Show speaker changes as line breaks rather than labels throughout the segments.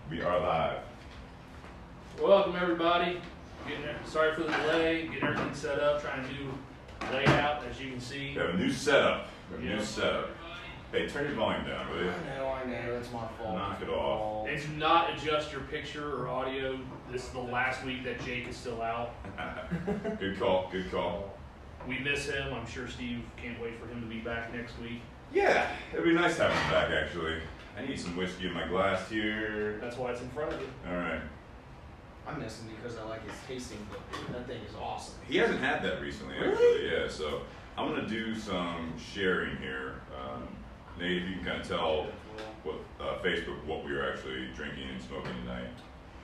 We are live.
Welcome everybody. Sorry for the delay. Getting everything set up. Trying to do layout, as you can see.
We have a new setup. Hey, turn your volume down, will you?
I know. That's my fault.
Knock it off.
And do not adjust your picture or audio. This is the last week that Jake is still out.
Good call. Good call.
We miss him. I'm sure Steve can't wait for him to be back next week.
Yeah, it'd be nice having him back, actually. I need some whiskey in my glass here.
That's why it's in front of you.
All right.
I miss him because I like his tasting, but that thing is awesome.
He hasn't had that recently, actually.
Really?
Yeah, so I'm going to do some sharing here. Nate, if you can kind of tell what Facebook what we are actually drinking and smoking tonight.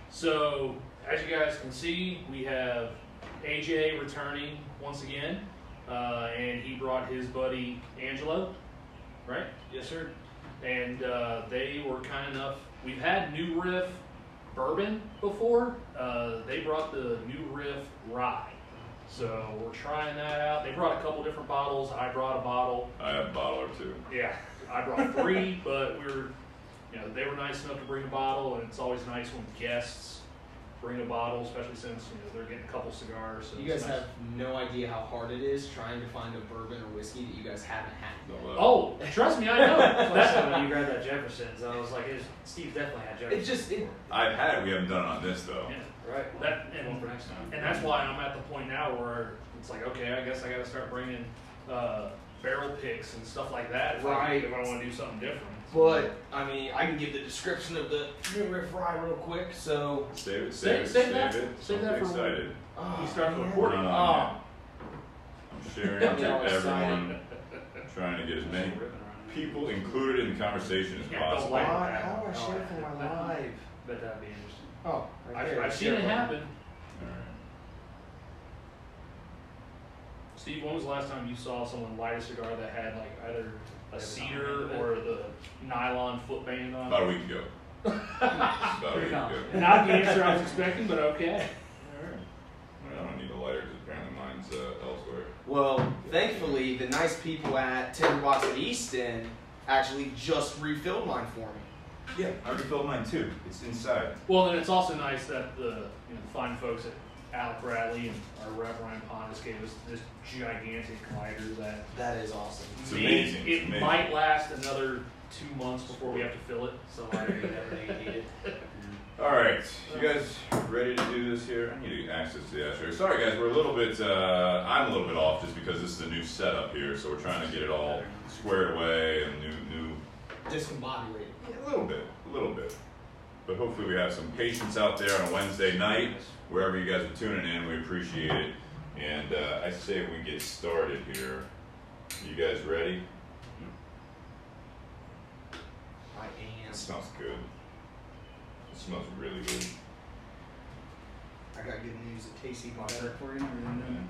So, as you guys can see, we have AJ returning once again, and he brought his buddy Angelo, right?
Yes, sir.
And they were kind enough. We've had New Riff Bourbon before. They brought the New Riff Rye. So we're trying that out. They brought a couple different bottles. I brought a bottle.
I have a bottle or two.
Yeah, I brought 3, but they were nice enough to bring a bottle, and it's always nice when guests bring a bottle, especially since they're getting a couple cigars. So
You guys have no idea how hard it is trying to find a bourbon or whiskey that you guys haven't had yet.
Oh, trust me, I know.
That's why when you grabbed that Jefferson's, I was like, Steve definitely had Jefferson's.
I've had it. We haven't done it on this, though.
Yeah.
Right.
And
for next time.
And that's why I'm at the point now where it's like, okay, I guess I got to start bringing barrel picks and stuff like that
Right.
if I want to do something different.
But, I mean, I can give the description of the New Riff Rye real quick, so...
Save it.
Save that for
excited.
You start
man.
recording.
I'm sharing
I'm
to
always
everyone, trying to get as many people included in the conversation as
Yeah, don't
possible.
like
How
that.
do I share for my live?
But that'd be interesting.
Oh, right there.
I've seen it happen.
All right.
Steve, when was the last time you saw someone light a cigar that had like either a cedar or the nylon foot band on?
About a week ago. About a week ago.
Not the answer I was expecting, but okay.
I don't need a lighter because apparently mine's elsewhere.
Well, thankfully, the nice people at Tinderbox at East End actually just refilled mine for me.
Yeah, I refilled mine too. It's inside.
Well, then it's also nice that the fine folks at Alec Bradley and our rep Ryan Pontus gave us this gigantic lighter that
That is awesome.
It's amazing.
It
It's amazing.
might last another 2 months before we have to fill it.
So lighter than everything you needed.
All right, you guys ready to do this here? I need access to the ashtray. Sorry guys, we're a little bit, I'm a little bit off just because this is a new setup here, so we're trying to get it all squared away and new.
Discombobulated.
Yeah, a little bit. But hopefully we have some patience out there on a Wednesday night, wherever you guys are tuning in, we appreciate it. And I say we get started here. You guys ready?
I am.
It smells good. It smells really good.
I got good news. It tastes even
Better
better.
for you.
Mm.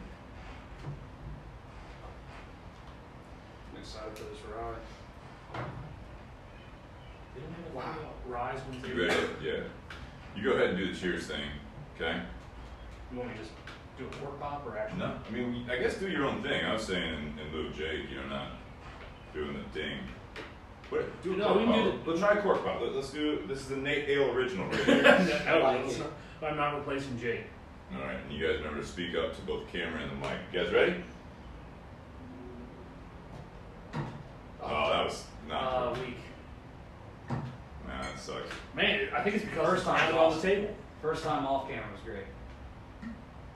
I'm excited for this ride.
Wow. Rise when
You ready? Yeah. You go ahead and do the cheers thing, okay?
You want me to just do a cork pop or actually?
No, I mean, I guess do your own thing. I was saying in lieu of Jake, not doing the ding. What? Do a
No,
cork
we can
pop.
do
Let's try a cork pop. Let's do. This is the Nate Hale original right here.
I'm not replacing Jake.
All right, and you guys remember to speak up to both the camera and the mic. You guys ready? Oh, that was not.
Weak.
Nah, that sucks.
Man, I think it's because
First
it's
time
pounded on the table.
First time off camera was great.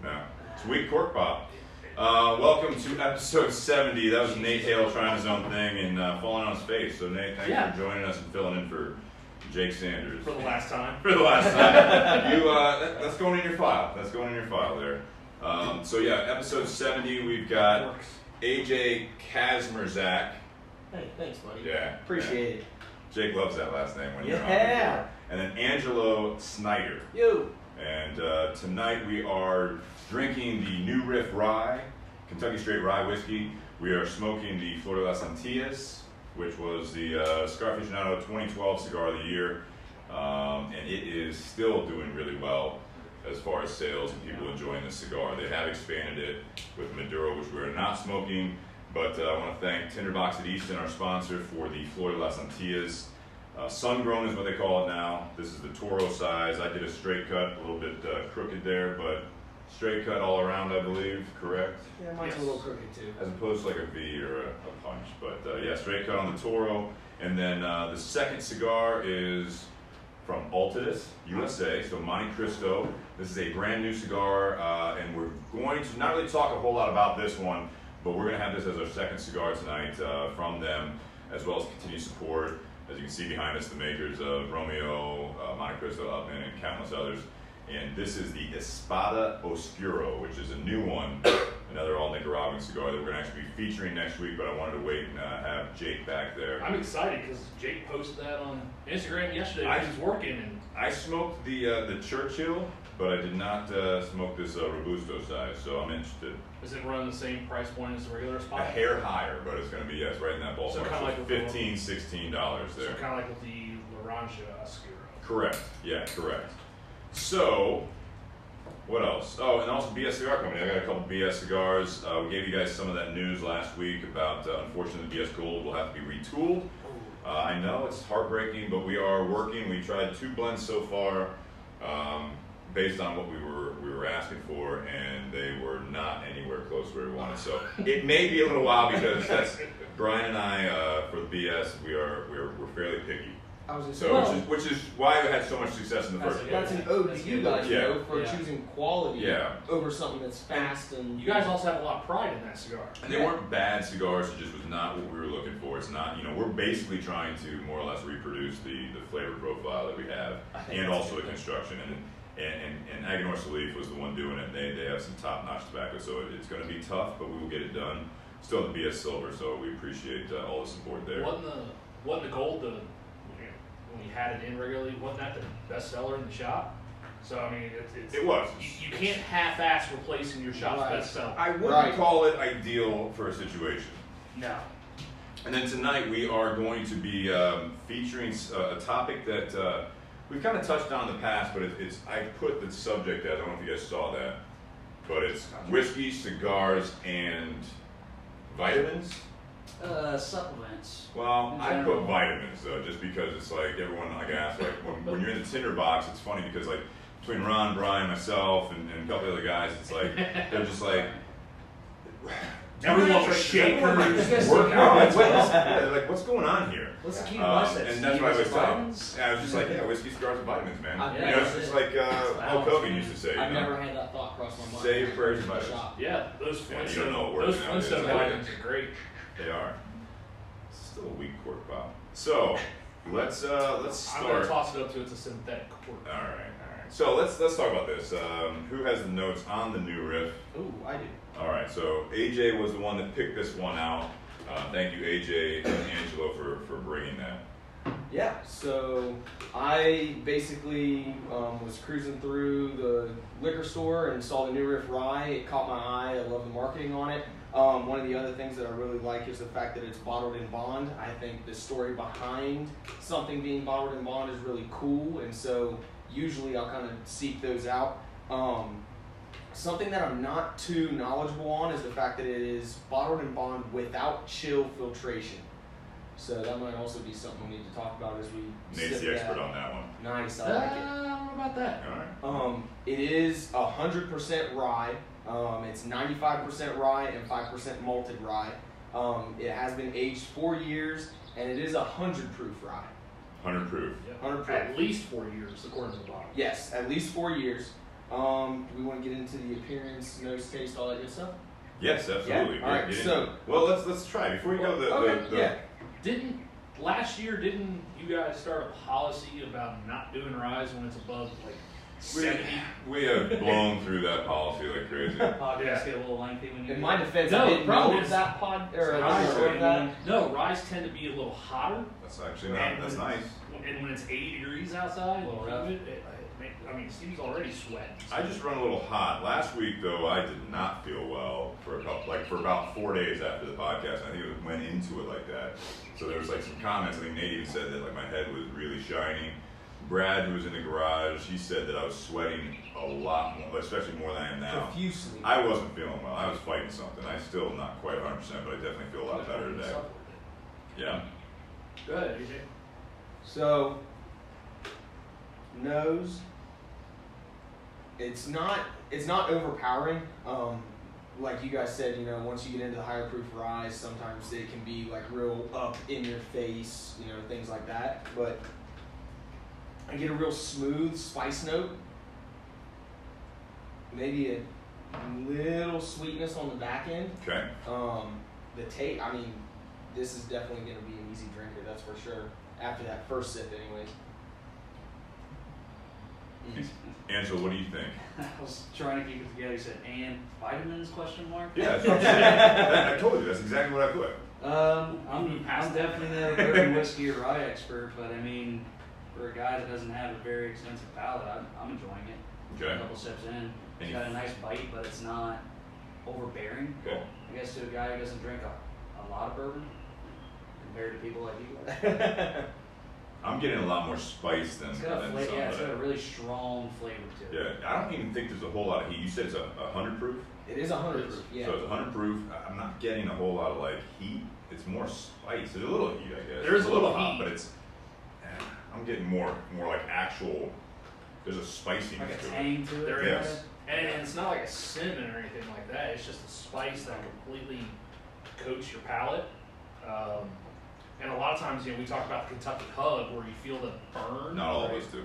No, it's a weak cork pop. Welcome to episode 70. That was Nate Hale trying his own thing and falling on his face. So Nate, thanks for joining us and filling in for Jake Sanders.
For the last time.
For the last time. That's going in your file. That's going in your file there. So yeah, episode 70, we've got AJ Kazmierczak.
Hey, thanks, buddy.
Yeah.
Appreciate it.
Jake loves that last name when you're on.
Yeah.
And then Angelo Snyder.
You.
And tonight we are drinking the New Riff Rye, Kentucky Straight Rye Whiskey. We are smoking the Flor de las Antillas, which was the Cigar Aficionado 2012 Cigar of the Year. And it is still doing really well as far as sales and people enjoying the cigar. They have expanded it with Maduro, which we're not smoking. But I want to thank Tinderbox at Easton, our sponsor, for the Flor de las Antillas. Sun-grown is what they call it now. This is the Toro size. I did a straight cut, a little bit crooked there, but straight cut all around, I believe, correct?
Yeah, mine's a little crooked too.
As opposed to like a V or a punch. But yeah, straight cut on the Toro. And then the second cigar is from Altadis USA, so Monte Cristo. This is a brand new cigar, and we're going to not really talk a whole lot about this one, but we're going to have this as our second cigar tonight from them, as well as continued support. As you can see behind us, the makers of Romeo, Monte Cristo, Upman, and countless others. And this is the Espada Oscuro, which is a new one, another all Nicaraguan cigar that we're going to actually be featuring next week, but I wanted to wait and have Jake back there.
I'm excited because Jake posted that on Instagram yesterday when he was working. And
I smoked the Churchill, but I did not smoke this Robusto size, so I'm interested.
Is it running the same price point as the regular spot?
A hair higher, but it's going to be, yes, right in that ballpark.
So kind of like with
$15, $16 there.
So kind of like with the Laranja Oscuro.
Correct. Yeah, correct. So, what else? Oh, and also BS Cigar Company. I got a couple BS cigars. We gave you guys some of that news last week about, unfortunately, the BS Gold will have to be retooled. I know it's heartbreaking, but we are working. We tried 2 blends so far, based on what we were asking for, and they were not anywhere close where we wanted. So it may be a little while because that's Brian and I for the BS. We're fairly picky.
I was just
So which is why we had so much success in the first place.
That's an ode to you guys,
Yeah.
you know, for choosing quality
Yeah.
over something that's fast and.
You guys also have a lot of pride in that cigar.
And they weren't bad cigars, it just was not what we were looking for. It's not, we're basically trying to more or less reproduce the flavor profile that we have, and also the construction. And Agenor Salif was the one doing it. They have some top-notch tobacco, so it's going to be tough, but we will get it done. Still in the BS Silver, so we appreciate all the support there.
Wasn't the Gold when we had it in regularly, wasn't that the best seller in the shop? So I mean,
It was.
You can't half-ass replacing your shop's best seller.
I wouldn't call it ideal for a situation.
No.
And then tonight we are going to be featuring a topic that we've kind of touched on in the past, but I put the subject as, I don't know if you guys saw that, but it's whiskey, cigars, and vitamins.
Supplements.
Well, I put vitamins though, just because it's like everyone asks, like when you're in the Tinder box, it's funny because like between Ron, Brian, myself, and a couple other guys, it's like they're just like.
Everyone's shaking.
Work out. Like, what's going on here?
What's the key to biceps?
And that's what I was telling. I was just like, yeah, whiskey, cigars, and vitamins, man. It's just like Hulk Hogan used to say.
I've never had that thought cross my mind.
Say your prayers and vitamins.
Yeah, those Flintstone vitamins are great.
They are. It's still a weak cork pop. So let's start.
I'm gonna toss it up to it's a synthetic cork.
All right. So let's talk about this. Who has the notes on the new riff?
Ooh, I do.
All right. So AJ was the one that picked this one out. Thank you, AJ and Angelo, for bringing that.
Yeah, so I basically was cruising through the liquor store and saw the new Riff Rye. It caught my eye. I love the marketing on it. One of the other things that I really like is the fact that it's bottled in bond. I think the story behind something being bottled in bond is really cool, and so usually I'll kind of seek those out. Something that I'm not too knowledgeable on is the fact that it is bottled in bond without chill filtration. So that might also be something we need to talk about as we
Nate's the expert on that one.
Nice, I like it.
I don't know about that.
All right.
It is 100% rye. It's 95% rye and 5% malted rye. It has been aged 4 years, and it is 100 proof rye.
100 proof.
Yeah.
100 proof.
At least 4 years, according to the bottle.
Yes, at least 4 years. We want to get into the appearance, nose, taste, all that good stuff.
Yes, absolutely.
Yeah? All right. So,
well, let's try before you go.
Last year, didn't you guys start a policy about not doing ryes when it's above like 70?
We have blown through that policy like crazy.
Podcasts get a little lengthy when you.
In my defense,
No,
I
the
didn't
problem
know
is-
that pod or I
Ryes
didn't know that.
No, ryes tend to be a little hotter.
That's actually not. That's nice.
And when it's 80 degrees outside,
A little rough.
Steve's already sweating.
I just run a little hot. Last week though, I did not feel well for about 4 days after the podcast. I think it went into it like that. So there was like some comments. I think Nate even said that like my head was really shiny. Brad, who was in the garage, he said that I was sweating a lot more, especially more than I am now.
Profusely.
I wasn't feeling well. I was fighting something. I still not quite 100%, but I definitely feel a lot better today. Yeah.
Good, AJ.
So, nose. It's not overpowering. Like you guys said, once you get into the higher proof ryes, sometimes they can be like real up in your face, things like that. But I get a real smooth spice note. Maybe a little sweetness on the back end.
Okay.
The taste, this is definitely going to be an easy drinker, that's for sure. After that first sip, anyways.
Angelo, what do you think?
I was trying to keep it together. You said, and vitamins, question mark?
Yeah, that's what I'm saying. I told you, that's exactly what I put.
I'm definitely not a bourbon whiskey or rye expert, but for a guy that doesn't have a very extensive palate, I'm enjoying it.
Okay.
A couple sips in, it's got a nice bite, but it's not overbearing.
Okay.
I guess to a guy who doesn't drink a lot of bourbon, compared to people like you guys.
I'm getting a lot more spice than
It's got
some.
it's got a really strong flavor to it.
Yeah, I don't even think there's a whole lot of heat. You said it's a 100 proof?
It is 100 proof, yeah.
So it's 100 proof. I'm not getting a whole lot of heat. It's more spice. There's a little heat, I guess.
There is a little
hot,
heat.
but it's. I'm getting more like actual. There's a spiciness
Like a
to it.
tang to it.
There
Yes.
is. And it's not like a cinnamon or anything like that. It's just a spice that completely coats your palate. And a lot of times, we talk about the Kentucky Hug where you feel the burn.
Not all of us do.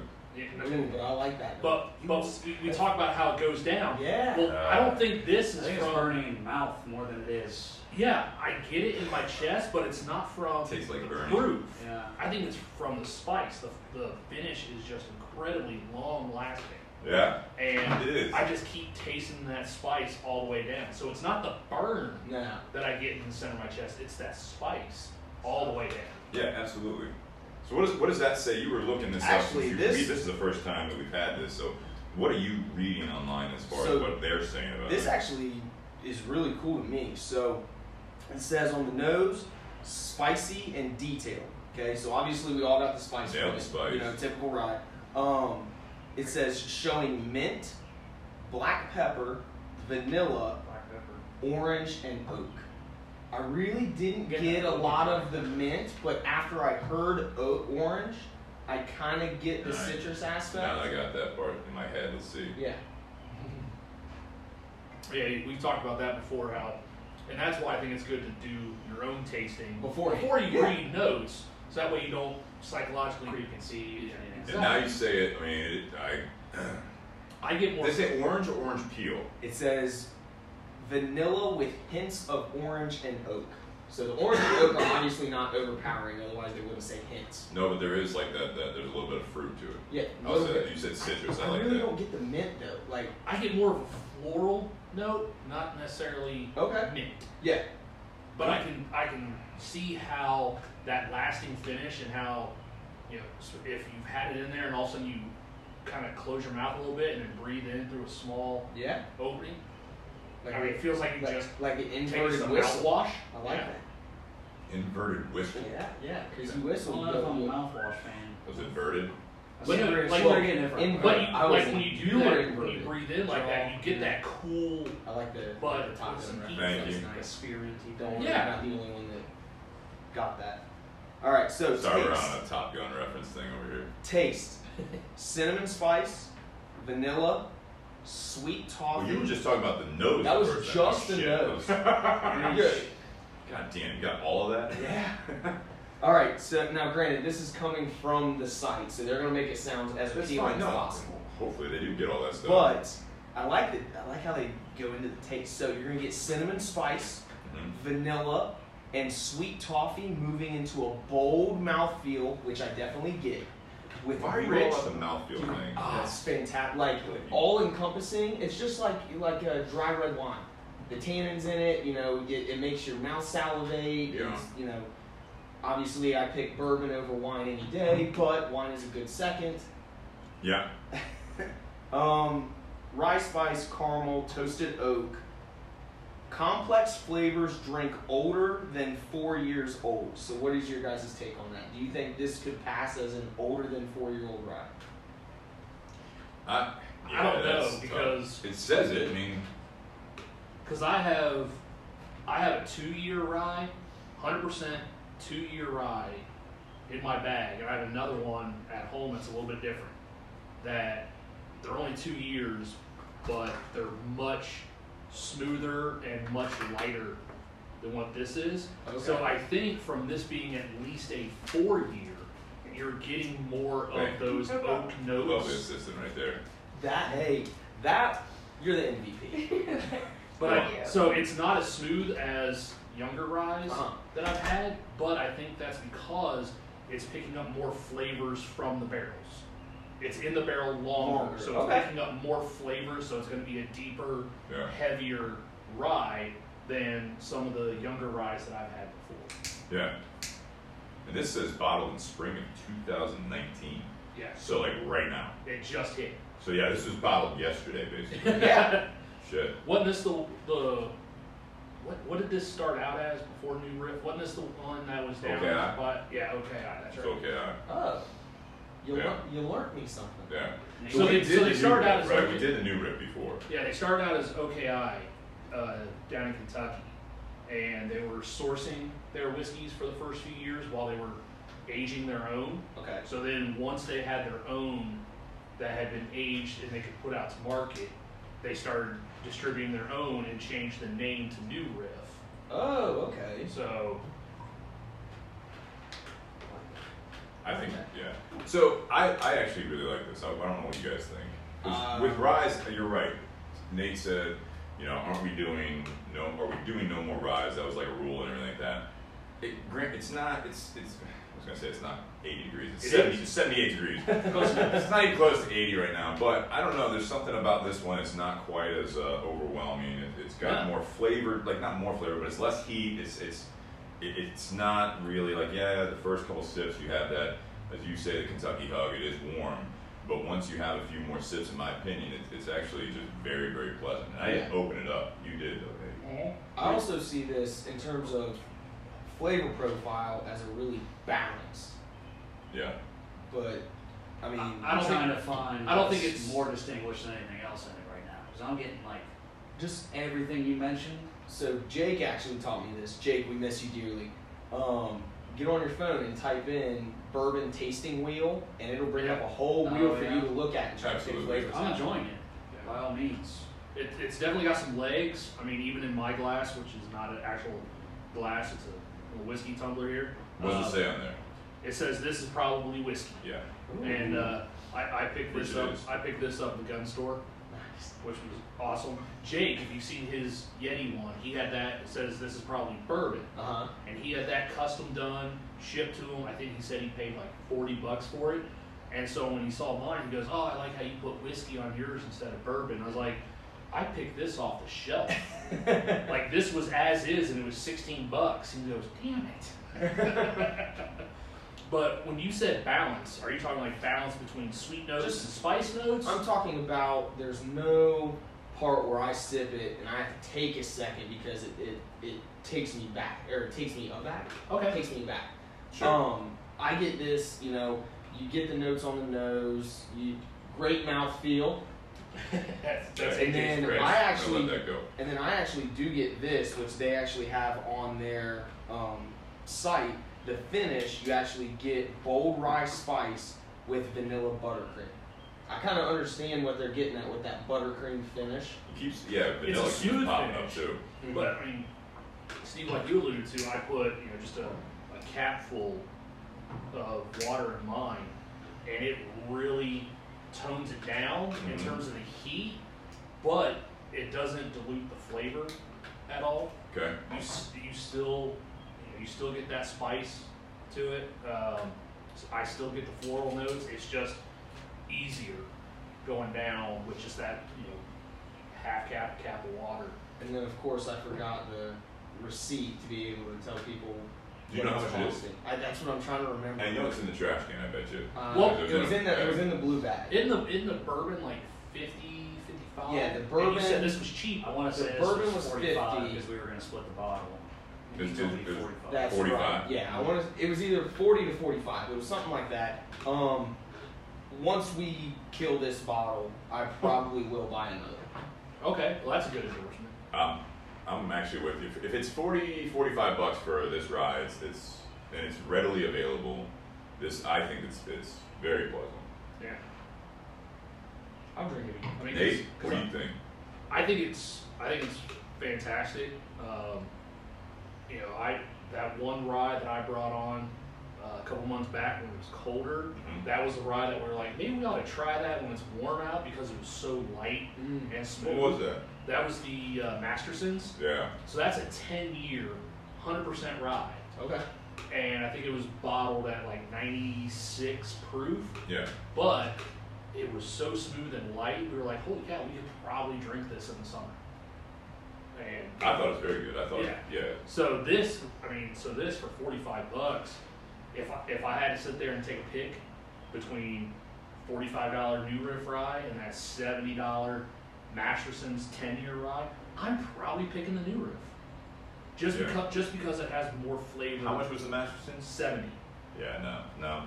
Ooh, but I like that.
But we talk about how it goes down.
Yeah.
Well, I don't think this
I
is
think it's
from.
burning in the mouth more than it is.
Yeah, I get it in my chest, but it's not from
Tastes like
the
burning.
proof.
Yeah.
I think it's from the spice. The finish is just incredibly long lasting.
Yeah.
And
It is.
I just keep tasting that spice all the way down. So it's not the burn
No.
that I get in the center of my chest. It's that spice all the way down.
Yeah, absolutely. So what does that say? You were looking this
Actually,
up.
this
is the first time that we've had this. So what are you reading online as far
So
as what they're saying about
this
it?
actually is really cool to me. So it says on the nose, spicy and detailed. Okay, so obviously we all got the spice.
Yeah,
from
the
it,
spice.
typical rye. It says showing mint, black pepper, vanilla,
Black pepper.
orange, and oak. I really didn't
Get
get
that
a
oak
lot
in
of the mint, but after I heard orange, I kind of get the
Nice.
citrus aspect.
Now that I got that part in my head, let's see.
Yeah.
Yeah, we've talked about that before, and that's why I think it's good to do your own tasting
Before
you
yeah.
read notes, so that way you don't psychologically
Preconceived.
And now you say it.
I get more.
They say orange or orange peel.
It says vanilla with hints of orange and oak. So the orange and oak are obviously not overpowering, otherwise they wouldn't say hints.
No, but there is like that. There's a little bit of fruit to it.
Yeah.
You said citrus. I
I
like
really
that.
don't get the mint though. Like,
I get more of a floral note, not necessarily
okay.
mint.
Yeah.
But I can see how that lasting finish and how, so if you've had it in there and all of a sudden you kind of close your mouth a little bit and then breathe in through a small
Yeah.
opening.
Like
it feels like you just
like an
take
inverted
some
whistle.
mouthwash.
I like
Yeah.
that.
Inverted whistle.
Yeah, because you
I
whistle.
don't
You
know if I'm a
go,
mouthwash fan.
Was it inverted?
But no,
Like,
like-
we're getting it from.
But
I was
when you do
you were
that, when
inverted.
you breathe in like that, you get that cool.
I like the
But
top
with some
end.
heat.
Thank you.
It's nice, spear-y.
Don't worry,
Yeah.
I'm not the only one that got that. All right, so
Sorry, we're
taste.
on a Top Gun reference thing over here.
Taste: cinnamon spice, vanilla, sweet toffee.
Well, you were just talking about the nose.
That was
first.
just
Oh,
the
shit.
nose.
You're
good.
God damn, you got all of that?
Yeah. All right. So now, granted, this is coming from the site, so they're gonna make it sound as
That's
appealing
fine.
as
No,
possible.
hopefully they do get all that stuff.
But I like how they go into the taste. So you're gonna get cinnamon spice,
Mhm.
vanilla, and sweet toffee moving into a bold mouthfeel, which I definitely get. With
Why are you
rich,
all about the mouthfeel thing?
it's fantastic. Like all encompassing. It's just like a dry red wine. The tannins in it, it makes your mouth salivate.
Yeah.
It's, obviously I pick bourbon over wine any day, but wine is a good second.
Yeah.
Rye spice, caramel, toasted oak. Complex flavors drink older than 4 years old. So what is your guys' take on that? Do you think this could pass as an older than 4-year-old rye?
I don't know,
that's
because-
tough. It says it. I mean,
Because I have a 2-year rye, 100% 2-year rye in my bag, and I have another one at home that's a little bit different. That they're only 2 years, but they're much smoother and much lighter than what this is.
Okay.
So I think from this being at least a 4-year, you're getting more of those oak
Love
notes.
the assistant right there.
That you're the MVP.
But so it's not as smooth as younger ryes
Uh-huh.
that I've had, but I think that's because it's picking up more flavors from the barrels. It's in the barrel longer, so it's picking up more flavors, so it's going to be a deeper, heavier rye than some of the younger ryes that I've had before.
Yeah. And this says bottled in spring of 2019.
Yeah.
So like right now.
It just hit.
So yeah, this was bottled yesterday, basically.
Yeah.
Shit.
Wasn't this the what did this start out as before New Riff? Wasn't this the one that was down?
OKI.
But yeah, OKI. That's
It's
right.
okay.
Oh, you learned me something.
Yeah.
So
we
they
did the
started
new
out
rip,
as
right?
OK-
We did the new rip before.
Yeah, they started out as OKI down in Kentucky, and they were sourcing their whiskeys for the first few years while they were aging their own.
Okay.
So then once they had their own that had been aged and they could put out to market, they started distributing their own and changed the name to New Riff.
Oh, okay.
So
I think, yeah. So I actually really like this. I don't know what you guys think. 'Cause with ryes, you're right. Nate said, you know, are we doing no more ryes? That was like a rule and everything like that. It's not. It's. I was gonna say it's not 80 degrees. It's 78 degrees. It's not even close to 80 right now. But I don't know. There's something about this one. It's not quite as overwhelming. It's got more flavor. Like not more flavor, but it's less heat. It's not really like the first couple sips you have that, as you say, the Kentucky hug. It is warm. But once you have a few more sips, in my opinion, it's actually just very, very pleasant. And I didn't open it up. You did, though, Nate.
I also see this in terms of flavor profile as a really balanced.
Yeah.
But I mean,
I don't
trying
think-
to find.
I don't think
what's
it's-
more distinguished than anything else in it right now. Because I'm getting like
just
everything you mentioned.
so Jake actually taught me this. Jake, we miss you dearly. Get on your phone and type in bourbon tasting wheel, and it'll bring up a whole wheel for you to look at and try to pick
Absolutely.
flavors
I'm
out.
enjoying it by all means.
it's definitely got some legs. I mean, even in my glass, which is not an actual glass, it's a whiskey tumbler here.
What does it say on there?
It says this is probably whiskey.
Yeah.
And I picked this
Which it
up.
is.
I picked this up at the gun store,
Nice.
which was awesome. Jake, if you've seen his Yeti one, he had that. It says this is probably bourbon, and he had that custom done, shipped to him. I think he said he paid like $40 for it. And so when he saw mine, he goes, "Oh, I like how you put whiskey on yours instead of bourbon." I was like, "I picked this off the shelf. Like this was as is, and it was $16." He goes, "Damn it." But when you said balance, are you talking like balance between sweet notes and spice notes?
I'm talking about there's no part where I sip it and I have to take a second because it takes me back, or it takes me aback.
Okay.
It takes me back.
Sure.
I get this, you get the notes on the nose, great mouthfeel.
That's
And then
Great.
I
I'll
actually
let that go.
And then I actually do get this, which they actually have on their site. The finish, you actually get bold rye spice with vanilla buttercream. I kind of understand what they're getting at with that buttercream finish.
It keeps, vanilla
It's a
keeps
smooth
popping
finish.
up too.
But I mean, Steve, like you alluded to, I put just a cap full of water in mine, and it really tones it down in terms of the heat, but it doesn't dilute the flavor at all.
Okay.
You still you still get that spice to it. I still get the floral notes. It's just easier going down with just that half cap of water.
And then, of course, I forgot the receipt to be able to tell people.
Do you know how
what
much
it's
it is?
costing. That's what I'm trying to remember.
I know it's in the trash can, I bet you.
Well,
it was in the blue bag.
In the bourbon, like 50, 55.
Yeah, the
And
bourbon-
you said this was cheap.
I want to
The
say this
bourbon
was
was
45
50.
because we were going to split the bottle.
It was-
He told me
it was-
45.
That's
45.
right. Yeah, it was either 40 to 45. It was something like that. Once we kill this bottle, I probably will buy another.
Okay, well that's a good endorsement.
I'm actually with you. If it's $45 for this rye, and it's readily available, This, I think it's very pleasant.
Yeah. I'm drinking it. I mean,
Nate, what do you think?
I think it's fantastic. You know, that one rye that I brought on a couple months back when it was colder, that was a rye that we're like, maybe we ought to try that when it's warm out because it was so light and smooth.
What was that?
That was the Mastersons.
Yeah.
So that's a 10-year, 100% rye.
Okay.
And I think it was bottled at like 96 proof.
Yeah.
But it was so smooth and light, we were like, holy cow, we could probably drink this in the summer. And
I thought it was very good. I thought, yeah.
So this for $45, if I had to sit there and take a pick between $45 new Riff Rye and that $70 Masterson's 10-year rye, I'm probably picking the new Riff. Just because it has more flavor.
How much was the Masterson's?
70.
Yeah, no.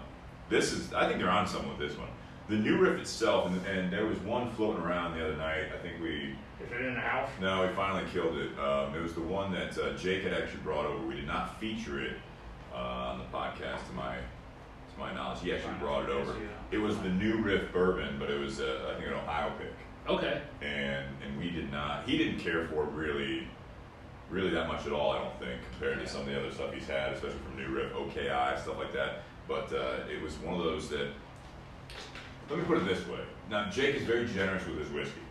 This is, I think they're on something with this one. The new Riff itself, and there was one floating around the other night. I think
Is it in the house?
No, we finally killed it. It was the one that Jake had actually brought over. We did not feature it on the podcast, to my knowledge. He actually brought it over. It was the new Riff Bourbon, but it was, I think, an Ohio pick.
Okay.
And we did not. He didn't care for it really that much at all. I don't think, compared to some of the other stuff he's had, especially from New Riff, OKI, stuff like that. But it was one of those that. Let me put it this way. Now, Jake is very generous with his whiskey.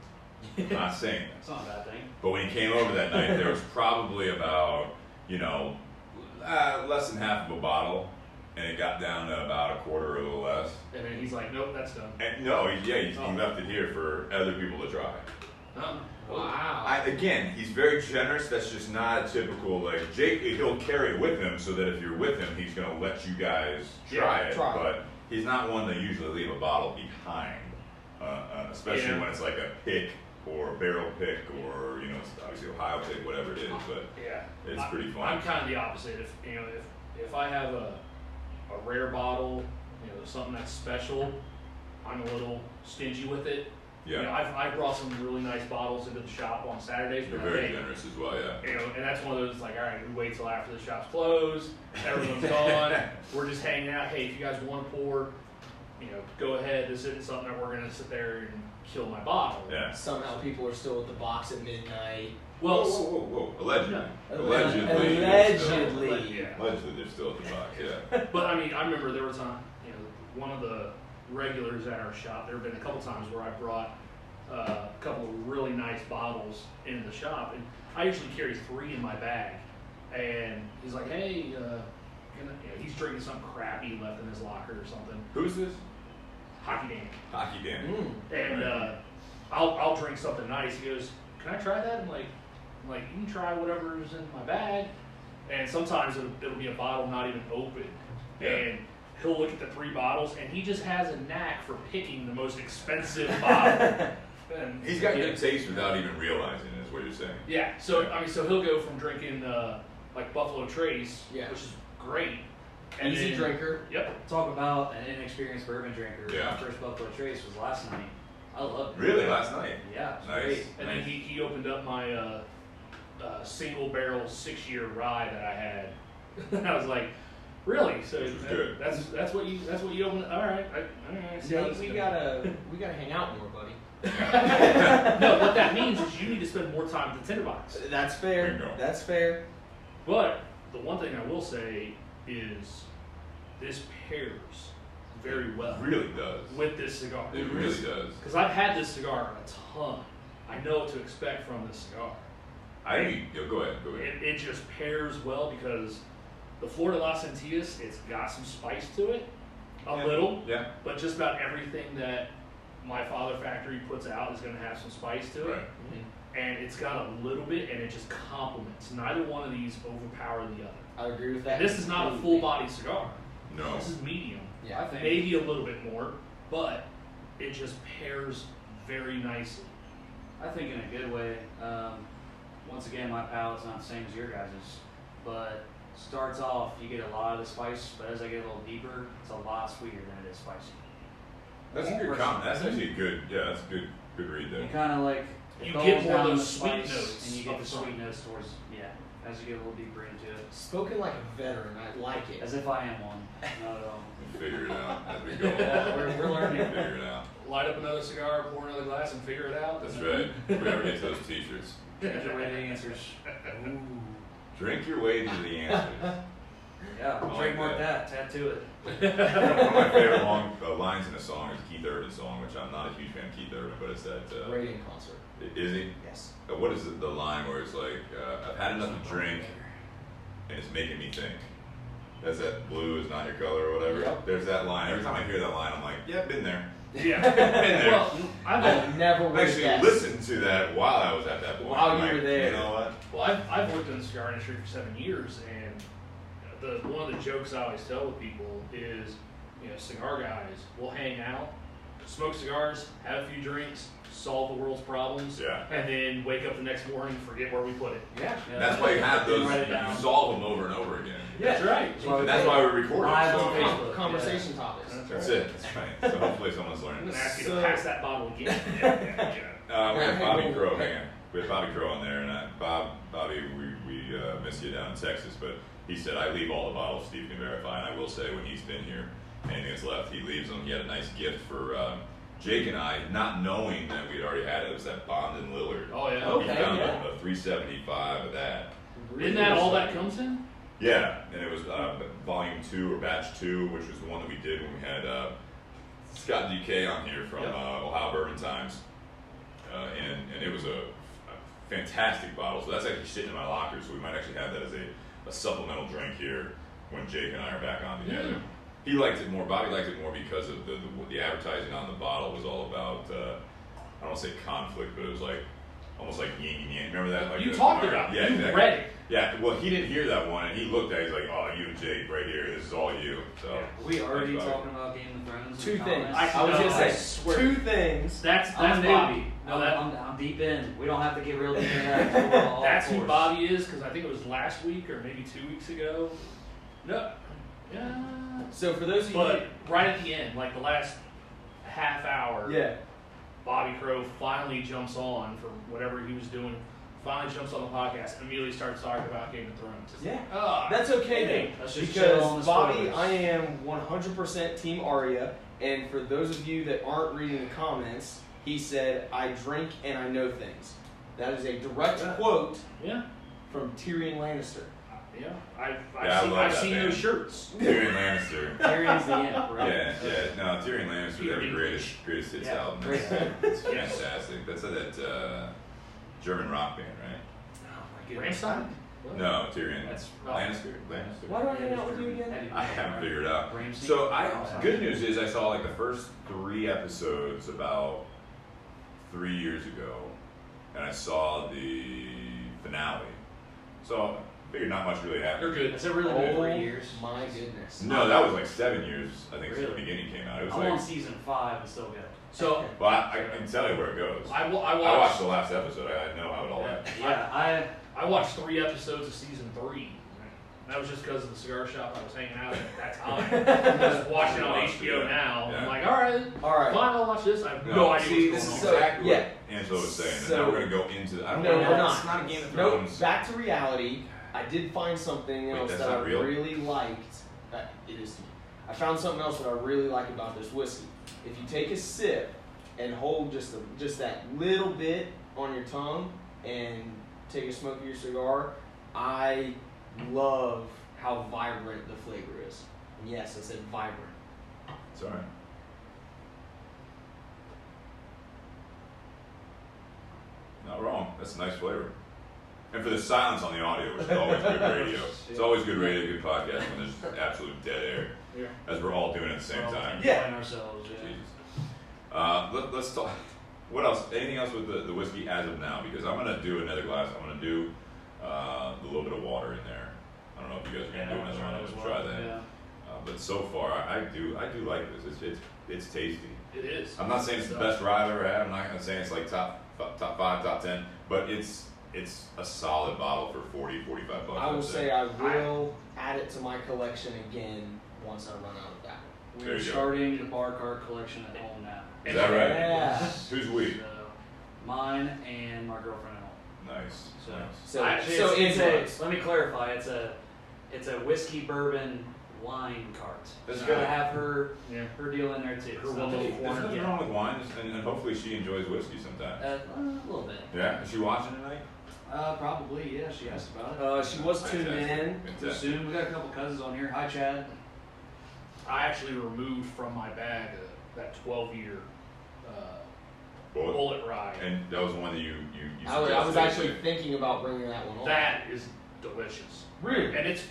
I'm not saying that.
It's not a bad thing.
But when he came over that night, there was probably about, less than half of a bottle, and it got down to about a quarter or a little less.
And then he's like, nope, that's done.
And no, he left it here for other people to try.
Wow.
Again, he's very generous. That's just not a typical, like, Jake, he'll carry it with him so that if you're with him, he's going to let you guys try it. But he's not one to usually leave a bottle behind, especially when it's like a pick or a barrel pick or, it's obviously Ohio pick, whatever it is. But it's pretty fun. I'm
kind of the opposite. If I have a rare bottle, something that's special, I'm a little stingy with it.
Yeah.
I've brought some really nice bottles into the shop on Saturdays.
You're very generous as well, yeah.
And that's one of those, like, all right, we wait till after the shop's closed, everyone's gone, we're just hanging out. Hey, if you guys want to pour, go ahead. This isn't something that we're going to sit there and kill my bottle.
Yeah.
Somehow people are still at the box at midnight.
Well, whoa. Allegedly.
Allegedly.
Allegedly, they're still at the box, yeah.
But, I remember there was one of the regulars at our shop, there have been a couple times where I brought a couple of really nice bottles into the shop, and I usually carry 3 in my bag, and he's like, hey, he's drinking something crappy left in his locker or something.
Who's this?
Hockey Dan. And I'll drink something nice. He goes, can I try that? I'm like, you can try whatever's in my bag. And sometimes it'll be a bottle not even open.
Yeah.
And he'll look at the 3 bottles, and he just has a knack for picking the most expensive bottle. And
he's got good taste without even realizing it, is what you're saying.
Yeah. So so he'll go from drinking like Buffalo Trace, which is great. And
Easy drinker.
Yep.
Talk about an inexperienced bourbon drinker.
Yeah.
My first Buffalo Trace was last night. I loved it.
Really? Last night?
Yeah, it was
nice.
great.
And then he opened up my single barrel 6-year rye that I had. And I was like, really? So
Which was good.
That's what you opened. All right.
Nate, we gotta hang out more, buddy.
No, what that means is you need to spend more time at the tinderbox.
That's fair.
Bingo.
That's fair.
But the one thing I will say is this pairs very well.
It really does.
With this cigar.
It really does.
Because I've had this cigar a ton. I know what to expect from this cigar.
Go ahead.
It just pairs well because the Flor de las Antillas, it's got some spice to it, little.
Yeah.
But just about everything that my Father Factory puts out is going to have some spice to it.
Right.
Mm-hmm.
And it's got a little bit, and it just complements. Neither one of these overpower the other.
I agree with that.
This is not a full-body cigar.
No.
This is medium.
Yeah,
I think
Maybe a little bit more, but it just pairs very nicely.
I think in a good way. Once again, my palate's not the same as your guys's, but starts off, you get a lot of the spice, but as I get a little deeper, it's a lot sweeter than it is spicy.
That's a good comment. That's actually a good, that's a good read there.
You kind of like,
you
It
get
calms
more of
down
those
the
sweet
spice,
notes.
and you get
up
the
front.
sweet notes towards as you get a little deeper into it.
Spoken like a veteran, I like it.
As if I am one. Not at all.
We'll figure it out as we go
Yeah,
along.
we're learning.
Figure it out.
Light up another cigar, pour another glass, and figure it out.
That's right. If we ever get to those t-shirts.
Drink your way to the answers. Ooh.
Drink your way to the answers.
Yeah,
I like
trademark
that.
that. Tattoo it.
One of my favorite lines in a song is Keith Urban's song, which I'm not a huge fan of Keith Urban, but it's that.
Great in concert.
Is he?
Yes.
What is the line where it's like, I've had enough to drink, and it's making me think. That's that blue is not your color or whatever.
Yep.
There's that line. Every time I hear that line, I'm like, yeah, been there.
Yeah.
Been there.
Well,
I never
I
would
actually
guess.
listened to that while I was at that point.
While
I'm
you
like,
were there.
You know what?
Well, I've worked in the cigar industry for 7 years, and one of the jokes I always tell with people is, cigar guys will hang out, smoke cigars, have a few drinks, solve the world's problems,
Yeah.
and then wake up the next morning and forget where we put it.
Yeah.
That's why you have those,
Write it
you
down.
solve them over and over again.
Yeah.
That's right.
And that's why we record
Live
it.
on
So
Facebook.
Conversation topics.
that's it. That's right. So hopefully someone's
I'm
learning.
going to ask you
So-
to pass that bottle again. Yeah.
We have Bobby Crow, man. We have Bobby Crow on there, and Bobby, we miss you down in Texas, but he said, I leave all the bottles, Steve can verify, and I will say when he's been here, anything that's left, he leaves them. He had a nice gift for Jake and I, not knowing that we'd already had it. It was that Bond and Lillard.
Oh, yeah.
Okay.
He found
yeah.
a 375 of that.
Isn't that all that comes in?
Yeah, and it was volume 2 or batch 2, which was the one that we did when we had Scott DK on here from
Yep.
Ohio Bourbon Times, and it was a fantastic bottle. So that's actually sitting in my locker. So we might actually have that as a supplemental drink here when Jake and I are back on together.
Yeah.
He liked it more. Bobby liked it more because of the advertising on the bottle was all about I don't want to say conflict, but it was like almost like yin and yang. Remember that? Like
You talked about it.
Yeah,
You
exactly.
read it.
Yeah, well, he didn't hear that one, and he looked at it, he's like, oh, you and Jake right here, this is all you. So,
Are we already
Thanks, Bobby.
talking about Game of Thrones?
Two
and
things.
comments?
I was
No,
gonna
I
say
swear.
2 things.
That's
I'm a
Bobby.
newbie.
No, that,
I'm deep in. We don't have to get real deep in that. We're all
that's who
course.
Bobby is, because I think it was last week or maybe 2 weeks ago. No. Yeah.
So for those of you,
But right at the end, like the last half hour,
yeah,
Bobby Crow finally jumps on for whatever he was doing. Finally jumps on the podcast and immediately starts talking about Game of Thrones. It's
yeah.
like, ah,
That's okay
hey.
then,
Let's just chill on
because
the
Bobby,
spoilers.
I am 100% Team Arya, and for those of you that aren't reading the comments, he said, "I drink and I know things." That is a direct quote
Yeah.
from Tyrion Lannister.
Yeah. I've
Yeah, I
seen,
love
I've
that
seen
band.
those shirts.
Tyrion Lannister.
Tyrion's the end, right?
Yeah. No, Tyrion Lannister, they're the greatest hits
Yeah,
album.
great.
It's
Yes.
fantastic. That's that German rock band, right?
Oh my goodness.
Ramstein? What?
No, Tyrion.
That's
Lannister.
Why do I hang out with you again?
I haven't figured it out.
Ramsey?
So good news is I saw like the first 3 episodes about 3 years ago, and I saw the finale. So I figured not much really happened.
You're good.
Has it really been 3 years?
My goodness.
No, that was like 7 years. I think since the
Really?
beginning came out. It was
I'm on
like,
season 5 and still good.
So
well, I can tell you where it goes.
I
I watched
watched
the last episode. I know how it all went.
Yeah,
I watched 3 episodes of season 3. That was just because of the cigar shop I was hanging out at that time. I was watching it on
Watched it,
HBO
yeah.
now.
Yeah.
I'm like, all right,
All right.
fine, I'll watch this. I have no idea
see,
what's
this
going
is
on.
exactly
yeah.
what Angelo was saying.
So-
and now we're going to go into the. I don't
No,
know.
we're not.
It's not a Game of
Nope.
Thrones.
Back to reality. I did find something
Wait,
else
that's
that I
not real?
really liked. It is to me. I found something else that I really like about this whiskey. If you take a sip and hold just that little bit on your tongue and take a smoke of your cigar, I love how vibrant the flavor is. And yes, I said vibrant.
It's all right. Not wrong. That's a nice flavor. And for the silence on the audio, which is always good radio. It's always good radio, good podcast when there's absolute dead air,
Yeah.
as we're all doing at the same
We're all
time.
Yeah.
enjoying ourselves. Yeah.
Jesus. Let's talk. What else? Anything else with the whiskey as of now? Because I'm gonna do another glass. I'm gonna do a little bit of water in there. I don't know if you guys are gonna do another one. I'm gonna try that.
Yeah.
But so far, I do like this. It's tasty.
It is.
I'm not saying it's the best rye I've ever had. I'm not gonna say it's like top 5, top 10, but it's a solid bottle for 40, 45 bucks.
I will
I'd
say I will add it to my collection again once I run out of that.
There
We're
you go.
starting the bar cart collection at home now.
Is that right?
Yeah.
Who's we?
So,
Mine and my girlfriend at home.
Nice.
So,
So,
actually,
so
let me clarify. It's a whiskey bourbon wine cart.
That's
She's
good.
gonna have her
Yeah.
deal in there too.
Her
It's not
little
just-
There's
corner.
nothing wrong with wine, and hopefully she enjoys whiskey sometimes.
a little bit.
Yeah, is she watching tonight?
Probably. Yeah, she asked about it.
she was tuned in.
Fantastic.
Soon we got a couple cousins on here. Hi, Chad.
I actually removed from my bag that 12-year
Bullet.
bullet rye.
And that was the one that you
I was
suggested.
actually thinking about bringing that one on.
That is delicious.
Really?
And it's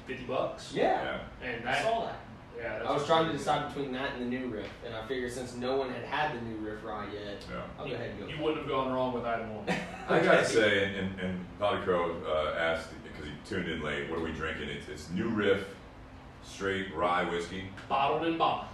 $50.
Yeah.
And
I
that,
saw that.
yeah, that's
I was trying to decide between that and the new Riff, and I figured since no one had the new Riff Rye yet,
Yeah.
I'll go ahead and go.
You wouldn't have gone wrong with either one.
I gotta say, and Potty Crow asked, because he tuned in late, what are we drinking? It's New Riff straight rye whiskey.
Bottled and bond.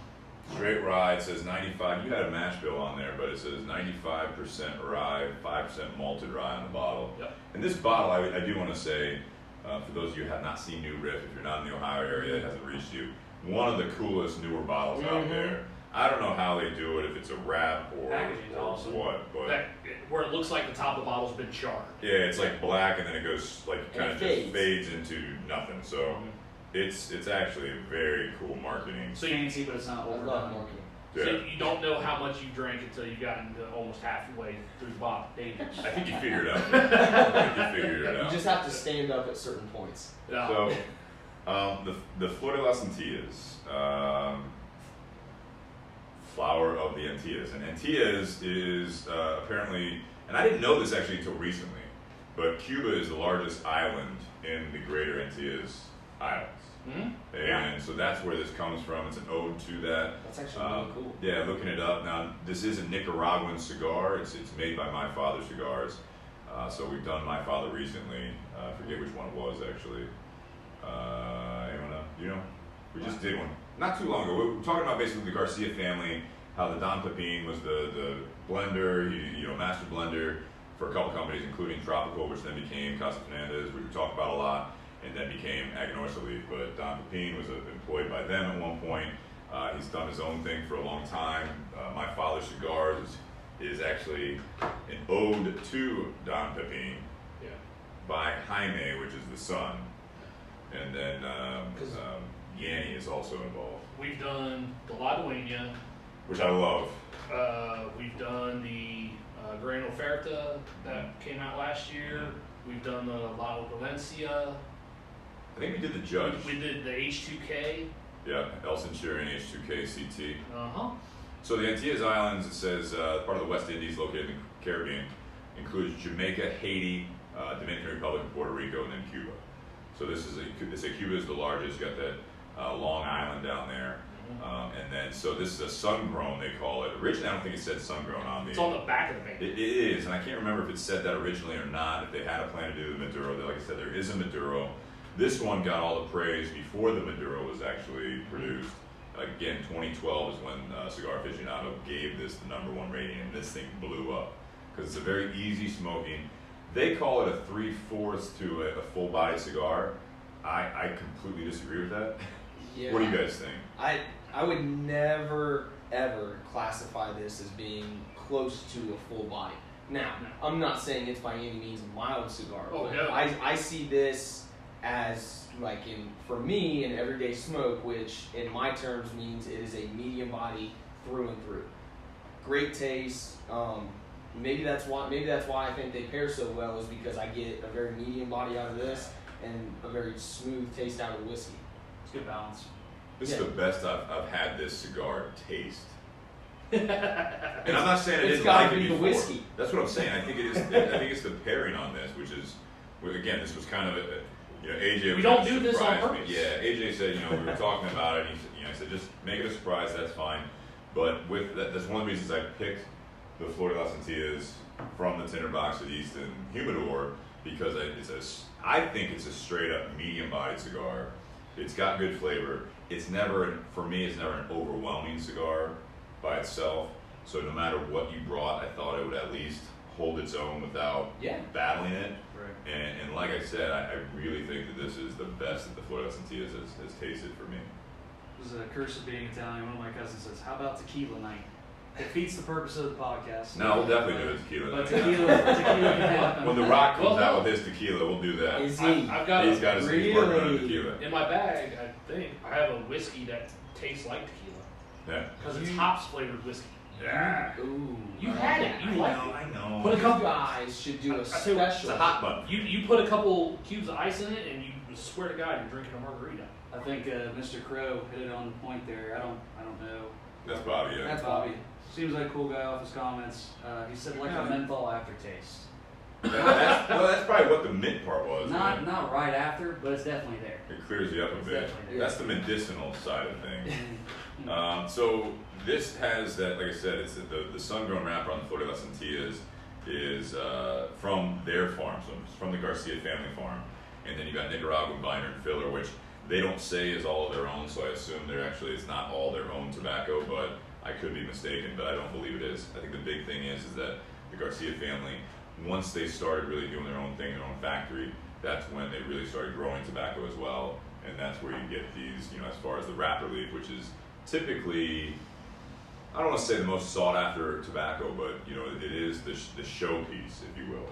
Straight rye, it says 95. You had a mash bill on there, but it says 95% rye, 5% malted rye on the bottle.
Yep.
And this bottle, I do want to say, for those of you who have not seen New Riff, if you're not in the Ohio area, it hasn't reached you, one of the coolest newer bottles out there. I don't know how they do it, if it's a wrap or
Packaging's awesome.
what, but
Where it looks like the top of the bottle's been charred.
yeah, it's like black and then it goes like kind of
it
just fades into nothing. So it's actually a very cool marketing.
So
So
you,
fancy, but it's not
I love
overdone.
marketing.
so
Yeah.
you don't know how much you drank until you got into almost halfway through the bottle.
Dangerous.
I think you figured it out. I think you figured it
You
out.
just have to stand up at certain points.
So, the Flor de las Antillas, flower of the Antillas, and Antillas is apparently, and I didn't know this actually until recently, but Cuba is the largest island in the Greater Antillas Islands,
Mm-hmm.
and so that's where this comes from. It's an ode to that.
That's actually really cool.
Yeah, looking it up now. This is a Nicaraguan cigar. It's made by My Father Cigars. So we've done My Father recently. I forget which one it was actually. Anyone know? You know? We just did one not too long ago. We were talking about basically the Garcia family, how the Don Pepin was the blender, master blender for a couple companies, including Tropical, which then became Casa Fernandez, which we talked about a lot, and then became Aganorsa Leaf. But Don Pepin was employed by them at one point. He's done his own thing for a long time. My Father Cigars is actually an ode to Don Pepin
Yeah.
by Jaime, which is the son. And then Yanni is also involved,
We've done the La Dueña.
which I love.
We've done the Gran Oferta that came out last year. We've done the La Valencia.
I think we did the Judge.
We did the H2K.
Yeah, El Centurion H2K CT.
Uh-huh.
So the Antilles Islands, it says, part of the West Indies located in the Caribbean, includes Jamaica, Haiti, Dominican Republic, Puerto Rico, and then Cuba. So they say Cuba is the largest. You got that Long Island down there. And then, so this is a sun-grown, they call it. Originally, I don't think it said sun-grown on the...
It's on the back of the van.
It is, and I can't remember if it said that originally or not, if they had a plan to do the Maduro. Like I said, there is a Maduro. This one got all the praise before the Maduro was actually produced. Again, 2012 is when Cigar Aficionado gave this the #1 rating, and this thing blew up. Because it's a very easy smoking. They call it a 3/4 to a full-body cigar. I completely disagree with that.
Yeah.
What do you guys think?
I would never ever classify this as being close to a full body. Now, I'm not saying it's by any means a mild cigar.
Oh,
but
no.
I see this as like for me an everyday smoke, which in my terms means it is a medium body through and through. Great taste. Maybe that's why I think they pair so well, is because I get a very medium body out of this and a very smooth taste out of whiskey.
It's good balance.
This is
Yeah.
the best I've had this cigar taste. And I'm not saying I
It's
didn't
gotta
like it
be the
before.
whiskey.
That's what I'm saying. I think it is. I think it's the pairing on this, which is, well, again, this was kind of AJ.
We
was
don't
gonna
do this on
surprise me.
purpose.
Yeah, AJ said, we were talking about it. And he said, I said just make it a surprise. That's fine. But with that, that's one of the reasons I picked the Flor de las Antillas from the tinderbox of the Easton Humidor, because I think it's a straight up medium bodied cigar. It's got good flavor. It's never, for me, it's never an overwhelming cigar by itself. So no matter what you brought, I thought it would at least hold its own without battling it.
Right.
And like I said, I really think that this is the best that the Flor de las Antillas has tasted for me.
This is a curse of being Italian. One of my cousins says, "How about tequila night?" defeats the purpose of the podcast.
No, we'll definitely do a tequila.
But tequila can happen.
When The Rock comes
Well,
out with his tequila, we'll do that.
Is he?
I've got
He's got his working on
Really?
tequila.
in my bag. I think I have a whiskey that tastes like tequila
Yeah.
because it's hops flavored whiskey.
Yeah.
Ooh.
You had it. You liked it.
I know.
Put a
You
couple.
guys should do a
I tell you what,
It's
special.
a hot button.
You put a couple cubes of ice in it, and you swear to God you're drinking a margarita.
I think Mr. Crow hit it on the point there. I don't know.
That's Bobby. Yeah.
That's Bobby.
Seems like a cool guy off his comments. He said like a menthol aftertaste.
That's probably what the mint part was.
Not
man.
not right after, but it's definitely there.
It clears you up a
It's
bit.
definitely there.
That's the medicinal side of things. So this has that, like I said, it's the sun-grown wrapper on the Flor Antillas is from their farm, so it's from the Garcia family farm, and then you got Nicaraguan binder and filler, which they don't say is all of their own, so I assume it's not all their own tobacco, but I could be mistaken, but I don't believe it is. I think the big thing is that the Garcia family, once they started really doing their own thing, their own factory, that's when they really started growing tobacco as well, and that's where you get these, as far as the wrapper leaf, which is typically, I don't want to say the most sought after tobacco, but it is the showpiece, if you will.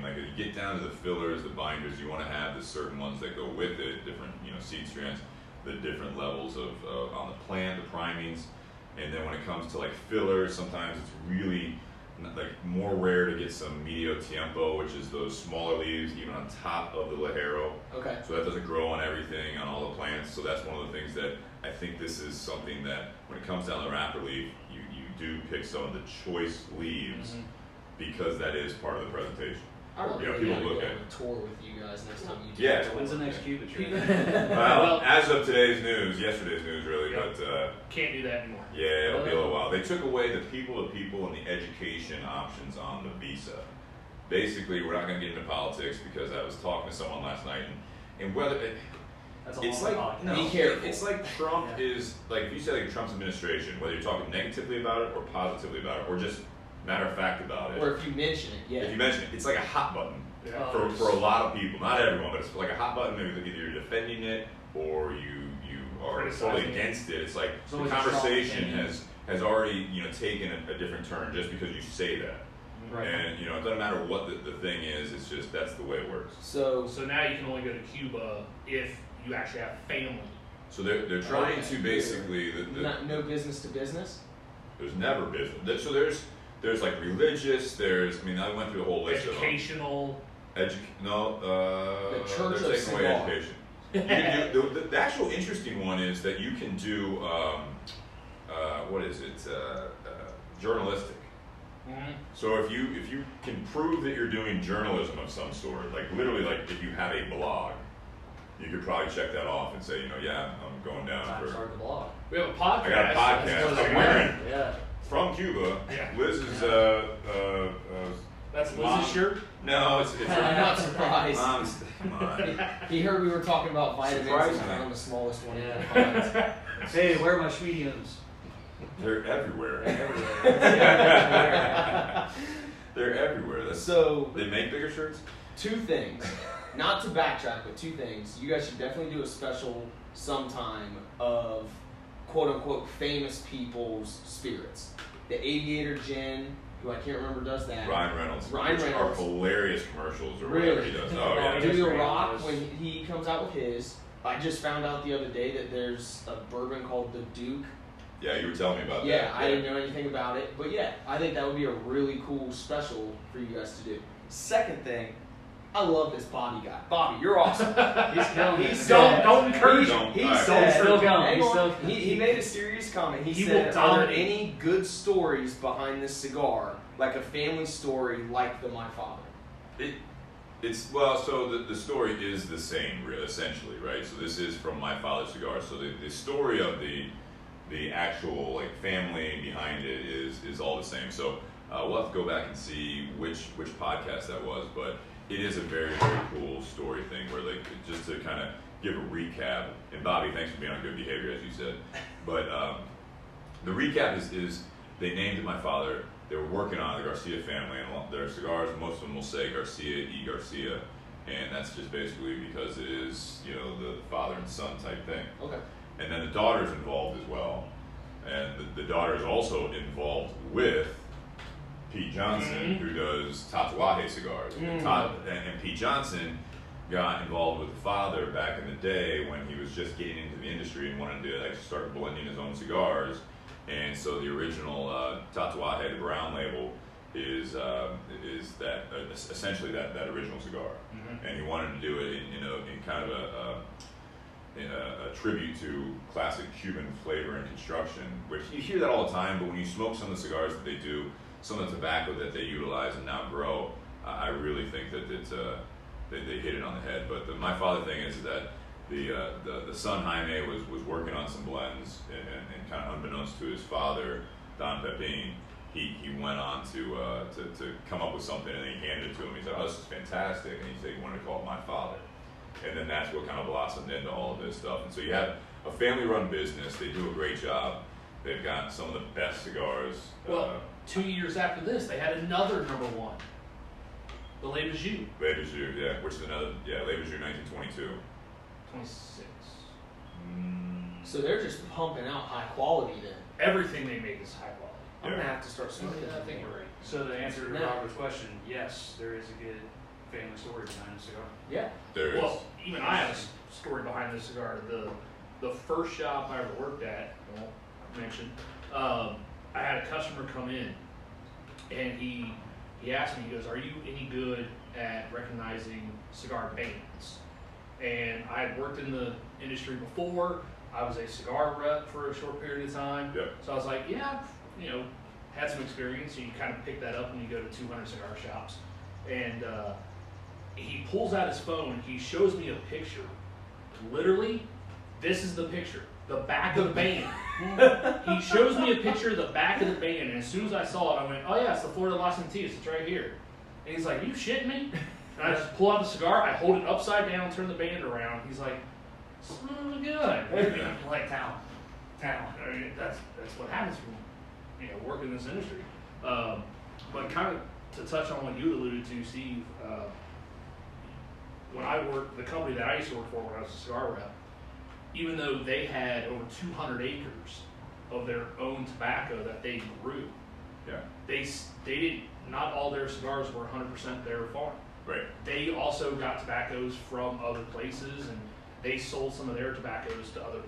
Like if you get down to the fillers, the binders, you want to have the certain ones that go with it, different, seed strands, the different levels of on the plant, the primings, and then when it comes to like fillers, sometimes it's really like more rare to get some medio tiempo, which is those smaller leaves even on top of the lajero.
Okay.
So that doesn't grow on everything, on all the plants. So that's one of the things that I think this is something that when it comes down to the wrapper leaf, you do pick some of the choice leaves because that is part of the presentation.
I would
people
really
look
go
at
on a tour with you guys next time you do.
Yeah.
a tour.
When's the next Cuba trip?
Well, as of today's news, yesterday's news really,
Yep.
but
Can't do that anymore.
yeah, it'll be a little while. They took away the people-to-people and the education options on the visa. Basically, we're not going to get into politics because I was talking to someone last night, and whether
That's a
it's
long
like
podcast.
no,
Be careful.
it's like Trump
Yeah.
is like if you say like Trump's administration, whether you're talking negatively about it or positively about it or just matter of fact about it.
Or if you mention it, yeah.
If you mention it, it's like a hot button
Yeah.
for a lot of people. Not everyone, but it's like a hot button. Maybe either you're defending it or you are
Criticizing
totally
it.
against it. It's like
It's
the
always a strong
conversation
opinion.
has already taken a different turn just because you say that.
Right.
And it doesn't matter what the thing is. It's just that's the way it works.
So
So now you can only go to Cuba if you actually have family.
So they're trying
Okay.
to basically
no business to business.
there's never business. So there's like religious. I went through the whole list
Educational.
of them.
The Church
they're
of
taking away
Cigar.
education. You can do, the actual interesting one is that you can do what is it? Journalistic.
Mhm.
So if you can prove that you're doing journalism of some sort, like literally like if you have a blog, you could probably check that off and say, I'm going down
Time to
for.
start the blog.
We have a podcast.
I got a podcast.
That's
I'm wearing
Yeah.
from Cuba.
Yeah.
Liz's
That's
Mom.
Liz's shirt.
no, it's
I'm not surprised.
Mom's. Come on.
He heard we were talking about vitamins
Surprising.
and found the smallest one.
Yeah.
he could find.
Hey, where are my mediums?
They're everywhere. They're everywhere.
So
They make bigger shirts.
two things, not to backtrack, but two things. You guys should definitely do a special sometime of quote unquote famous people's spirits. The Aviator Gin, who I can't remember does that.
Ryan Reynolds.
Ryan
which
Reynolds.
are hilarious commercials or
Really?
whatever he does. Oh yeah.
Do
That's
the
great.
Rock
Those-
when he comes out with his. I just found out the other day that there's a bourbon called the Duke.
Yeah, you were telling me about
Yeah,
that.
I didn't know anything about it, but yeah, I think that would be a really cool special for you guys to do. Second thing, I love this Bobby guy. Bobby, you're awesome.
He's killing it.
Don't encourage
he,
him.
he
Alright.
said,
Still going,
hang
he's
on.
still-
He made a serious comment. He
He
said,
will
"Are there
dominate."
any good stories behind this cigar, like a family story, like the My Father?"
So the story is the same, essentially, right? So this is from My Father's Cigars. So the story of the actual like family behind it is all the same. So we'll have to go back and see which podcast that was, but it is a very, very cool story thing where like just to kind of give a recap. And Bobby, thanks for being on good behavior as you said. But the recap is they named it My Father. They were working on the Garcia family, and their cigars, most of them will say Garcia y Garcia, and that's just basically because it is, the father and son type thing.
Okay.
And then the daughter's involved as well, and the daughter is also involved with Pete Johnson, who does Tatuaje cigars. And Pete Johnson got involved with the father back in the day when he was just getting into the industry and wanted to start blending his own cigars. And so the original Tatuaje, the brown label, is that essentially that original cigar. And he wanted to do it in kind of a tribute to classic Cuban flavor and construction, which you hear that all the time, but when you smoke some of the cigars that they do, some of the tobacco that they utilize and now grow, I really think that they hit it on the head. But my father thing is that the son Jaime was working on some blends, and kind of unbeknownst to his father, Don Pepin, he went on to come up with something, and he handed it to him. He said, "Oh, this is fantastic," and he said he wanted to call it My Father. And then that's what kind of blossomed into all of this stuff. And so you have a family-run business. They do a great job. They've got some of the best cigars.
Well, 2 years after this, they had another #1, the Le Bijou.
Le Bijou, yeah, which is another, Le Bijou 1922.
26.
So they're just pumping out high quality then.
Everything they make is high quality.
I'm gonna have to start smoking.
I think you're right.
So to answer
No.
Robert's question, yes, there is a good family story behind the cigar.
Yeah.
There is.
Well, even I have a story behind this cigar. The first shop I ever worked at, I won't mention, I had a customer come in, and he asked me, he goes, "Are you any good at recognizing cigar bands?" And I had worked in the industry before. I was a cigar rep for a short period of time.
Yep.
So I was like, yeah, had some experience. So you kind of pick that up when you go to 200 cigar shops. And he pulls out his phone. He shows me a picture. Literally, this is the picture. The back of the band. He shows me a picture of the back of the band. And as soon as I saw it, I went, "Oh yeah, it's the Flor de las Antillas. It's right here." And he's like, "You shitting me?" And I just pull out the cigar. I hold it upside down, turn the band around. He's like, "Son of a gun." I'm like, talent. I mean, that's what happens when work in this industry. But kind of to touch on what you alluded to, Steve, when I worked, the company that I used to work for when I was a cigar rep, even though they had over 200 acres of their own tobacco that they grew, they didn't. Not all their cigars were 100% their farm.
Right.
They also got tobaccos from other places, and they sold some of their tobaccos to other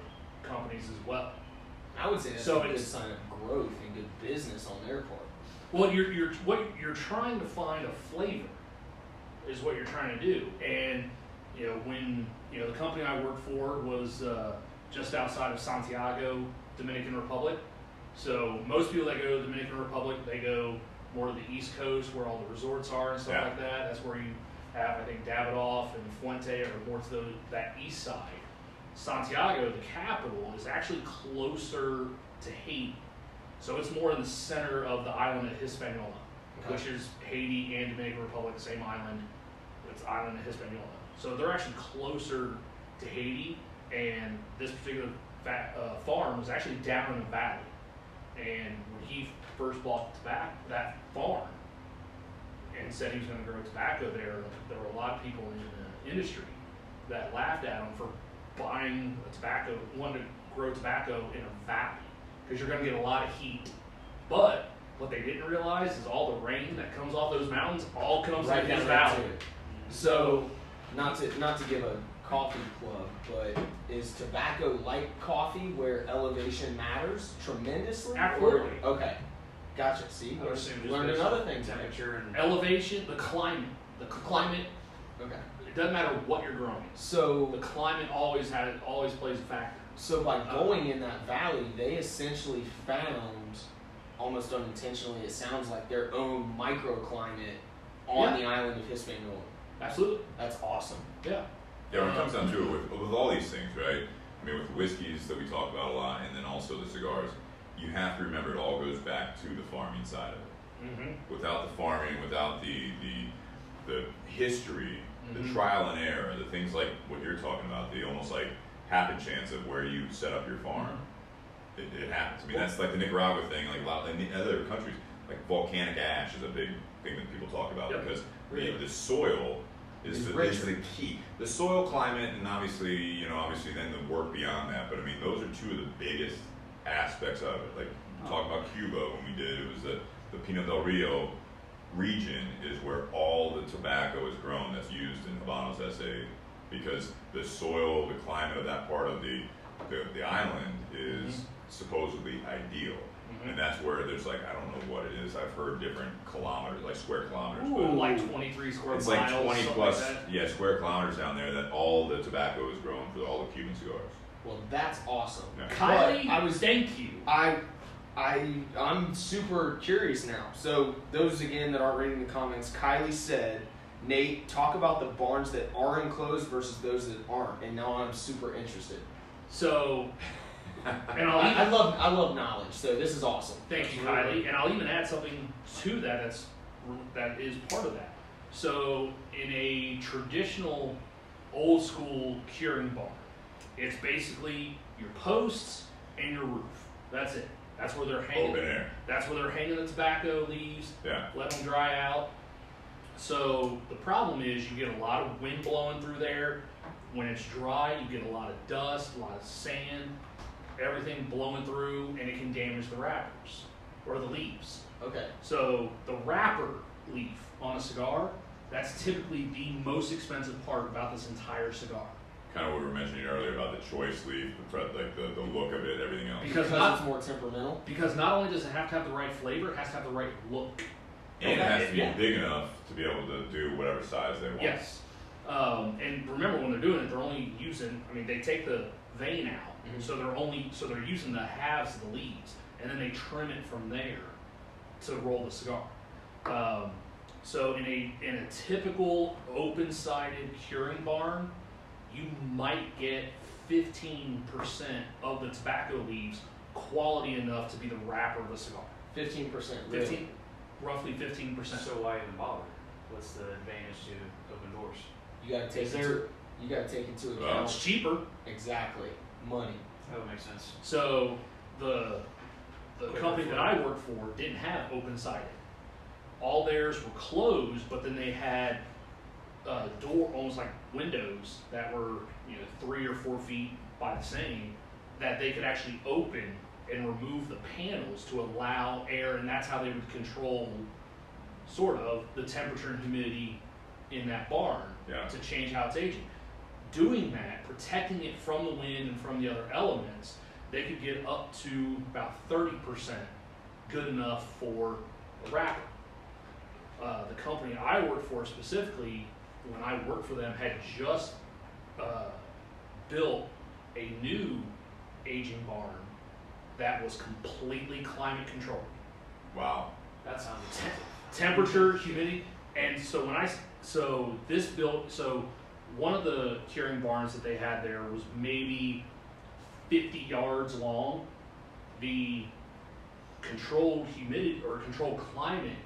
companies as well.
I would say that's
So
a good
it's-
sign of growth and good business on their part.
Well, you're trying to find a flavor, is what you're trying to do. And when the company I worked for was just outside of Santiago, Dominican Republic. So most people that go to the Dominican Republic, they go more to the East Coast where all the resorts are and stuff like that. That's where you have, I think, Davidoff and Fuente are more to that east side. Santiago, the capital, is actually closer to Haiti. So it's more in the center of the island of Hispaniola, which is Haiti and Dominican Republic, the same island. It's island of Hispaniola. So they're actually closer to Haiti, and this particular farm was actually down in the valley. And when he first bought that farm and said he was going to grow tobacco there were a lot of people in the industry that laughed at him for buying wanting to grow tobacco in a valley, because you're going to get a lot of heat. But what they didn't realize is all the rain that comes off those mountains all comes
Right
in
down
this
there
valley.
too. So, not to give a coffee plug, but is tobacco like coffee where elevation matters tremendously?
Absolutely.
Okay, gotcha. See,
I would assume just
learned
based
another
on
thing today.
temperature and
Elevation, the climate.
Okay,
It doesn't matter what you're growing. The
so
climate always plays a factor.
by going in that valley, they essentially found, almost unintentionally, it sounds like their own microclimate on the island of Hispaniola.
Absolutely.
That's awesome.
Yeah.
Yeah, when it comes down to it, with all these things, right? I mean, with the whiskeys that we talk about a lot, and then also the cigars, you have to remember it all goes back to the farming side of it.
Mm-hmm.
Without the farming, without the history, the trial and error, the things like what you're talking about, the almost like happen chance of where you set up your farm, it happens. I mean, that's like the Nicaragua thing, like a lot in the other countries, like volcanic ash is a big thing that people talk about because the soil is the key. The soil climate, and obviously then the work beyond that. But I mean, those are two of the biggest aspects of it. Like talk about Cuba when we did, it was the Pinot del Rio region is where all the tobacco is grown that's used in Habanos SA, because the soil, the climate of that part of the island is supposedly ideal. And that's where there's like, I don't know what it is, I've heard different kilometers, like square kilometers.
Ooh,
but
like 23 square
it's
miles.
like 20 plus,
like that.
yeah, square kilometers down there that all the tobacco is grown for all the Cuban cigars.
Well, that's awesome.
Yeah.
Kylie, thank you.
I'm super curious now. So those again that aren't reading the comments, Kylie said, Nate, talk about the barns that are enclosed versus those that aren't. And now I'm super interested.
So, and
I love knowledge. So this is awesome.
Thank you, Kylie. And I'll even add something to that that is part of that. So in a traditional old school curing barn, it's basically your posts and your roof. That's it. That's where they're hanging.
Open air.
That's where they're hanging the tobacco leaves.
Yeah.
Let them dry out. So the problem is you get a lot of wind blowing through there. When it's dry, you get a lot of dust, a lot of sand, everything blowing through, and it can damage the wrappers or the leaves.
Okay.
So the wrapper leaf on a cigar, that's typically the most expensive part about this entire cigar.
Kind of what we were mentioning earlier about the choice leaf, the look of it, everything else.
Because
it's more temperamental.
Because not only does it have to have the right flavor, it has to have the right look.
And it has to be big enough to be able to do whatever size they want.
Yes. And remember, when they're doing it, they're only using, they take the vein out, so they're using the halves of the leaves, and then they trim it from there to roll the cigar. So in a typical open-sided curing barn, you might get 15% of the tobacco leaves quality enough to be the wrapper of the cigar.
15%.
15, roughly 15%.
So why even bother? What's the advantage to open doors?
You gotta take into
Well,
account.
It's cheaper.
Exactly. Money.
That would make sense.
So the company that I worked for didn't have open-sided. All theirs were closed, but then they had door, almost like windows that were 3 or 4 feet by the same, that they could actually open and remove the panels to allow air, and that's how they would control sort of the temperature and humidity in that barn to change how it's aging. Doing that, protecting it from the wind and from the other elements, they could get up to about 30% good enough for a wrapper. The company I worked for specifically, when I worked for them, had just built a new aging barn that was completely climate controlled.
Wow.
That sounds
Temperature, humidity, and so one of the curing barns that they had there was maybe 50 yards long. The controlled humidity or controlled climate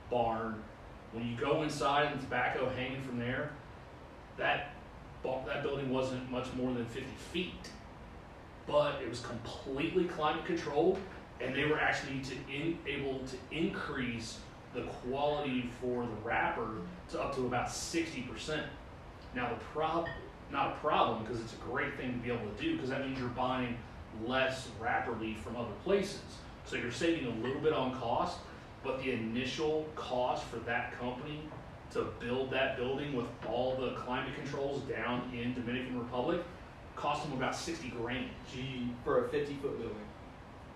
barn, when you go inside and the tobacco hanging from there, that building wasn't much more than 50 feet, but it was completely climate controlled, and they were actually able to increase the quality for the wrapper to up to about 60%. Now not a problem, because it's a great thing to be able to do, because that means you're buying less wrapper leaf from other places. So you're saving a little bit on cost, but the initial cost for that company to build that building with all the climate controls down in Dominican Republic cost them about $60,000.
For a 50-foot building.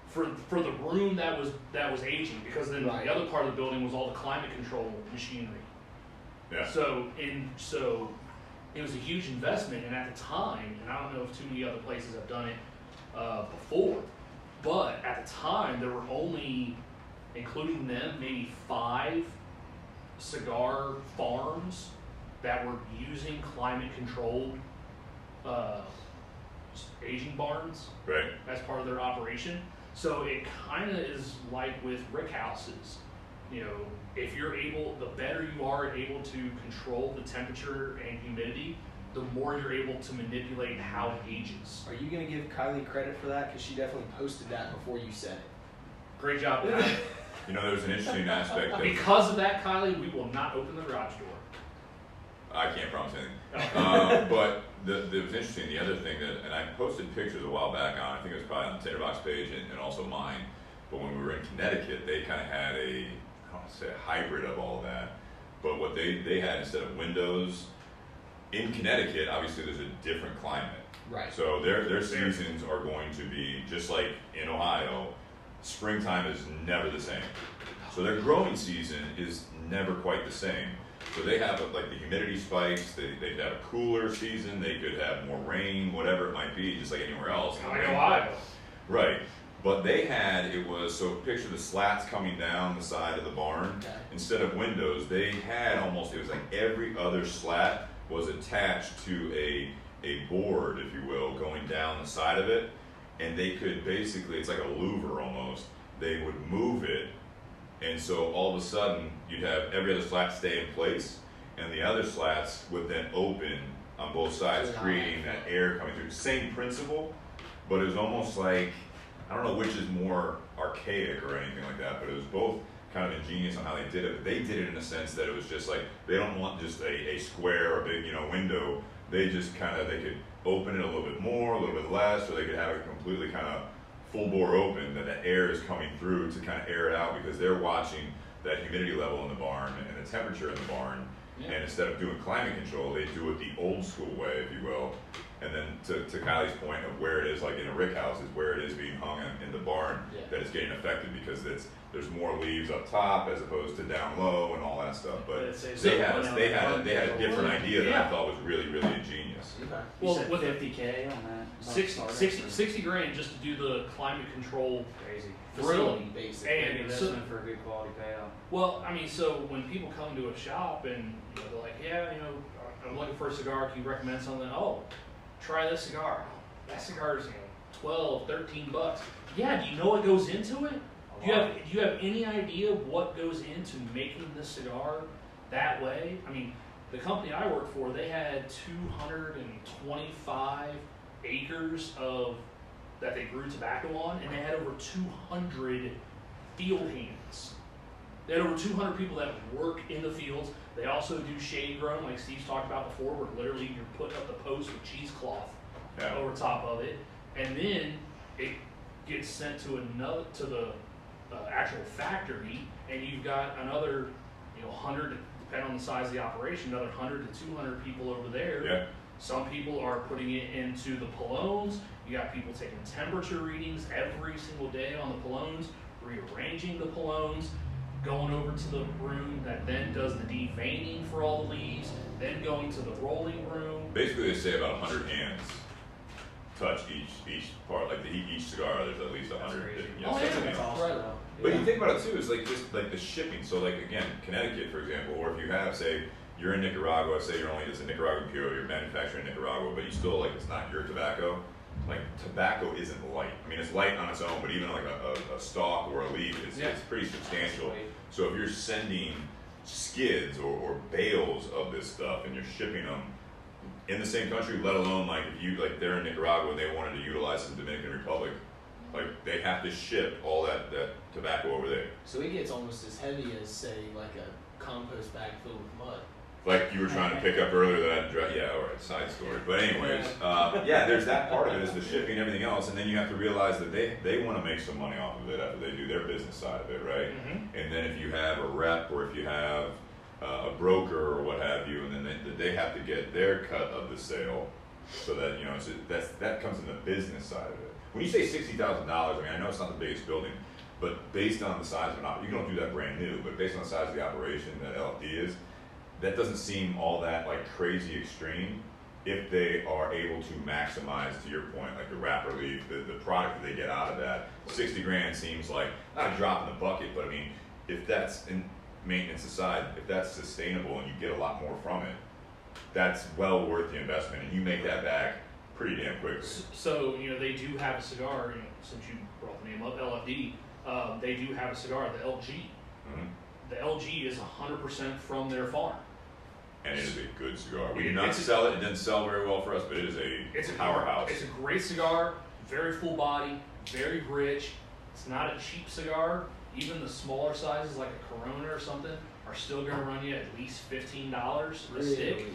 For the room that was aging, because then the other part of the building was all the climate control machinery.
Yeah.
So it was a huge investment, and at the time, and I don't know if too many other places have done it before, but at the time there were only, including them, maybe 5 cigar farms that were using climate controlled aging barns as part of their operation. So it kind of is like with rick houses. If you're able, the better you are able to control the temperature and humidity, the more you're able to manipulate how it ages.
Are you going to give Kylie credit for that? Because she definitely posted that before you said it.
Great job, Kylie.
There's an interesting aspect that
Because of that, Kylie, we will not open the garage door.
I can't promise anything. But it was interesting. The other thing that, and I posted pictures a while back on, I think it was probably on the Tinderbox page and also mine. But when we were in Connecticut, they kind of had I don't want to say a hybrid of all of that. But what they had instead of windows in Connecticut, obviously there's a different climate.
Right.
So their seasons are going to be just like in Ohio. Springtime is never the same. So their growing season is never quite the same. So they have like the humidity spikes. They could have a cooler season. They could have more rain, whatever it might be, just like anywhere else.
Like Ohio.
Right. But they had, so picture the slats coming down the side of the barn.
Okay.
Instead of windows, they had almost, it was like every other slat was attached to a board, if you will, going down the side of it. And they could basically, it's like a louver almost. They would move it. And so all of a sudden, you'd have every other slat stay in place. And the other slats would then open on both sides, creating that air coming through. Same principle, but it was almost like, I don't know which is more archaic or anything like that, but it was both kind of ingenious on how they did it. But they did it in a sense that it was just like, they don't want just a square or a big, window. They just they could open it a little bit more, a little bit less, or they could have it completely kind of full bore open, that the air is coming through to kind of air it out, because they're watching that humidity level in the barn and the temperature in the barn. Yeah. And instead of doing climate control, they do it the old school way, if you will. And then to Kylie's point of where it is, like in a rick house, is where it is being hung in the barn, that it's getting affected because there's more leaves up top as opposed to down low and all that stuff. But they had a different idea that I thought was really, really ingenious.
Okay.
Well, with $50K on that,
60 grand just to do the climate control
crazy
facility,
basically.
And
investment for a good quality payout.
Well, I mean, so when people come to a shop and they're like, yeah, I'm looking for a cigar, can you recommend something? Oh, try this cigar. That cigar is 12, 13 bucks. Yeah, do you know what goes into it? Do you have any idea what goes into making this cigar that way? I mean, the company I work for, they had 225 acres that they grew tobacco on, and they had over 200 field hands. They had over 200 people that work in the fields. They also do shade grown, like Steve's talked about before, where literally you're putting up the post with cheesecloth over top of it, and then it gets sent to the actual factory, and you've got another 100, depending on the size of the operation, another 100 to 200 people over there.
Yeah.
Some people are putting it into the polones. You got people taking temperature readings every single day on the polones, rearranging the polones, going over to the room that then does the deveining for all the leaves, then going to the rolling room.
Basically, they say about 100 hands touch each part. Like each cigar, there's at least 100 different hands. But you think about it too, is like just like the shipping. So like again, Connecticut, for example, or if you have, say, you're in Nicaragua, say it's a Nicaraguan pure, you're manufacturing in Nicaragua, but you still, like, it's not your tobacco. Like, tobacco isn't light. I mean, it's light on its own, but even like a stalk or a leaf, it's pretty substantial. So if you're sending skids or bales of this stuff and you're shipping them in the same country, let alone like if you, like they're in Nicaragua and they wanted to utilize the Dominican Republic, like they have to ship all that tobacco over there.
So it gets almost as heavy as, say, like a compost bag filled with mud.
Like you were trying to pick up earlier that, alright, side story. But anyways, there's that part of it, is the shipping and everything else, and then you have to realize that they want to make some money off of it after they do their business side of it, right? Mm-hmm. And then if you have a rep or if you have a broker or what have you, and then they have to get their cut of the sale, so that that comes in the business side of it. When you say $60,000, I mean I know it's not the biggest building, but based on the size of an operation, you don't do that brand new, but based on the size of the operation that LFD is, that doesn't seem all that like crazy extreme if they are able to maximize, to your point, like the wrapper leaf, the product that they get out of that. 60 grand seems like not a drop in the bucket, but I mean, if that's, in maintenance aside, if that's sustainable and you get a lot more from it, that's well worth the investment, and you make that back pretty damn quickly.
So they do have a cigar, since you brought the name up, LFD, they do have a cigar, the LG. Mm-hmm. The LG is 100% from their farm.
And it is a good cigar. We do not sell it. It doesn't sell very well for us, but it's a powerhouse.
It's a great cigar, very full body, very rich. It's not a cheap cigar. even the smaller sizes like a Corona or something are still going to run you at least $15 a stick.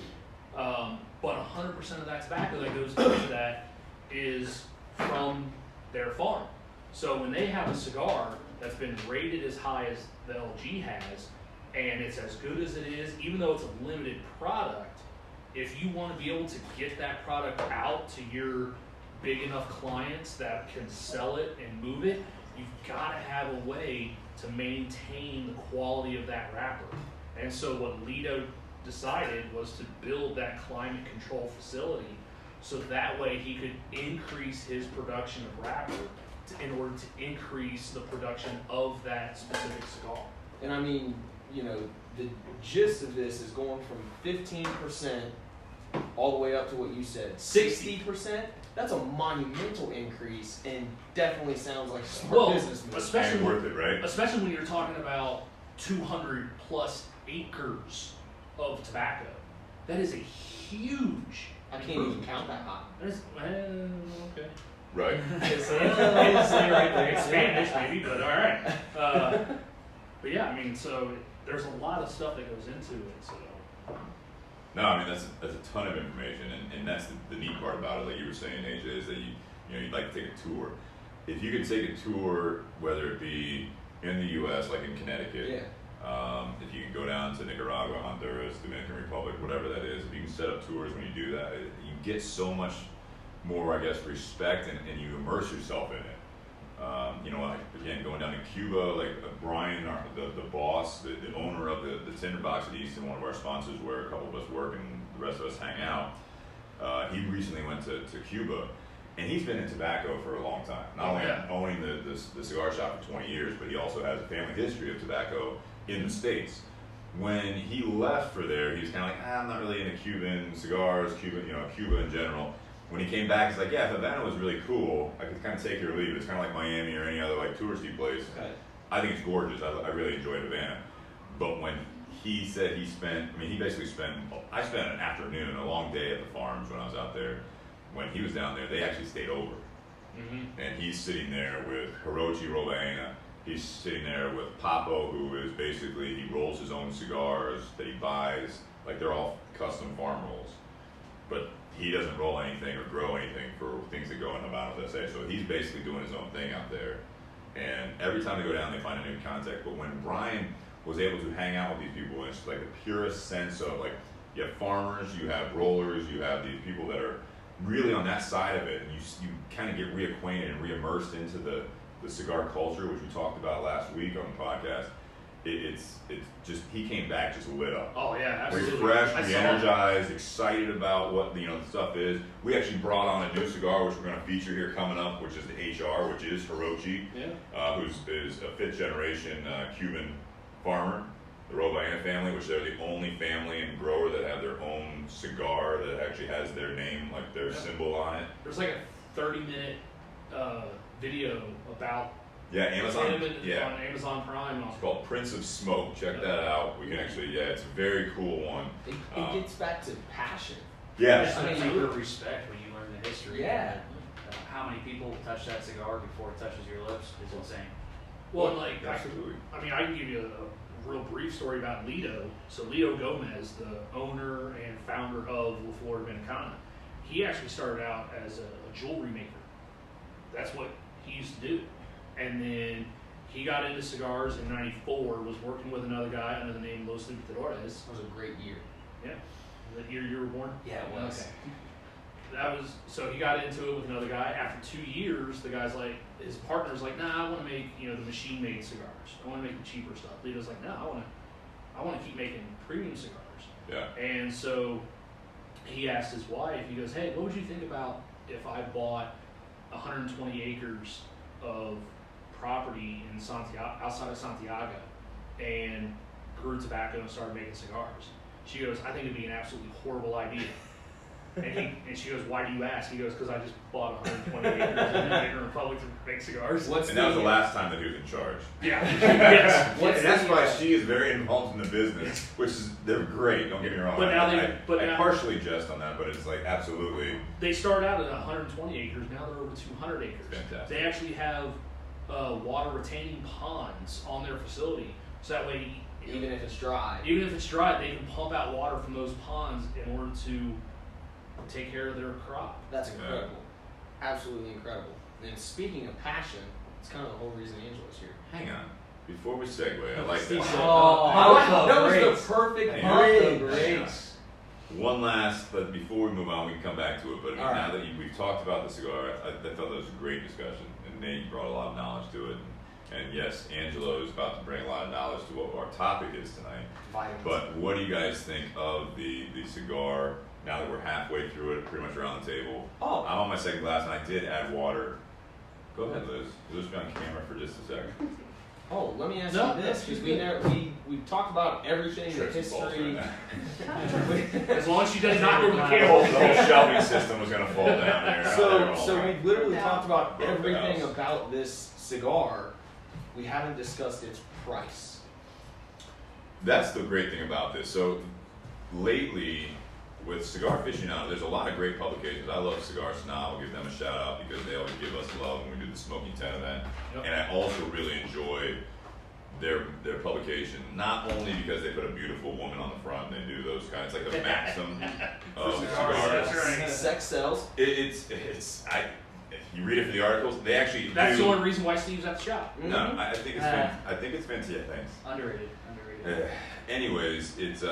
But 100% of that tobacco that goes into that is from their farm. So when they have a cigar that's been rated as high as the LG has, and it's as good as it is, even though it's a limited product, if you want to be able to get that product out to your big enough clients that can sell it and move it, you've got to have a way to maintain the quality of that wrapper. And so what Lido decided was to build that climate control facility so that way he could increase his production of wrapper in order to increase the production of that specific cigar.
And I mean, you know, the gist of this is going from 15% all the way up to what you said, 60%. That's a monumental increase, and definitely sounds like a smart business move.
Especially
and worth it, right?
Especially when you're talking about 200 plus acres of tobacco. That is a huge.
I can't even count that high.
That is, okay.
Right.
It's right there. It's Spanish, maybe, but all right. But yeah, I mean, so there's a lot of stuff that goes into it. So.
No, I mean that's a ton of information, and that's the neat part about it. Like you were saying, AJ, is that you'd like to take a tour. If you could take a tour, whether it be in the U.S., like in Connecticut, if you can go down to Nicaragua, Honduras, Dominican Republic, whatever that is, if you can set up tours when you do that, you get so much more, I guess, respect, and you immerse yourself in it. You know, like, again, going down to Cuba, like Brian, the boss, the owner of the Tinderbox at Easton, one of our sponsors where a couple of us work and the rest of us hang out, he recently went to Cuba, and he's been in tobacco for a long time. Not only owning the cigar shop for 20 years, but he also has a family history of tobacco in the States. When he left for there, he was kind of like, I'm not really into Cuban cigars, Cuba in general. When he came back, he's like, yeah, Havana was really cool. I could kind of take it or leave it. It's kind of like Miami or any other like touristy place.
Okay.
I think it's gorgeous. I really enjoyed Havana. But when he said he spent I spent an afternoon, a long day at the farms when I was out there. When he was down there, they actually stayed over. Mm-hmm. And he's sitting there with Hirochi Robaena. He's sitting there with Papo, who is basically, he rolls his own cigars that he buys. Like they're all custom farm rolls. But he doesn't roll anything or grow anything for things that go in Havana USA. So he's basically doing his own thing out there. And every time they go down, they find a new contact. But when Brian was able to hang out with these people, it's like the purest sense of like, you have farmers, you have rollers, you have these people that are really on that side of it. And you kind of get reacquainted and re-immersed into the cigar culture, which we talked about last week on the podcast. It's just, he came back just lit up.
Oh yeah, absolutely.
Refreshed, re-energized, excited about what the stuff is. We actually brought on a new cigar, which we're going to feature here coming up, which is the HR, which is Hirochi, who's a fifth generation Cuban farmer, the Robaena family, which they're the only family and grower that have their own cigar that actually has their name, like their symbol on it.
There's like a 30-minute video about
Amazon.
On Amazon Prime.
It's called Prince of Smoke. Check that out. We can actually, it's a very cool one.
It gets back to passion.
Yes.
I mean, you respect when you learn the history.
Yeah.
How many people touch that cigar before it touches your lips is insane.
Well, like,
absolutely.
I mean, I can give you a real brief story about Lido. So Lido Gomez, the owner and founder of La Flor Dominicana, he actually started out as a jewelry maker. That's what he used to do. And then he got into cigars in '94, was working with another guy under the name Los Libertadores.
That was a great year.
Yeah. The year you were born?
Yeah, it was.
Okay. So he got into it with another guy. After 2 years, the guy's like, his partner's like, nah, I want to make, the machine-made cigars. I want to make the cheaper stuff. Lido's like, no, I want to keep making premium cigars.
Yeah.
And so he asked his wife, he goes, hey, what would you think about if I bought 120 acres of property in Santiago, outside of Santiago, and grew tobacco and started making cigars? She goes, I think it'd be an absolutely horrible idea. And she goes, why do you ask? He goes, because I just bought 120 acres in the Dominican Republic to make cigars.
That was the last time that he was in charge.
Yeah. Yes.
And that's why she is very involved in the business, which is, they're great, don't get me wrong.
But now
I partially jest on that, but it's like absolutely.
They start out at 120 acres, now they're over 200 acres.
Fantastic.
They actually have water retaining ponds on their facility, so that way,
Even if it's dry.
even if it's dry, they can pump out water from those ponds in order to take care of their crop.
That's incredible. Absolutely incredible. And speaking of passion, it's kind of the whole reason Angelo's here.
Hang on. Before we segue, I like
Steve
that.
said,
that was
greats.
the perfect
Hang on.
bridge.
Hang on. One last, but before we move on, we can come back to it. But I mean,
All
now
right.
that we've talked about the cigar, I thought that was a great discussion. And Nate brought a lot of knowledge to it. And yes, Angelo is about to bring a lot of knowledge to what our topic is tonight.
Vitamins.
But what do you guys think of the cigar now that we're halfway through it, pretty much around the table?
Oh.
I'm on my second glass, and I did add water. Go ahead, Liz. Let's be on camera for just a second.
Oh, let me ask
No,
you this,
that's
because
good.
we've talked about everything, the
Trips and falls
history.
right
As long as she does not go to the
now. The whole
camera.
shelving system was going to fall down here.
So we've literally talked about
Broke the
everything
house.
about this cigar. We haven't discussed its price.
That's the great thing about this. So lately, with Cigar Aficionado, there's a lot of great publications. I love Cigars Now. I'll give them a shout out because they always give us love when we do the Smoking 10 event.
Yep.
And I also really enjoy their publication, not only because they put a beautiful woman on the front and they do those kinds, like the maxim of
cigars,
cigars.
that's right.
Sex sells.
You read it for the articles. They actually
That's
do.
the only reason why Steve's at the shop.
No, I think it's I think it's fantastic. Yeah, thanks.
Underrated.
Anyways, it's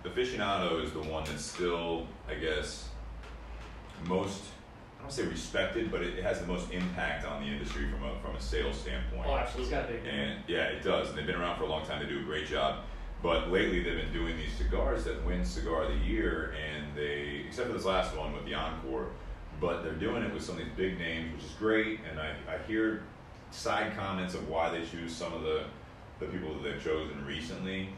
Aficionado is the one that's still, I guess, most, I don't say respected, but it has the most impact on the industry from a sales standpoint.
Oh,
It's
absolutely.
got a big.
And yeah, it does. And they've been around for a long time. They do a great job. But lately, they've been doing these cigars that win Cigar of the Year, and they, except for this last one with the Encore, but they're doing it with some of these big names, which is great. And I hear side comments of why they choose some of the people that they've chosen recently.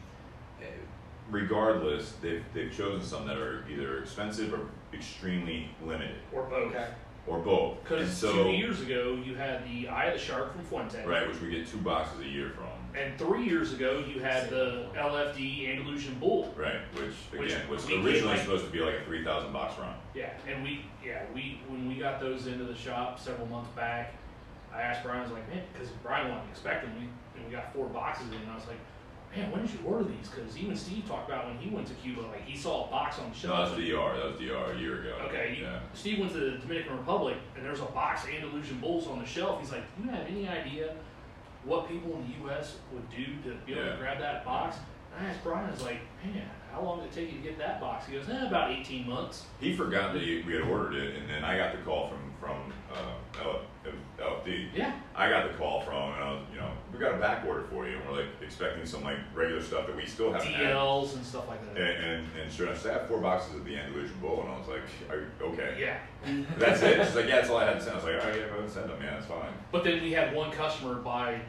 Regardless, they've chosen some that are either expensive or extremely limited,
Or both.
Okay.
or both. And
Because
so,
2 years ago, you had the Eye of the Shark from Fuente.
right, which we get 2 boxes a year from.
And 3 years ago, you had the LFD Andalusian Bull.
Right, which
Which
again was
we get,
originally
like-
supposed to be like a 3,000 box run.
Yeah, and we when we got those into the shop several months back, I asked Brian, I was like, man, because Brian wasn't expecting me, and we got 4 boxes in, and I was like, man, when did you order these? Because even Steve talked about when he went to Cuba, like he saw a box on the
No,
shelf.
that was DR a year ago.
Okay,
Yeah.
Steve went to the Dominican Republic, and there's a box of Andalusian Bulls on the shelf. He's like, do you have any idea what people in the U.S. would do to be able
Yeah.
to grab that box? And I asked Brian, I was like, man, how long did it take you to get that box? He goes, about 18 months.
He forgot that we had ordered it, and then I got the call from LFD.
Yeah.
I got the call from, and I was, we got a back order for you, and we're like expecting some like regular stuff that we still haven't had.
DLs and stuff like that.
And sure enough, so I have 4 boxes of the Andalusian Bull, and I was like, are you okay?
Yeah.
That's it. She's like, yeah, that's all I had to send. I was like, oh yeah, go ahead and send them, man, that's fine.
But then we had one customer buy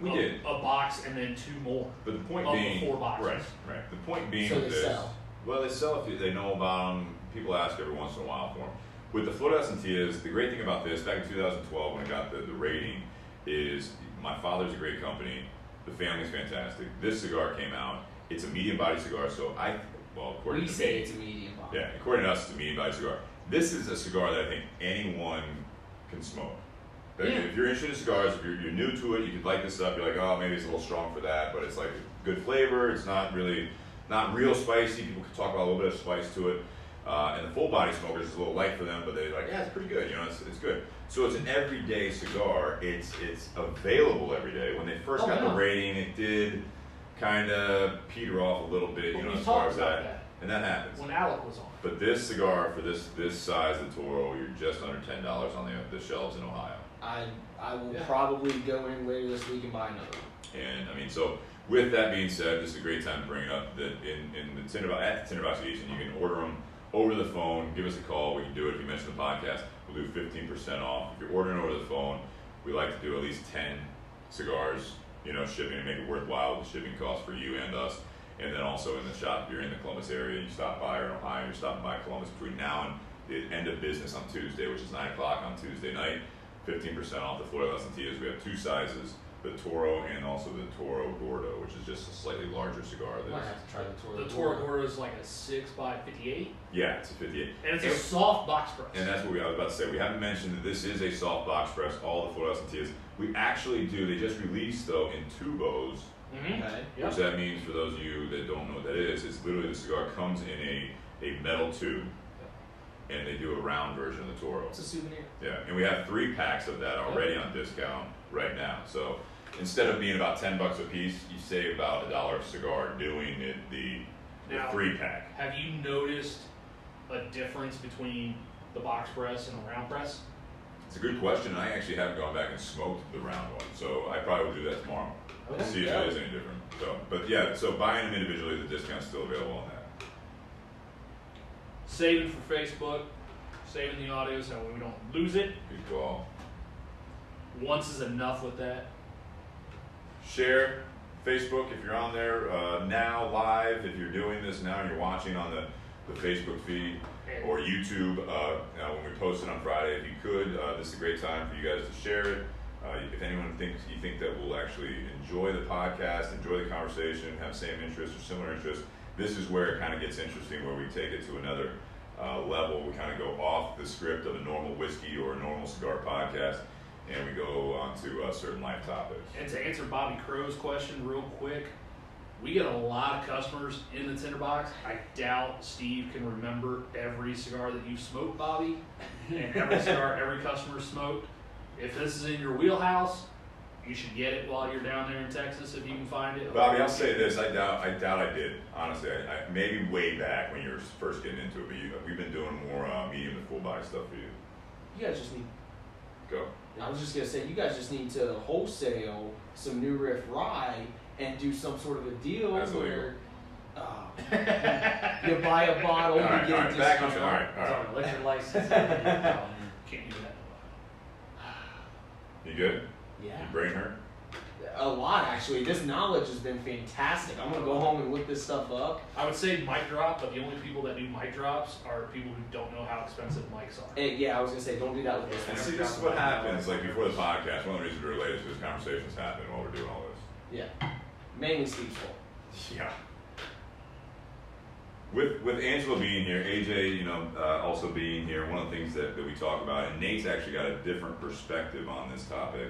We
a,
did.
a box and then 2 more.
But the point
Of the
being,
4 boxes.
right. The point being
So
with
they
this,
sell.
well, they sell if they know about them. People ask every once in a while for them. With the Flor Antillas, the great thing about this, back in 2012 when I got the rating, is my father's a great company. The family's fantastic. This cigar came out. It's a medium body cigar, so according
We
to
say
me,
it's a medium body.
yeah, according to us, it's a medium body cigar. This is a cigar that I think anyone can smoke. Like,
Yeah.
if you're interested in cigars, if you're new to it, you could light this up. You're like, oh, maybe it's a little strong for that, but it's like good flavor. It's not real spicy. People could talk about a little bit of spice to it. And the full body smokers is a little light for them, but they're like, yeah, it's pretty good. It's good. So it's an everyday cigar. It's available every day. When they first got the rating, it did kind of peter off a little bit,
But we
as far
talked
as
about
that. And that happens.
when Alec was on.
But this cigar for this size of Toro, you're just under $10 on the shelves in Ohio.
I will
Yeah.
probably go in later this week and buy another.
And I mean, so with that being said, this is a great time to bring it up that in the Tinderbox edition, you can order them over the phone. Give us a call. We can do it if you mention the podcast. We'll do 15% off. If you're ordering over the phone, we like to do at least 10 cigars, shipping and make it worthwhile with the shipping costs for you and us. And then also in the shop, if you're in the Columbus area, you stop by, or in Ohio, you're stopping by Columbus between now and the end of business on Tuesday, which is 9 o'clock on Tuesday night. 15% off the Flor Antillas. We have 2 sizes, the Toro and also the Toro Gordo, which is just a slightly larger cigar.
I might have to try the Toro.
The Toro Gordo is like a 6x58.
Yeah, it's a 58.
And it's a soft box press.
And that's what I was about to say. We haven't mentioned that this is a soft box press, all the Flor Antillas. We actually do, they just released though in tubos,
Mm-hmm.
Okay.
Yep.
which that means for those of you that don't know what that is, it's literally the cigar comes in a metal tube, and they do a round version of the Toro.
It's a souvenir.
Yeah, and we have 3 packs of that already on discount right now. So instead of being about $10 a piece, you save about $1 a cigar doing it the
Now,
3 pack.
Have you noticed a difference between the box press and the round press?
It's a good question. I actually haven't gone back and smoked the round one, so I probably will do that tomorrow.
Okay.
See if it is any different. So, but yeah, so buying them individually, the discount's still available on that.
Saving for Facebook, saving the audio so we don't lose it.
Good call.
Once is enough with that.
Share Facebook if you're on there now live. If you're doing this now and you're watching on the Facebook feed or YouTube when we post it on Friday, if you could, this is a great time for you guys to share it. If anyone thinks you think that will actually enjoy the podcast, enjoy the conversation, have same interests or similar interests, this is where it kind of gets interesting, where we take it to another level. We kind of go off the script of a normal whiskey or a normal cigar podcast, and we go on to certain life topics.
And to answer Bobby Crow's question real quick, we get a lot of customers in the tinderbox. I doubt Steve can remember every cigar that you smoked, Bobby, and every cigar every customer smoked. If this is in your wheelhouse, you should get it while you're down there in Texas if you can find it.
Bobby, I'll say this: I doubt I did. Honestly, I maybe way back when you were first getting into it, but we've been doing more medium to full body stuff for you.
You guys just need.
Go.
I was just gonna say, you guys just need to wholesale some New Riff Rye and do some sort of a deal
That's
where you buy a bottle,
All right,
you
all
get
right,
a
back on
discount.
all right, all
It's
right.
on a liquor license.
Can't do that.
You good?
Yeah.
Your brain hurt?
A lot, actually. This knowledge has been fantastic. I'm gonna go home and look this stuff up.
I would say mic drop, but the only people that do mic drops are people who don't know how expensive mics are.
Yeah, I was gonna say, don't do that with this
And
one.
see, this is what happens. Like before the podcast, one of the reasons we're related to this conversations happen while we're doing all this.
Yeah, mainly Steve's fault.
Yeah. With Angelo being here, AJ, also being here, one of the things that we talk about, and Nate's actually got a different perspective on this topic.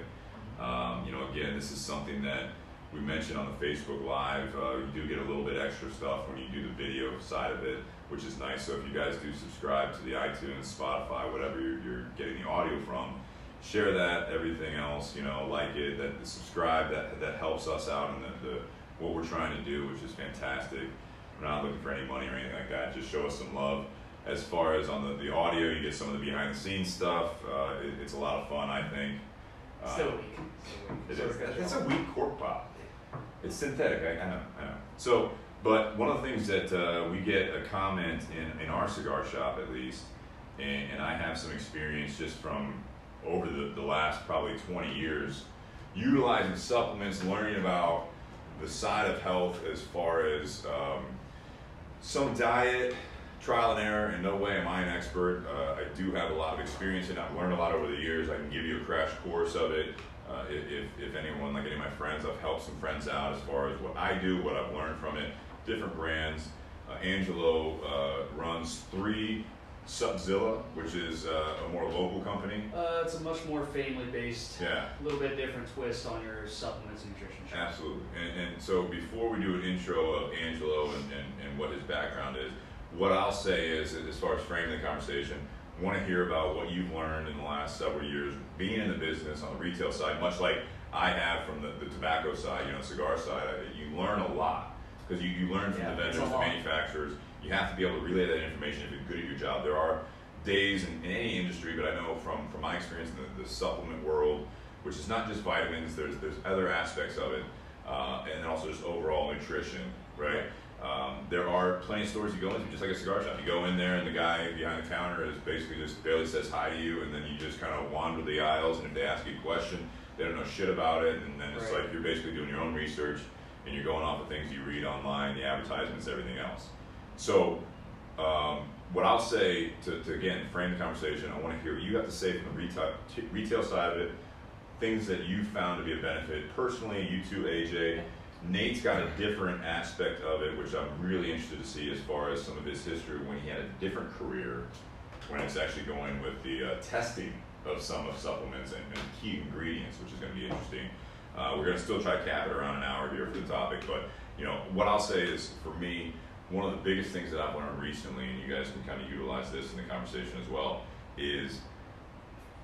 Again, this is something that we mentioned on the Facebook Live. You do get a little bit extra stuff when you do the video side of it, which is nice. So if you guys do subscribe to the iTunes, Spotify, whatever you're getting the audio from, share that. Everything else, like it, that subscribe. That helps us out in the what we're trying to do, which is fantastic. We're not looking for any money or anything like that. Just show us some love. As far as on the audio, you get some of the behind the scenes stuff. It's a lot of fun, I think.
Still weak.
It is. It's a weak cork pop. It's synthetic. I know. So, but one of the things that we get a comment in our cigar shop at least, and I have some experience just from over the last probably 20 years, utilizing supplements, learning about the side of health as far as some diet, trial and error. In no way am I an expert. I do have a lot of experience and I've learned a lot over the years. I can give you a crash course of it. If anyone, like any of my friends, I've helped some friends out as far as what I do, what I've learned from it, different brands. Angelo runs 3 Subzilla, which is a more local company.
It's a much more family-based,
Yeah.
a little bit different twist on your supplements and nutrition.
Absolutely. And so before we do an intro of Angelo and what his background is, what I'll say is, as far as framing the conversation, I want to hear about what you've learned in the last several years being in the business on the retail side, much like I have from the tobacco side, cigar side. You learn a lot because you learn from the vendors, the manufacturers. You have to be able to relay that information if you're good at your job. There are days in any industry, but I know from my experience in the supplement world, which is not just vitamins, there's other aspects of it, and then also just overall nutrition, right? There are plenty of stores you go into, just like a cigar shop. You go in there and the guy behind the counter is basically just barely says hi to you, and then you just kind of wander the aisles, and if they ask you a question, they don't know shit about it, and then it's like you're basically doing your own research, and you're going off of things you read online, the advertisements, everything else. So what I'll say to again frame the conversation, I want to hear what you have to say from the retail side of it. things that you found to be a benefit personally. You too, AJ. Nate's got a different aspect of it, which I'm really interested to see as far as some of his history when he had a different career, when it's actually going with the testing of some of supplements and key ingredients, which is going to be interesting. We're going to still try to cap it around an hour here for the topic, but what I'll say is, for me, one of the biggest things that I've learned recently, and you guys can kind of utilize this in the conversation as well, is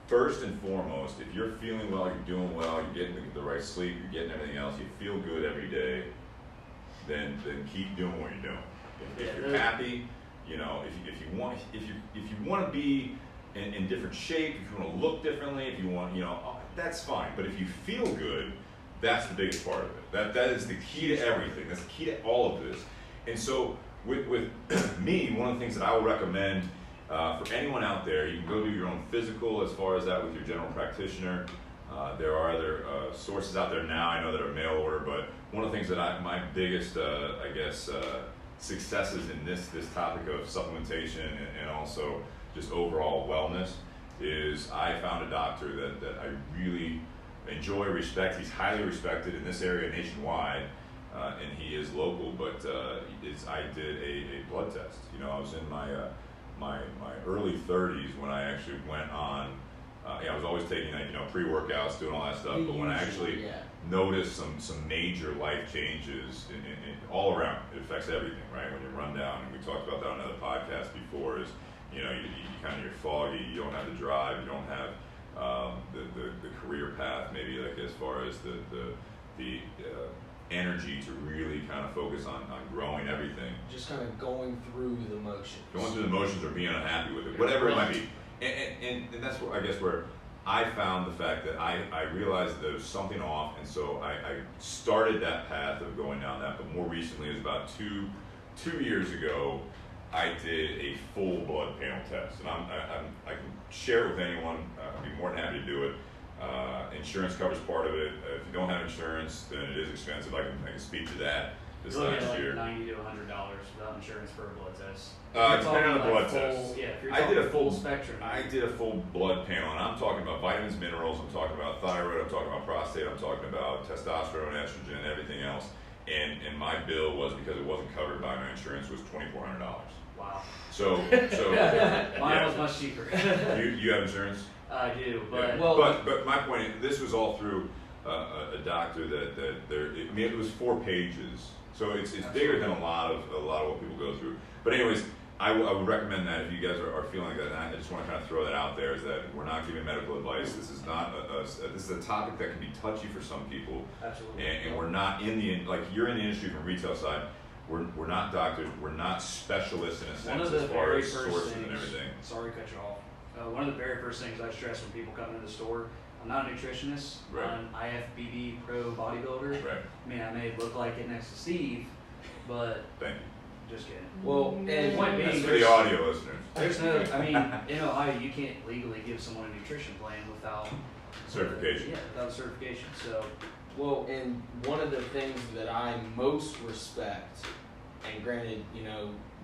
first and foremost, if you're feeling well, you're doing well, you're getting the right sleep, you're getting everything else, you feel good every day, then keep doing what you're doing. If you're happy, if you want to be in different shape, if you want to look differently, if you want, that's fine. But if you feel good, that's the biggest part of it. That is the key to everything. That's the key to all of this. And so with me, one of the things that I will recommend for anyone out there, you can go do your own physical as far as that with your general practitioner. There are other sources out there now, I know, that are mail order, but one of the things that my biggest, successes in this topic of supplementation and also just overall wellness is I found a doctor that I really enjoy, respect. He's highly respected in this area nationwide, and he is local, but I did a blood test. I was in my early 30s when I actually went on. I was always taking pre-workouts, doing all that stuff, but when I actually noticed some major life changes in all around, it affects everything, right? When you run down, and we talked about that on another podcast before, is you kind of, you're foggy, you don't have the drive, you don't have the career path, maybe like as far as the energy to really kind of focus on growing everything.
Just kind of going through the motions.
Going through the motions or being unhappy with it, whatever it might be. And that's where I guess where I found the fact that I realized there was something off, and so I started that path of going down that. But more recently, it was about two years ago, I did a full blood panel test, and I can share it with anyone. I'd be more than happy to do it. Insurance covers part of it. If you don't have insurance, then it is expensive. I can speak to that. This last year,
$90 to $100 without insurance for a blood test.
Depending on the blood test.
Yeah, if you're
I did a
full spectrum.
I did a full blood panel, and I'm talking about vitamins, minerals. I'm talking about thyroid. I'm talking about prostate. I'm talking about testosterone, estrogen, and everything else. And my bill was, because it wasn't covered by my insurance, was $2,400.
Wow.
So
mine was much cheaper.
You have insurance?
I do, but
but my point is, this was all through a doctor it was 4 pages, so it's bigger than a lot of what people go through. But anyways, I would recommend that if you guys are feeling like that. And I just want to kind of throw that out there, is that we're not giving medical advice. This is not this is a topic that can be touchy for some people.
Absolutely.
And we're not you're in the industry from retail side. We're not doctors. We're not specialists in a sense as far as sources and everything.
Sorry to cut you off. One of the very first things I stress when people come into the store, I'm not a nutritionist.
Right.
I'm IFBB pro bodybuilder.
Right.
I mean, I may look like it next to Steve, but
Thank you.
just kidding.
Well, and
point being,
That's for the audio listeners.
There's no, in Ohio, you can't legally give someone a nutrition plan without
Certification.
Yeah, without certification. So,
well, and one of the things that I most respect, and granted,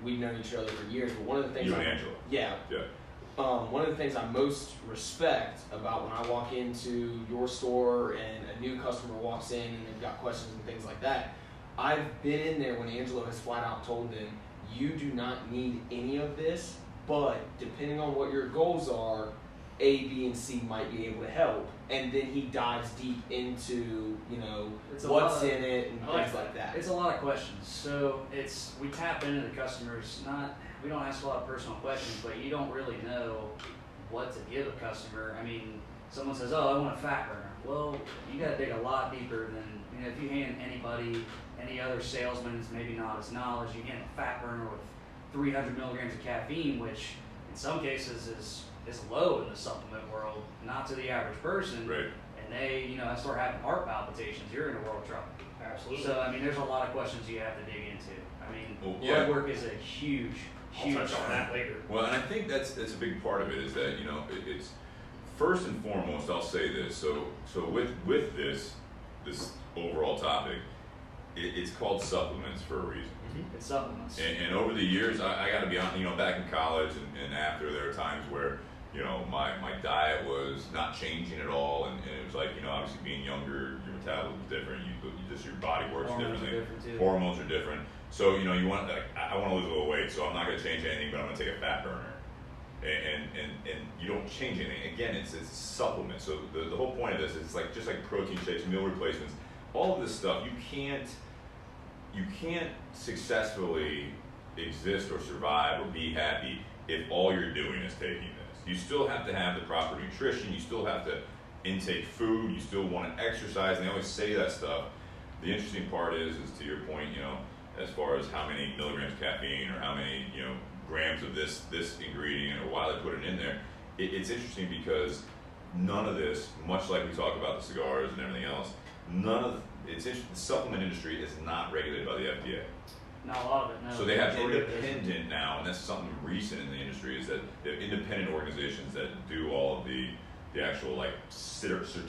we've known each other for years, but one of the things
You and Angelo.
Yeah. One of the things I most respect about when I walk into your store and a new customer walks in and they've got questions and things like that, I've been in there when Angelo has flat out told them, you do not need any of this, but depending on what your goals are, A, B, and C might be able to help. And then he dives deep into, what's in it and things like that.
It's a lot of questions. So we tap into the customers, we don't ask a lot of personal questions, but you don't really know what to give a customer. I mean, someone says, oh, I want a fat burner. Well, you got to dig a lot deeper than, if you hand anybody, any other salesman is maybe not as knowledge, you hand a fat burner with 300 milligrams of caffeine, which in some cases is low in the supplement world, not to the average person.
Right.
And they, start having heart palpitations, you're in a world of trouble.
Absolutely.
So, there's a lot of questions you have to dig into. Blood work is a huge
I'll touch on that later.
Well, and I think that's a big part of it, is that it's first and foremost. I'll say this. So with this overall topic, it's called supplements for a reason.
Mm-hmm. It's supplements.
And over the years, I got to be honest. Back in college and after, there are times where you know, my diet was not changing at all, and it was like, you know, obviously being younger, your metabolism is different, you just, your body works differently. Hormones are different. So, you know, you want, like, I want to lose a little weight, so I'm not going to change anything, but I'm going to take a fat burner. And you don't change anything. Again, it's supplement. So the whole point of this is, it's like, just like protein shakes, meal replacements, all of this stuff, you can't successfully exist or survive or be happy if all you're doing is taking this. You still have to have the proper nutrition, you still have to intake food, you still want to exercise, and they always say that stuff. The interesting part is to your point, you know, as far as how many milligrams of caffeine or how many, you know, grams of this ingredient or why they put it in there, it's interesting because none of this, much like we talk about the cigars and everything else, the supplement industry is not regulated by the FDA.
Not a lot of it, no.
So they have independent now, and that's something recent in the industry, is that they have independent organizations that do all of the actual, like, certifying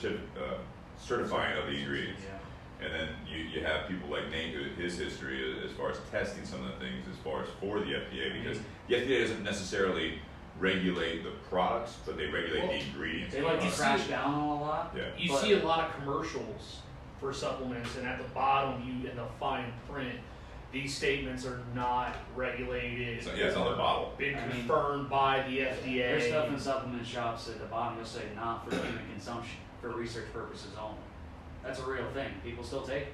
of the ingredients.
Yeah.
And then you have people like Nate, his history as far as testing some of the things as far as for the FDA, because the FDA doesn't necessarily regulate the products, but they regulate the ingredients.
They like to crash down on a lot.
Yeah.
You see a lot of commercials for supplements, and at the bottom, in the fine print, these statements are not regulated.
So, yeah, it's on the bottle.
Been confirmed by the FDA.
There's stuff in supplement shops at the bottom will say not for human consumption, for research purposes only. That's a real thing. People still take it.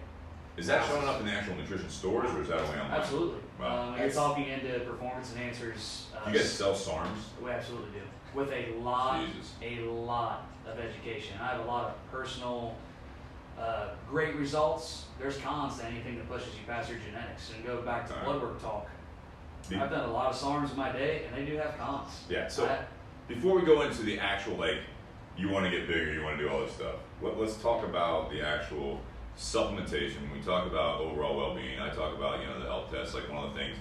Is that showing up in the actual nutrition stores, or is that only online?
Absolutely.
Wow.
You're talking into performance enhancers.
You guys sell SARMs?
We absolutely do. With a lot of education. I have a lot of personal, great results. There's cons to anything that pushes you past your genetics. And go back to blood work talk. I've done a lot of SARMs in my day, and they do have cons.
Yeah, so before we go into the actual, like, you want to get bigger, you want to do all this stuff, let's talk about the actual supplementation. When we talk about overall well-being, I talk about, you know, the health tests. Like, one of the things,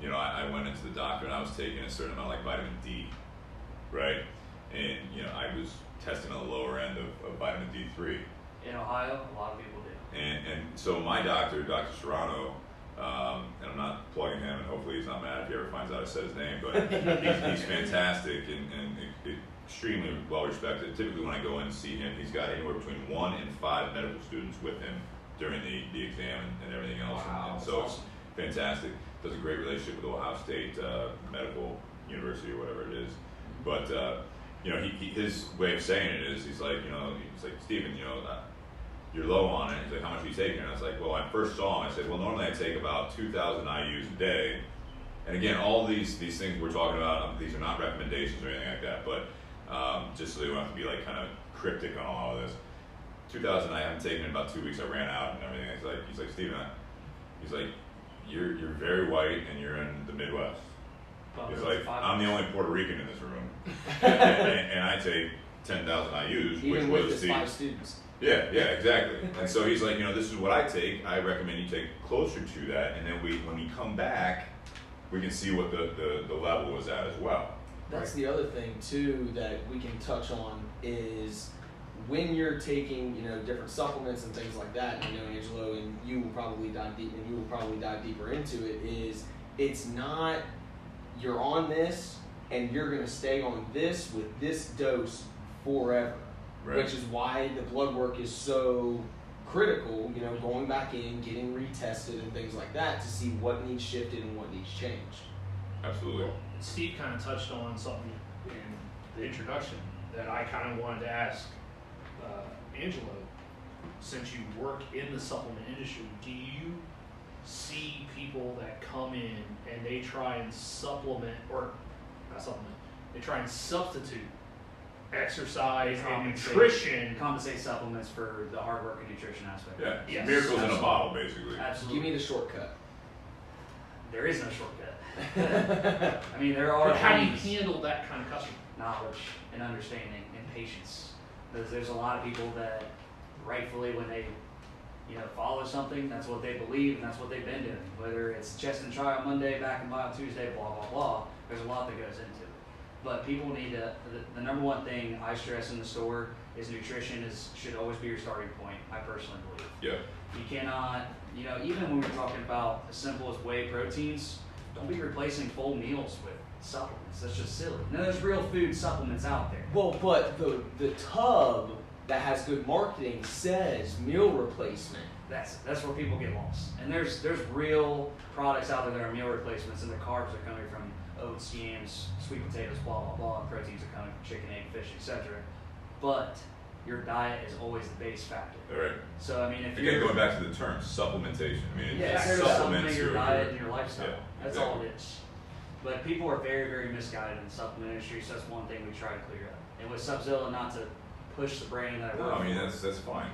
you know, I went into the doctor and I was taking a certain amount of, like, vitamin D, right? And, you know, I was testing on the lower end of vitamin D3.
In Ohio, a lot of people do.
And so my doctor, Dr. Serrano, and I'm not plugging him, and hopefully he's not mad if he ever finds out I said his name, but he's fantastic and extremely well respected. Typically when I go in and see him, he's got anywhere between 1 and 5 medical students with him during the exam and everything else.
Wow,
and so
awesome.
It's fantastic. Does a great relationship with Ohio State Medical University or whatever it is. But you know, his way of saying it is, he's like, Stephen, you know, you're low on it. He's like, how much are you taking? And I was like, well, when I first saw him, I said, well, normally I take about 2,000 IUs a day. And again, all these things we're talking about, these are not recommendations or anything like that, but just so they don't have to be, like, kind of cryptic on all of this. 2,000 I haven't taken in about 2 weeks. I ran out and everything. He's like, Stephen, he's like, you're very white and you're in the Midwest. He's like, I'm the only Puerto Rican in this room, and I take 10,000 IUs,
Even
which
with
was
his 5 students.
Yeah, exactly. And so he's like, you know, this is what I take. I recommend you take closer to that, and then when we come back, we can see what the level was at as well.
That's the other thing too that we can touch on is when you're taking, you know, different supplements and things like that. You know, Angelo, and you will probably dive deeper into it. Is it's not you're on this and you're going to stay on this with this dose forever. Right. Which is why the blood work is so critical, you know, going back in, getting retested and things like that to see what needs shifted and what needs changed.
Absolutely.
Well, Steve kind of touched on something in the introduction that I kind of wanted to ask Angelo. Since you work in the supplement industry, do you see people that come in and they try and they try and substitute exercise and nutrition.
Compensate supplements for the hard work and nutrition aspect.
Yeah,
yes,
miracles in a bottle, basically.
Absolutely.
Give me the shortcut.
There is no shortcut. I mean, there are.
But how do you handle that kind of customer?
Knowledge and understanding and patience. Because there's a lot of people that rightfully, when they, you know, follow something, that's what they believe and that's what they've been doing. Whether it's chest and try on Monday, back and buy on Tuesday, blah blah blah. There's a lot that goes into it. But people need to, the number one thing I stress in the store is nutrition should always be your starting point, I personally believe.
Yeah.
You cannot, you know, even when we're talking about as simple as whey proteins, don't be replacing full meals with supplements. That's just silly. No, there's real food supplements out there.
Well, but the tub that has good marketing says meal replacement.
That's where people get lost. And there's real products out there that are meal replacements, and the carbs are coming from oats, yams, sweet potatoes, blah blah blah. Proteins are coming from chicken, egg, fish, etc. But your diet is always the base factor.
All right.
So I mean, if
Again,
you're
going back to the term supplementation, I mean,
yeah,
it
it's there to
supplements
supplement your diet and your lifestyle.
Yeah,
That's
exactly.
all it is. But people are very, very misguided in the supplement industry, so that's one thing we try to clear up. And with Subzilla, not to push the brand that I
No,
work
I mean
for,
that's fine.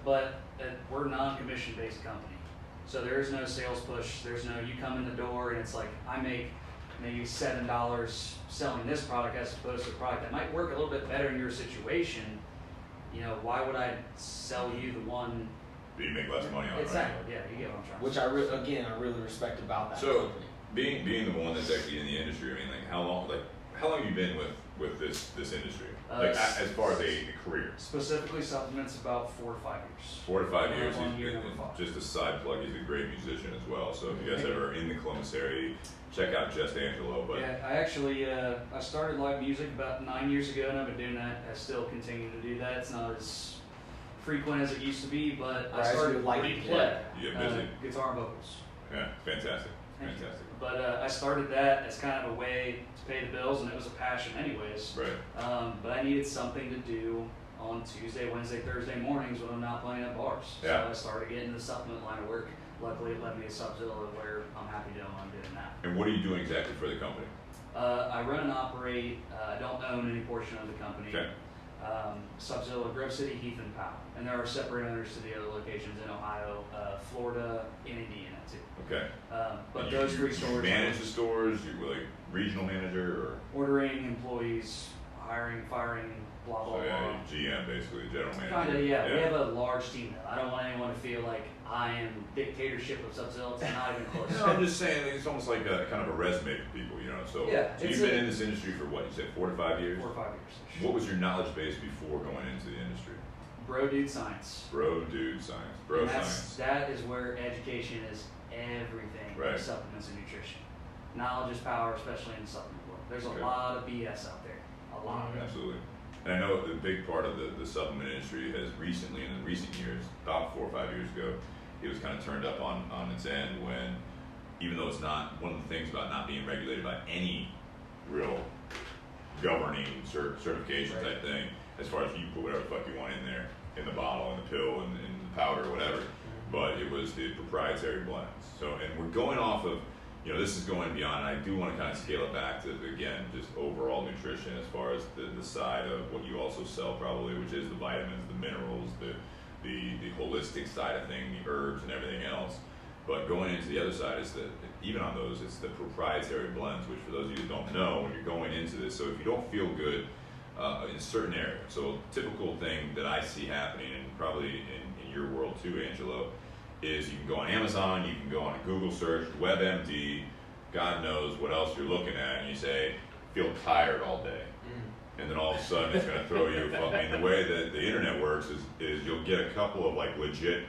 but we're a non-commission based company. So there is no sales push. There's no, you come in the door and it's like, I make maybe $7 selling this product as opposed to a product that might work a little bit better in your situation. You know, why would I sell you the one?
But you make less money on it.
Exactly, yeah, you get what I'm trying to
Which
say.
I really respect about that
So,
company.
being the one that's actually in the industry, I mean, like how long have you been with this industry? Like as far as a career?
Specifically supplements, about 4 to 5 years.
4 to 5 years.
1 year,
and
number 5.
just a side plug, he's a great musician as well. So if you guys ever are in the Columbus area, check out Just Angelo. But
Yeah, I actually I started live music about 9 years ago, and I've been doing that. I still continue to do that. It's not as frequent as it used to be, but I
Right,
started
so you like
replay,
to play.
You get busy.
guitar and vocals.
yeah, fantastic,
Thank you.
fantastic.
But I started that as kind of a way to pay the bills, and it was a passion anyways.
Right.
But I needed something to do on Tuesday, Wednesday, Thursday mornings when I'm not playing at bars.
Yeah.
So I started getting the supplement line of work. Luckily, it led me to Subzilla, where I'm happy doing what I'm doing now.
And what are you doing exactly for the company?
I run and operate. I don't own any portion of the company.
Okay.
Subzilla, Grove City, Heath, and Powell. And there are separate owners to the other locations in Ohio, Florida, and Indiana too.
Okay.
But
And
those
you
3 stores.
manage the stores. You're like regional manager, or
Ordering employees, hiring, firing, blah blah
so yeah,
blah.
GM basically, general manager.
Kinda, yeah. We have a large team though. I don't want anyone to feel like I am dictatorship of Subzilla. It's not even close.
No, I'm just saying, like, it's almost like a kind of a resume for people, you know. So,
Yeah,
so you've
it's
been
a-
in this industry for what you said, 4 to 5 years.
4 or 5 years.
What was your knowledge base before going into the industry?
Bro, dude, science.
Bro, dude, science. Bro,
And
science.
that is where education is everything
Right.
in supplements and nutrition. Knowledge is power, especially in the supplement world. There's a
Okay.
lot of BS out there. A lot.
Absolutely. And I know the big part of the supplement industry has recently, in the recent years, about 4 or 5 years ago, it was kind of turned up on its end when, even though it's not, one of the things about not being regulated by any real governing certification
Right.
type thing, as far as you put whatever the fuck you want in there, in the bottle, in the pill, in the powder, or whatever, but it was the proprietary blends. So, and we're going off of, you know, this is going beyond, and I do want to kind of scale it back to, again, just overall nutrition as far as the side of what you also sell probably, which is the vitamins, the minerals, the holistic side of things, the herbs and everything else. But going into the other side is that, even on those, it's the proprietary blends, which for those of you who don't know, when you're going into this, so if you don't feel good in certain areas, so a typical thing that I see happening, and probably in your world too, Angelo, is you can go on Amazon, you can go on a Google search, WebMD, God knows what else you're looking at, and you say, feel tired all day. And then all of a sudden it's going to throw you, I mean, the way that the internet works is you'll get a couple of like legit,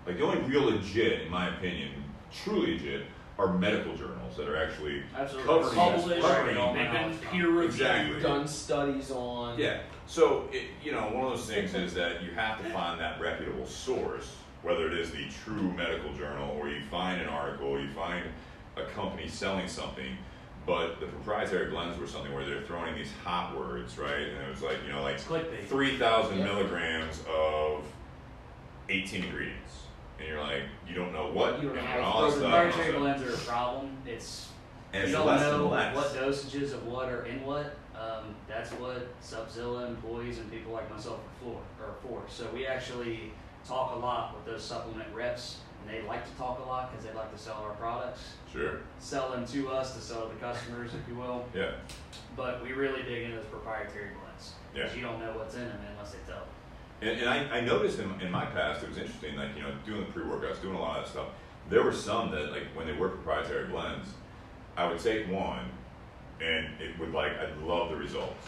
like the only real legit, in my opinion, truly legit, are medical journals that are actually
Absolutely.
covering
Published,
this.
they've been peer reviewed.
Exactly.
Done studies on.
Yeah. So, you know, one of those things is that you have to find that reputable source, whether it is the true medical journal or you find an article, you find a company selling something. But the proprietary blends were something where they're throwing in these hot words, right? And it was like, you know, like
It's clickbait.
3,000 milligrams of 18 ingredients. And you're like, you don't know what,
You don't know
and
how
all
to
this
throw
stuff.
Proprietary blends are a problem. It's
And
you
it's
don't
less
know
and less.
what dosages of what are in what. That's what Subzilla employees and people like myself are for. So we actually talk a lot with those supplement reps, and they like to talk a lot because they like to sell our products,
Sure.
sell them to us to sell to the customers, if you will.
Yeah.
But we really dig into those proprietary blends because
Yeah.
you don't know what's in them unless they tell you.
And I noticed in my past, it was interesting, like, you know, doing the pre-workouts, doing a lot of that stuff, there were some that, like, when they were proprietary blends, I would take one, and it would, like, I'd love the results.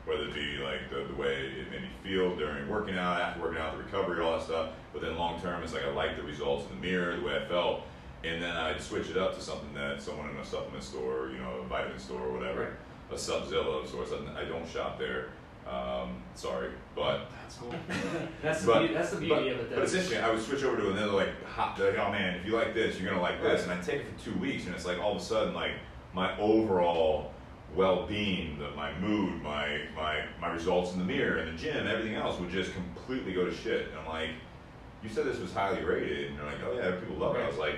Whether it be, like, the way it made me feel during working out, after working out, the recovery, all that stuff, but then long term, it's like I liked the results in the mirror, the way I felt, and then I'd switch it up to something that someone in a supplement store, a vitamin store or whatever, a Sub-Zilla store, something. I don't shop there. Sorry, but
That's cool.
That's the beauty of it.
But it's interesting. I would switch over to another oh man, if you like this, you're gonna like this, and I take it for 2 weeks, and it's like all of a sudden, like my overall well-being, my mood, my results in the mirror, and the gym, everything else would just completely go to shit. And I'm like, you said this was highly rated, and you're like, oh yeah, people love it. I was like,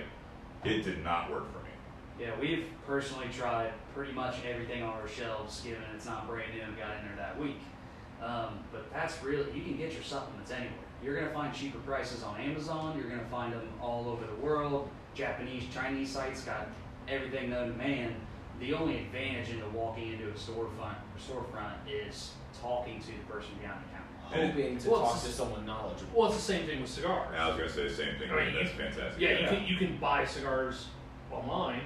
it did not work for me.
Yeah, we've personally tried pretty much everything on our shelves, given it's not brand new and got in there that week. But that's really, you can get your supplements anywhere. You're going to find cheaper prices on Amazon. You're going to find them all over the world. Japanese, Chinese sites got everything known to man. The only advantage into walking into a storefront is talking to the person behind the counter.
Hoping to talk to someone knowledgeable.
Well, it's the same thing with cigars.
I was going to say the same thing.
I mean,
That's fantastic.
Yeah, you can buy cigars online,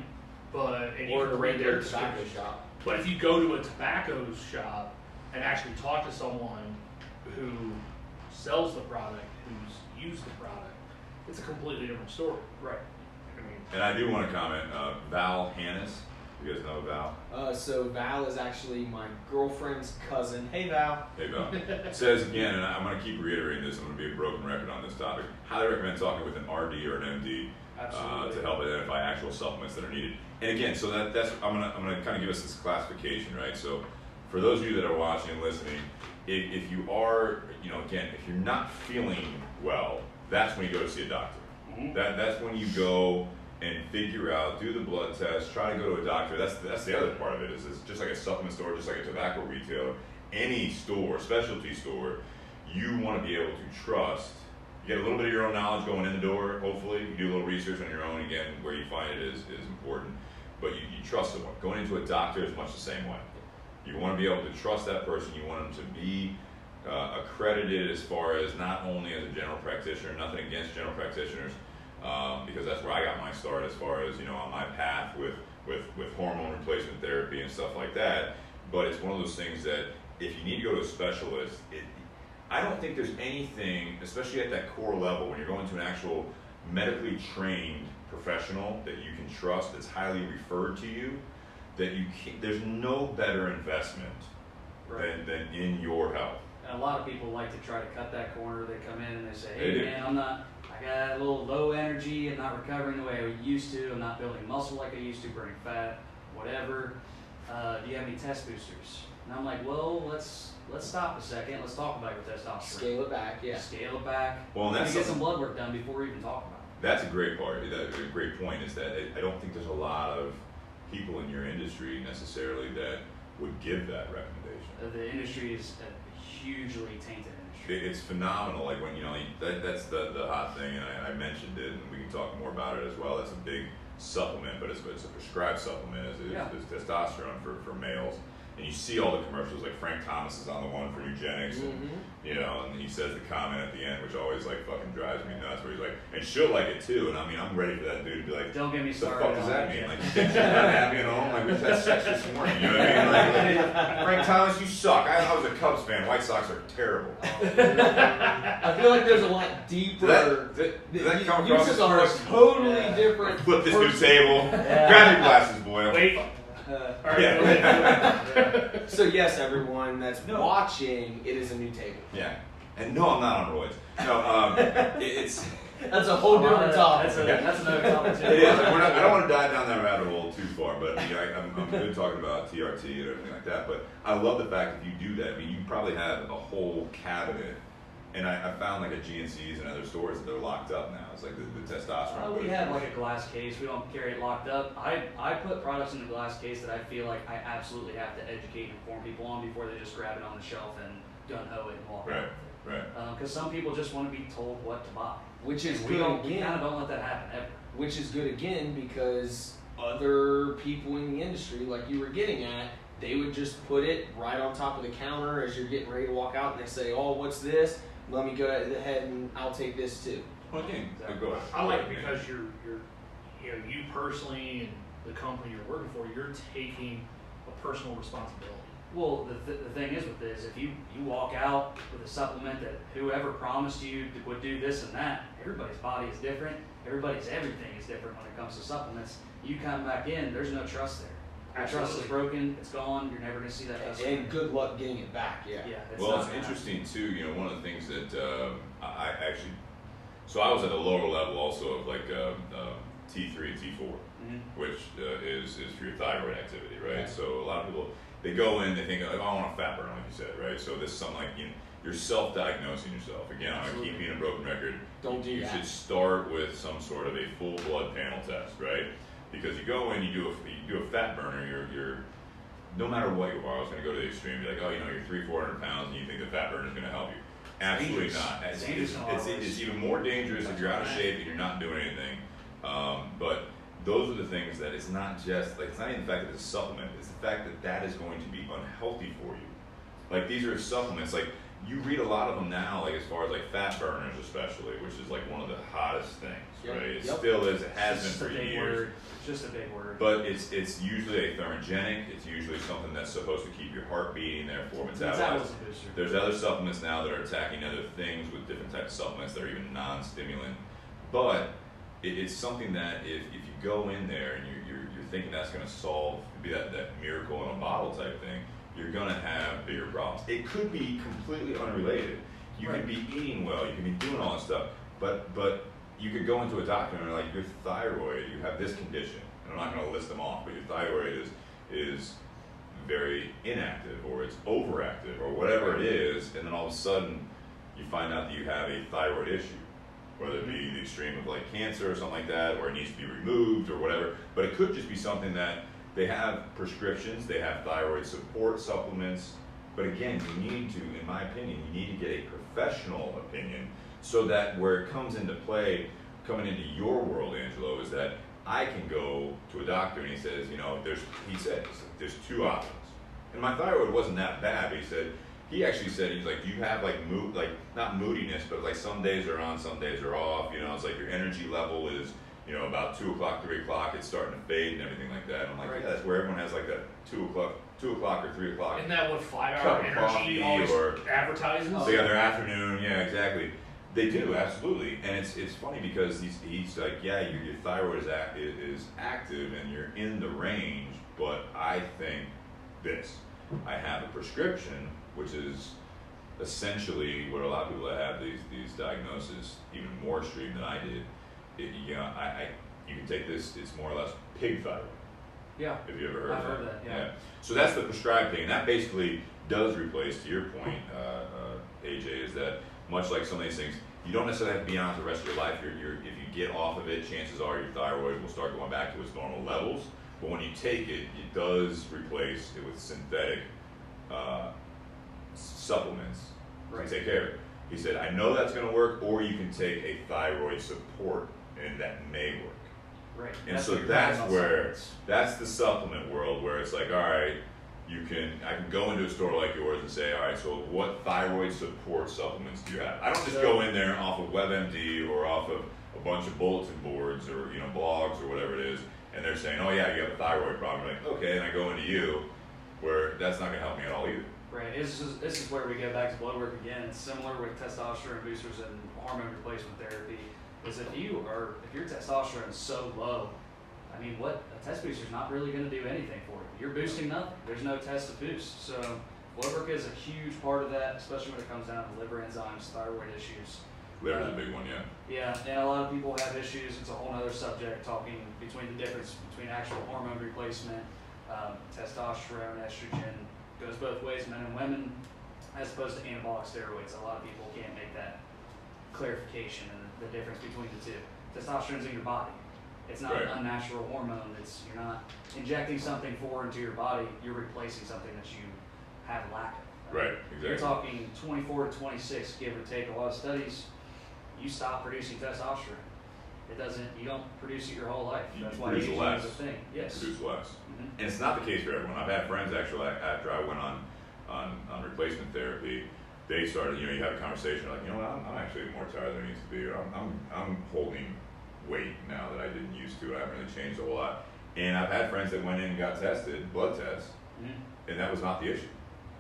and you
Or
can
a
read their
regular tobacco
description.
shop.
But if you go to a tobacco shop and actually talk to someone who sells the product, who's used the product, it's a completely different story.
Right.
I mean,
And I do want to comment, Val Hannes. You guys know Val?
So Val is actually my girlfriend's cousin. Hey Val.
Hey Val. It says again, and I'm going to keep reiterating this, I'm going to be a broken record on this topic. Highly recommend talking with an RD or an MD to help identify actual supplements that are needed. And again, so that's I'm going to kind of give us this classification, right? So for those of you that are watching and listening, if you are, again, if you're not feeling well, that's when you go to see a doctor.
Mm-hmm.
That's when you go and figure out, do the blood test, try to go to a doctor. That's the other part of it, is it's just like a supplement store, just like a tobacco retailer. Any store, specialty store, you want to be able to trust. You get a little bit of your own knowledge going in the door, hopefully. You do a little research on your own, again, where you find it is important. But you trust someone. Going into a doctor is much the same way. You want to be able to trust that person. You want them to be accredited as far as not only as a general practitioner, nothing against general practitioners, because that's where I got my start as far as, on my path with hormone replacement therapy and stuff like that. But it's one of those things that if you need to go to a specialist, I don't think there's anything, especially at that core level, when you're going to an actual medically trained professional that you can trust, that's highly referred to you, that there's no better investment than in your health.
And a lot of people like to try to cut that corner. They come in and they say, hey man, I got a little low energy, I'm not recovering the way I used to, I'm not building muscle like I used to, burning fat, whatever. Do you have any test boosters? And I'm like, well, let's stop a second, let's talk about your testosterone.
Scale it back, yeah.
Scale it back.
Well, and that's
get some blood work done before we even talk about it.
That's a great part. That's a great point, is that I don't think there's a lot of people in your industry necessarily that would give that recommendation.
The industry is a hugely tainted industry.
It's phenomenal. Like when that's the hot thing, and I mentioned it, and we can talk more about it as well. That's a big supplement, but it's a prescribed supplement. It's testosterone for males. And you see all the commercials, like Frank Thomas is on the one for eugenics, and he says the comment at the end, which always like fucking drives me nuts, where he's like, and she'll like it too. And I mean, I'm ready for that dude to be like,
don't get me started.
What the fuck does that mean? Like, you think she's not happy at home? Like, we just had sex this morning, you know what I mean? Like, Frank Thomas, you suck. I was a Cubs fan. White Sox are terrible.
I feel like there's a lot deeper.
Does that come across
Uses are totally different.
Flip this new table. Grab your glasses, Boyle.
wait.
So yes, everyone that's watching, it is a new table.
Yeah. And no, I'm not on roids. No, it's...
That's a whole different topic.
That's another topic too.
It is. I don't want to dive down that rabbit hole too far, but I'm good talking about TRT and everything like that. But I love the fact that you do that. I mean, you probably have a whole cabinet, and I found like at GNCs and other stores that they're locked up now. It's like the testosterone.
We have like a glass case. We don't carry it locked up. I put products in the glass case that I feel like I absolutely have to educate and inform people on before they just grab it on the shelf and gun-ho it and walk out.
Right.
Because some people just want to be told what to buy.
Which is
We
good
kind
again.
of don't let that happen ever.
Which is good again because other people in the industry, like you were getting at, they would just put it right on top of the counter as you're getting ready to walk out, and they say, "Oh, what's this? Let me go ahead and I'll take this too."
Well, again, go ahead.
I like it because you're you personally and the company you're working for, you're taking a personal responsibility.
Well, the thing is with this, if you walk out with a supplement that whoever promised you would do this and that, everybody's body is different. everything is different when it comes to supplements. You come back in, there's no trust there. Your trust is
Absolutely.
broken, it's gone, you're never gonna see that customer.
And good luck getting it back. Yeah.
Yeah,
Well,
not
it's
gonna
interesting too. You know, one of the things that I actually, so I was at the lower level also of like T3 and T4, which is for your thyroid activity, right?
Yeah.
So a lot of people they go in, they think, oh, I want a fat burn, like you said, right? So this is something like you're self-diagnosing yourself. Again, I'm gonna keep being a broken record.
Don't do
You
that.
should start with some sort of a full blood panel test, right? Because you go in, you do a fat burner, you're no matter what you are, I was going to go to the extreme, be like, oh, you know, you're 300-400 pounds, and you think the fat burner is going to help you. Absolutely
dangerous.
not.
It's dangerous in a lot of ways.
It's even more dangerous if you're out of shape and you're not doing anything. But those are the things that it's not just like it's not even the fact that it's a supplement. It's the fact that that is going to be unhealthy for you. Like these are supplements. Like you read a lot of them now, like as far as like fat burners, especially, which is like one of the hottest things,
Yep.
right? It
Yep.
still is. It has
It's just
been
a
for
big
years.
word. It's just a big word.
But it's usually a thermogenic. It's usually something that's supposed to keep your heart beating, therefore metabolize.
Metabolism booster.
There's other supplements now that are attacking other things with different types of supplements that are even non-stimulant. But it's something that if you go in there and you're thinking that's going to solve, be that miracle in a bottle type thing, you're going to have bigger problems. It could be completely unrelated. You could be eating well, you could be doing all that stuff, but you could go into a doctor and they're like, your thyroid, you have this condition. And I'm not going to list them off, but your thyroid is very inactive or it's overactive or whatever it is, and then all of a sudden you find out that you have a thyroid issue, whether it be the extreme of like cancer or something like that, or it needs to be removed or whatever. But it could just be something that they have prescriptions, they have thyroid support supplements, but again, you need to, in my opinion, you need to get a professional opinion so that where it comes into play, coming into your world, Angelo, is that I can go to a doctor and he says, you know, there's two options. And my thyroid wasn't that bad, but he actually said, he's like, do you have like not moodiness, but like some days are on, some days are off, you know, it's like your energy level is, you know, about 2 o'clock, 3 o'clock, it's starting to fade and everything like that. And I'm like,
Right.
yeah, that's where everyone has like that 2 o'clock or 3 o'clock.
Isn't that what
Cup
5 Hour
of
Energy
coffee
always
or-
advertises?
They got their afternoon, yeah, exactly. They do, absolutely. And it's funny because he's like, yeah, your thyroid is active and you're in the range, but I think this. I have a prescription, which is essentially what a lot of people that have these diagnoses, even more extreme than I did. You can take this. It's more or less pig thyroid.
Yeah.
Have you ever heard
I've
of
heard that, yeah.
So that's the prescribed thing, and that basically does replace, to your point, AJ, is that much like some of these things, you don't necessarily have to be on it the rest of your life. If you get off of it, chances are your thyroid will start going back to its normal levels. But when you take it, it does replace it with synthetic supplements
Right.
to take care of it. He said, I know that's going to work, or you can take a thyroid support, and that may work.
Right.
And
That's
so
what you're
that's
talking about
where,
supplements.
that's the supplement world where it's like, all right, I can go into a store like yours and say, all right, so what thyroid support supplements do you have? I don't just go in there off of WebMD or off of a bunch of bulletin boards or, you know, blogs or whatever it is, and they're saying, oh yeah, you have a thyroid problem. I'm like, okay, and I go into you, where that's not going to help me at all either.
Right. This is where we go back to blood work again. It's similar with testosterone boosters and hormone replacement therapy. Is if your testosterone is so low, I mean, what a test booster is not really going to do anything for you. You're boosting nothing. There's no test to boost. So blood work is a huge part of that, especially when it comes down to liver enzymes, thyroid issues.
Liver's a big one, yeah.
Yeah, and a lot of people have issues. It's a whole other subject, talking between the difference between actual hormone replacement, testosterone, estrogen, goes both ways, men and women, as opposed to anabolic steroids. A lot of people can't make that clarification and the difference between the two. Testosterone's in your body. It's not
Right.
an unnatural hormone. You're not injecting something foreign into your body. You're replacing something that you have lack of.
Right,
You're
exactly.
talking 24 to 26, give or take. A lot of studies, you stop producing testosterone. You don't produce it your whole life.
You
That's why
produce
aging
less.
is a thing. Yes.
Produce less.
Mhm.
And it's not the case for everyone. I've had friends actually after I went on replacement therapy, they started, you know, you have a conversation like, you know what, I'm actually more tired than I used to be, or I'm holding weight now that I didn't used to. I haven't really changed a whole lot. And I've had friends that went in and got tested, blood tests,
Mhm.
and that was not the issue.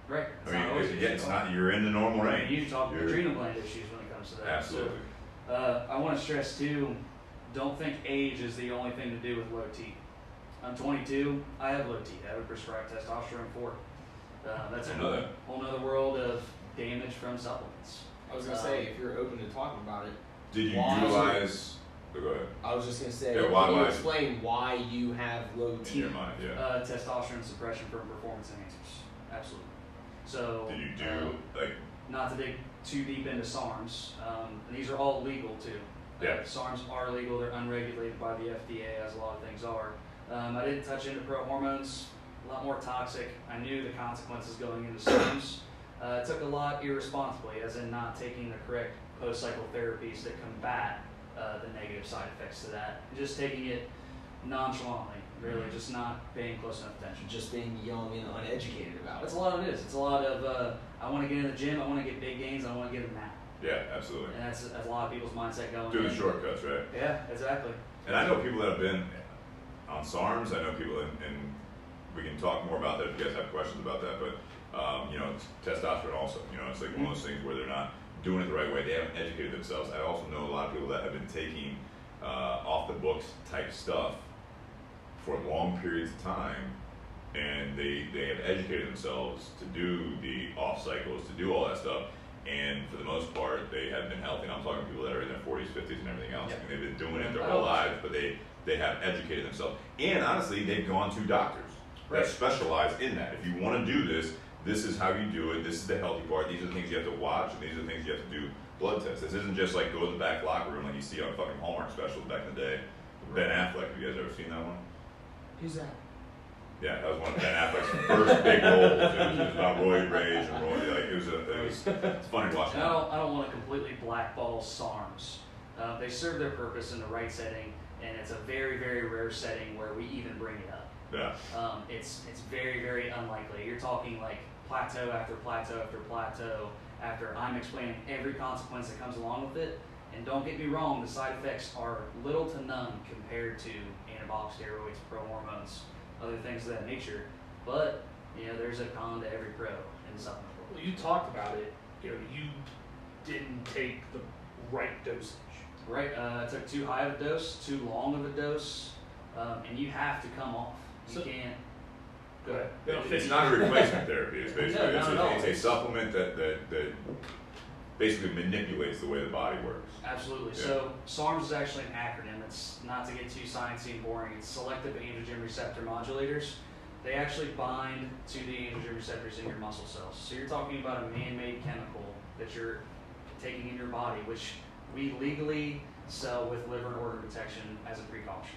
Right.
I mean, it's not, you're in the normal range.
You talk
You're-
adrenal gland issues when it comes to that.
Absolutely.
So, I want to stress too, don't think age is the only thing to do with low T. I'm 22. I have low T. I would prescribe testosterone for. That's a whole nother world of damage from supplements.
I was gonna say, if you're open to talking about it,
Did you utilize? Go ahead.
I was just gonna say,
Yeah,
can you explain why you have low
In
T?
your mind, yeah.
Testosterone suppression for performance enhancers. Absolutely. So.
Did you do like?
Not to dig too deep into SARMs, and these are all legal too.
Yeah.
SARMs are legal, they're unregulated by the FDA, as a lot of things are. I didn't touch into pro hormones, a lot more toxic. I knew the consequences going into SARMs. Took a lot irresponsibly, as in not taking the correct post-cycle therapies to combat the negative side effects to that. Just taking it nonchalantly, really, just not paying close enough attention.
Just being young and uneducated about
That's
it.
a lot of it is. It's a lot of, I want to get in the gym, I want to get big gains, I want to get them now.
Yeah, absolutely.
And that's a lot of people's mindset going
Do
in.
the shortcuts, right?
Yeah, exactly.
And I know people that have been on SARMs. I know people, and we can talk more about that if you guys have questions about that. But you know, it's testosterone also. You know, it's like one of those things where they're not doing it the right way. They haven't educated themselves. I also know a lot of people that have been taking off the books type stuff for long periods of time, and they have educated themselves to do the off cycles, to do all that stuff. And for the most part, they have been healthy. And I'm talking people that are in their 40s, 50s, and everything else.
Yep.
I mean, they've been doing it their whole lives, but they have educated themselves. And honestly, they've gone to doctors that specialize in that. If you want to do this, this is how you do it. This is the healthy part. These are the things you have to watch, and these are the things you have to do blood tests. This isn't just like go to the back locker room like you see on fucking Hallmark specials back in the day. Ben Affleck, have you guys ever seen that one?
Who's that?
Yeah, that was one of Ben Affleck's first big roles. It was about roid rage and roid. Like it's funny watching.
I don't want to completely blackball SARMs. They serve their purpose in the right setting, and it's a very, very rare setting where we even bring it up.
Yeah.
It's very, very unlikely. You're talking like plateau after plateau after plateau after I'm explaining every consequence that comes along with it. And don't get me wrong, the side effects are little to none compared to anabolic steroids, pro hormones, other things of that nature. But you know, there's a con to every pro in the supplement world.
Well, you talked about it. You know, you didn't take the right dosage.
Right. I took too high of a dose, too long of a dose, and you have to come off. You can't. Go ahead.
It's not a replacement therapy. It's basically
No,
it's a supplement that basically manipulates the way the body works.
Absolutely.
Yeah.
So SARMs is actually an acronym. It's not to get too sciencey and boring. It's selective androgen receptor modulators. They actually bind to the androgen receptors in your muscle cells. So you're talking about a man-made chemical that you're taking in your body, which we legally sell with liver and organ protection as a precaution.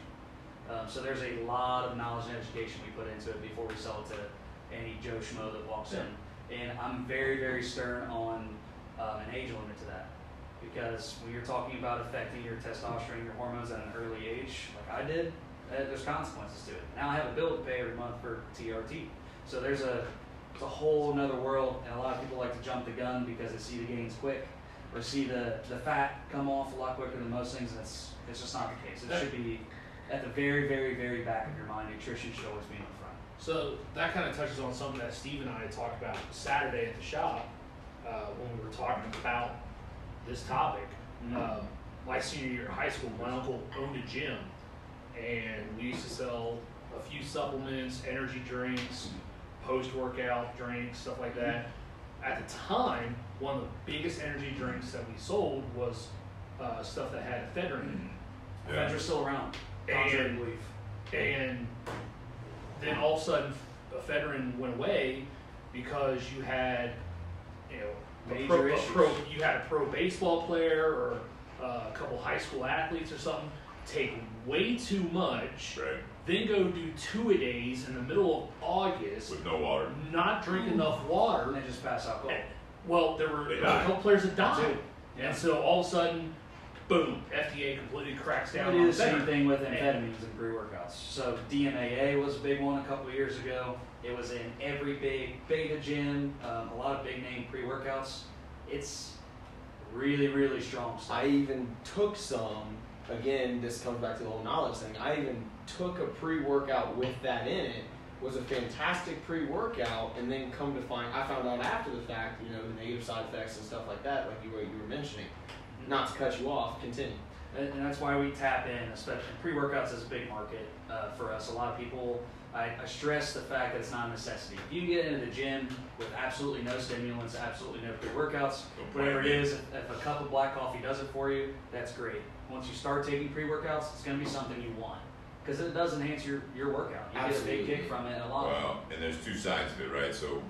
So there's a lot of knowledge and education we put into it before we sell it to any Joe Schmo that walks in. And I'm very, very stern on an age limit to that. Because when you're talking about affecting your testosterone, your hormones at an early age, like I did, there's consequences to it. Now I have a bill to pay every month for TRT. So it's a whole nother world, and a lot of people like to jump the gun because they see the gains quick, or see the fat come off a lot quicker than most things, and it's just not the case. It should be at the very, very, very back of your mind. Nutrition should always be in the front.
So that kind of touches on something that Steve and I had talked about Saturday at the shop when we were talking about this topic. My senior year of high school, my uncle owned a gym, and we used to sell a few supplements, energy drinks, post-workout drinks, stuff like that. At the time, one of the biggest energy drinks that we sold was stuff that had ephedrine in it.
Ephedrine's still around. Contrary to belief.
And then all of a sudden, ephedrine went away because you had, you know, you had a pro baseball player or a couple high school athletes or something take way too much, then go do 2-a-days in the middle of August
With no water.
not drink enough water.
And they just pass out cold.
Well, there were a couple players that died.
Yeah.
And so all of a sudden, boom, FDA completely cracks down
We
on
do the same
ephedrine.
thing with amphetamines and pre-workouts. So DMAA was a big one a couple of years ago. It was in every big beta gym, a lot of big name pre-workouts. It's really, really strong stuff.
I even took some, again, this comes back to the whole knowledge thing. I even took a pre-workout with that in it. Was a fantastic pre-workout, and then come to find, I found out after the fact, you know, the negative side effects and stuff like that, like you were mentioning. Not to cut you off, continue.
And that's why we tap in, especially pre-workouts is a big market for us. A lot of people, I stress the fact that it's not a necessity. If you can get into the gym with absolutely no stimulants, absolutely no pre-workouts, whatever it is, if a cup of black coffee does it for you, that's great. Once you start taking pre-workouts, it's going to be something you want. Because it does enhance your workout. You
Absolutely.
get a big kick from it a lot.
Well, and there's two sides of it, right? So,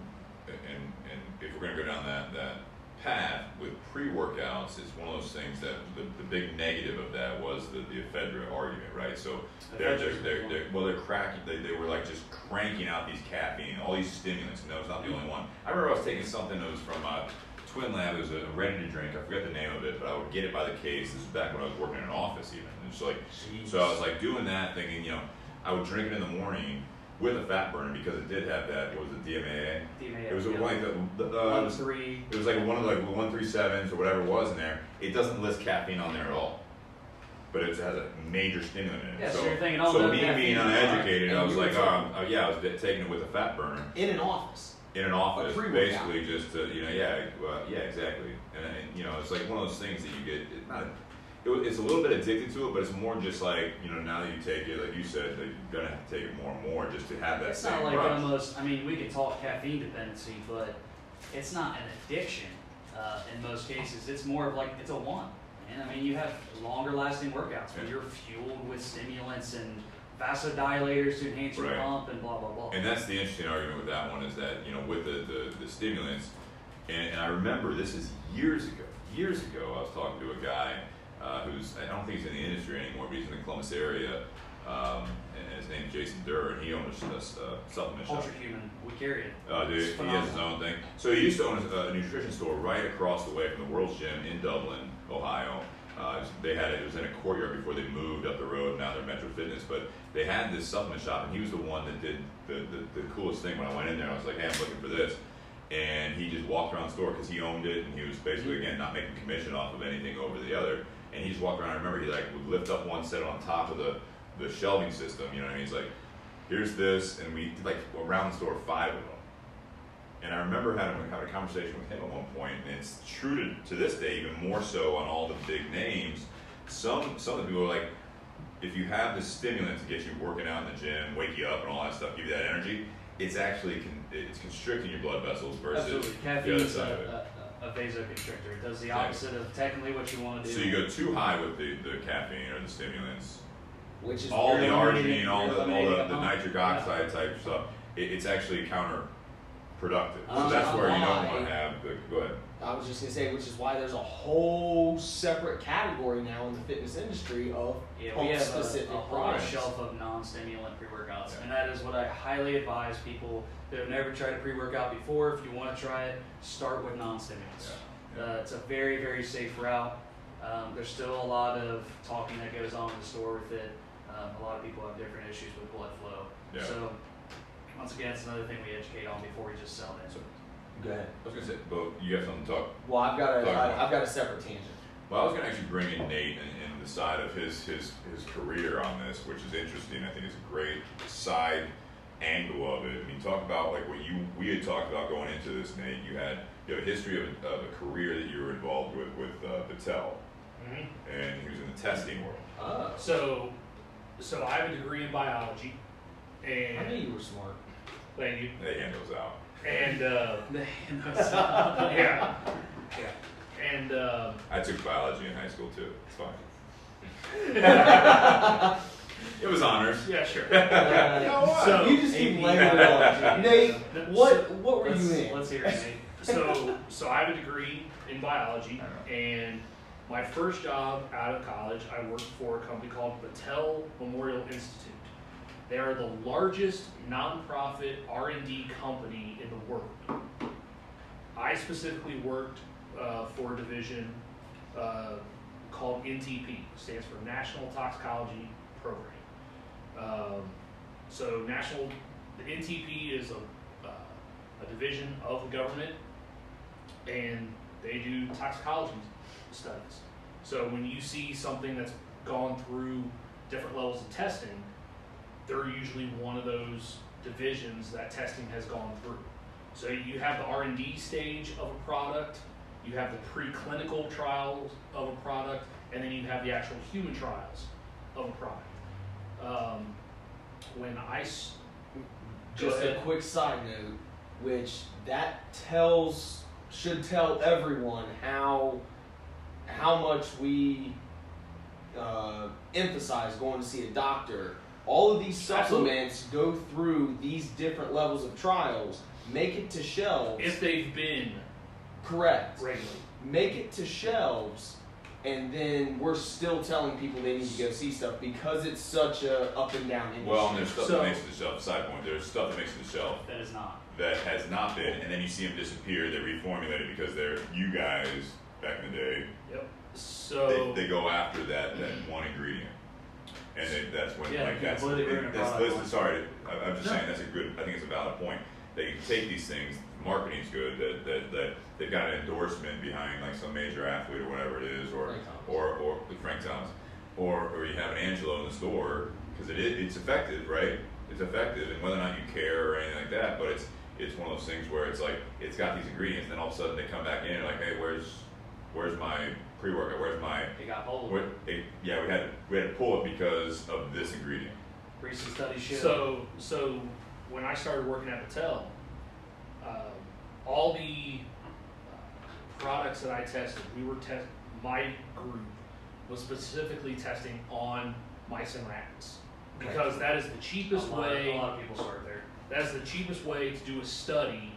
and if we're going to go down that path with pre-workouts, it's one of those things that the big negative of that was the ephedra argument, right? So they're cracking. They were like just cranking out these caffeine, all these stimulants, and that was not the only one. I remember I was taking something that was from Twin Lab. It was a ready to drink. I forget the name of it, but I would get it by the case. This is back when I was working in an office even. And so I was like doing that, thinking, I would drink it in the morning with a fat burner because it did have that. What was it, DMAA?
DMAA.
It was like the
1-3.
It was like one of the 137s or whatever it was in there. It doesn't list caffeine on there at all, but it has a major stimulant in it.
Yeah,
so
you're thinking,
me
caffeine
being uneducated,
and
I was
you were
like, I was taking it with a fat burner
In an office.
in an office,
pre-workout.
basically just to, exactly. And it's like one of those things that you get. It's a little bit addicted to it, but it's more just like, now that you take it, like you said, that you're gonna have to take it more and more just to have that
It's
same
not like
rush.
almost, we can talk caffeine dependency, but it's not an addiction in most cases. It's more of like, it's a want. And you have longer lasting workouts when you're fueled with stimulants and vasodilators to enhance your
Right.
pump and blah, blah, blah.
And that's the interesting argument with that one is that, with the stimulants, and I remember this is years ago, I was talking to a guy who's, I don't think he's in the industry anymore, but he's in the Columbus area, and his name's Jason Durr, and he owns a supplement shop.
Ultra Human, we carry it.
Dude,
It's
he has his
phenomenal.
own thing. So he used to own a nutrition store right across the way from the World's Gym in Dublin, Ohio. It was in a courtyard before they moved up the road. Now they're Metro Fitness, but they had this supplement shop, and he was the one that did the coolest thing. When I went in there, I was like, "Hey, I'm looking for this," and he just walked around the store because he owned it, and he was basically again not making commission off of anything over the other. And he just walked around. I remember he would lift up one, set it on top of the shelving system. You know what I mean? He's like, "Here's this," and we did around the store 5 of them. And I remember having a conversation with him at one point, and it's true to this day, even more so on all the big names. Some of the people are like, if you have the stimulant to get you working out in the gym, wake you up and all that stuff, give you that energy, it's actually it's constricting your blood vessels versus
Absolutely.
the
Caffeine
other
is
side of it.
a vasoconstrictor. It does the opposite of technically what you want to do.
So you go too high with the caffeine or the stimulants,
Which is
all the
you're
arginine,
eliminating-
all
you're
the
eliminating the
nitric oxide type stuff, it's actually counterproductive. So
I'm
that's where you don't
lying.
want to have the. Go ahead.
I was just gonna say, which is why there's a whole separate category now in the fitness industry of
Yeah, we
pump
have
specific
a whole
products.
shelf of non-stimulant pre-workouts,
Yeah.
and that is what I highly advise people that have never tried a pre-workout before. If you want to try it, start with non-stimulants.
Yeah.
It's a very, very safe route. There's still a lot of talking that goes on in the store with it. A lot of people have different issues with blood flow.
Yeah.
So, once again, it's another thing we educate on before we just sell it.
So,
Go ahead.
I was gonna say, but you have something to talk.
Well, I've got
Talk about it.
I've got a separate tangent.
Well, I was gonna actually bring in Nate and the side of his career on this, which is interesting. I think it's a great side angle of it. I mean, talk about what we had talked about going into this, Nate. You have a history of a career that you were involved with Patel, and he was in the testing world.
So I have a degree in biology, and
I knew you were smart.
thank you.
They hand those out.
And and
I took biology in high school too. It's fine. It was honors.
yeah, sure.
So you just keep
AP
laying it on. Nate, what were
Let's,
you in?
let's hear it, Nate.
So I have a degree in biology, and my first job out of college, I worked for a company called Patel Memorial Institute. They are the largest nonprofit R&D company in the world. I specifically worked for a division called NTP, stands for National Toxicology Program. The NTP is a division of the government, and they do toxicology studies. So when you see something that's gone through different levels of testing, they're usually one of those divisions that testing has gone through. So you have the R&D stage of a product, you have the preclinical trials of a product, and then you have the actual human trials of a product. When I
Just a quick side note, which that should tell everyone how much we emphasize going to see a doctor. All of these supplements go through these different levels of trials, make it to shelves.
If they've been
correct,
regularly,
make it to shelves, and then we're still telling people they need to go see stuff because it's such a up and down industry.
Well, and there's stuff that makes it to the shelf. Side point: there's stuff that makes it to the shelf
That is not.
that has not been, and then you see them disappear. They're reformulated because they're you guys back in the day.
Yep. So
They go after that one ingredient, and that's when
Yeah,
like
you completely ruin a product.
listen, sorry, I'm just saying that's a good. I think it's a valid point. That you can take these things. Marketing's good. That they've got an endorsement behind like some major athlete or whatever it is, or Frank Thomas, or you have an Angelo in the store because it's effective, right? It's effective, and whether or not you care or anything like that, but it's one of those things where it's like it's got these ingredients, and then all of a sudden they come back in and like, hey, where's my pre-workout? Where's my
They got hold of it.
yeah, we had to pull it because of this ingredient.
Recent studies show.
So when I started working at Patel, all the products that I tested, my group was specifically testing on mice and rabbits because that is the cheapest way.
A lot of people start there.
That's the cheapest way to do a study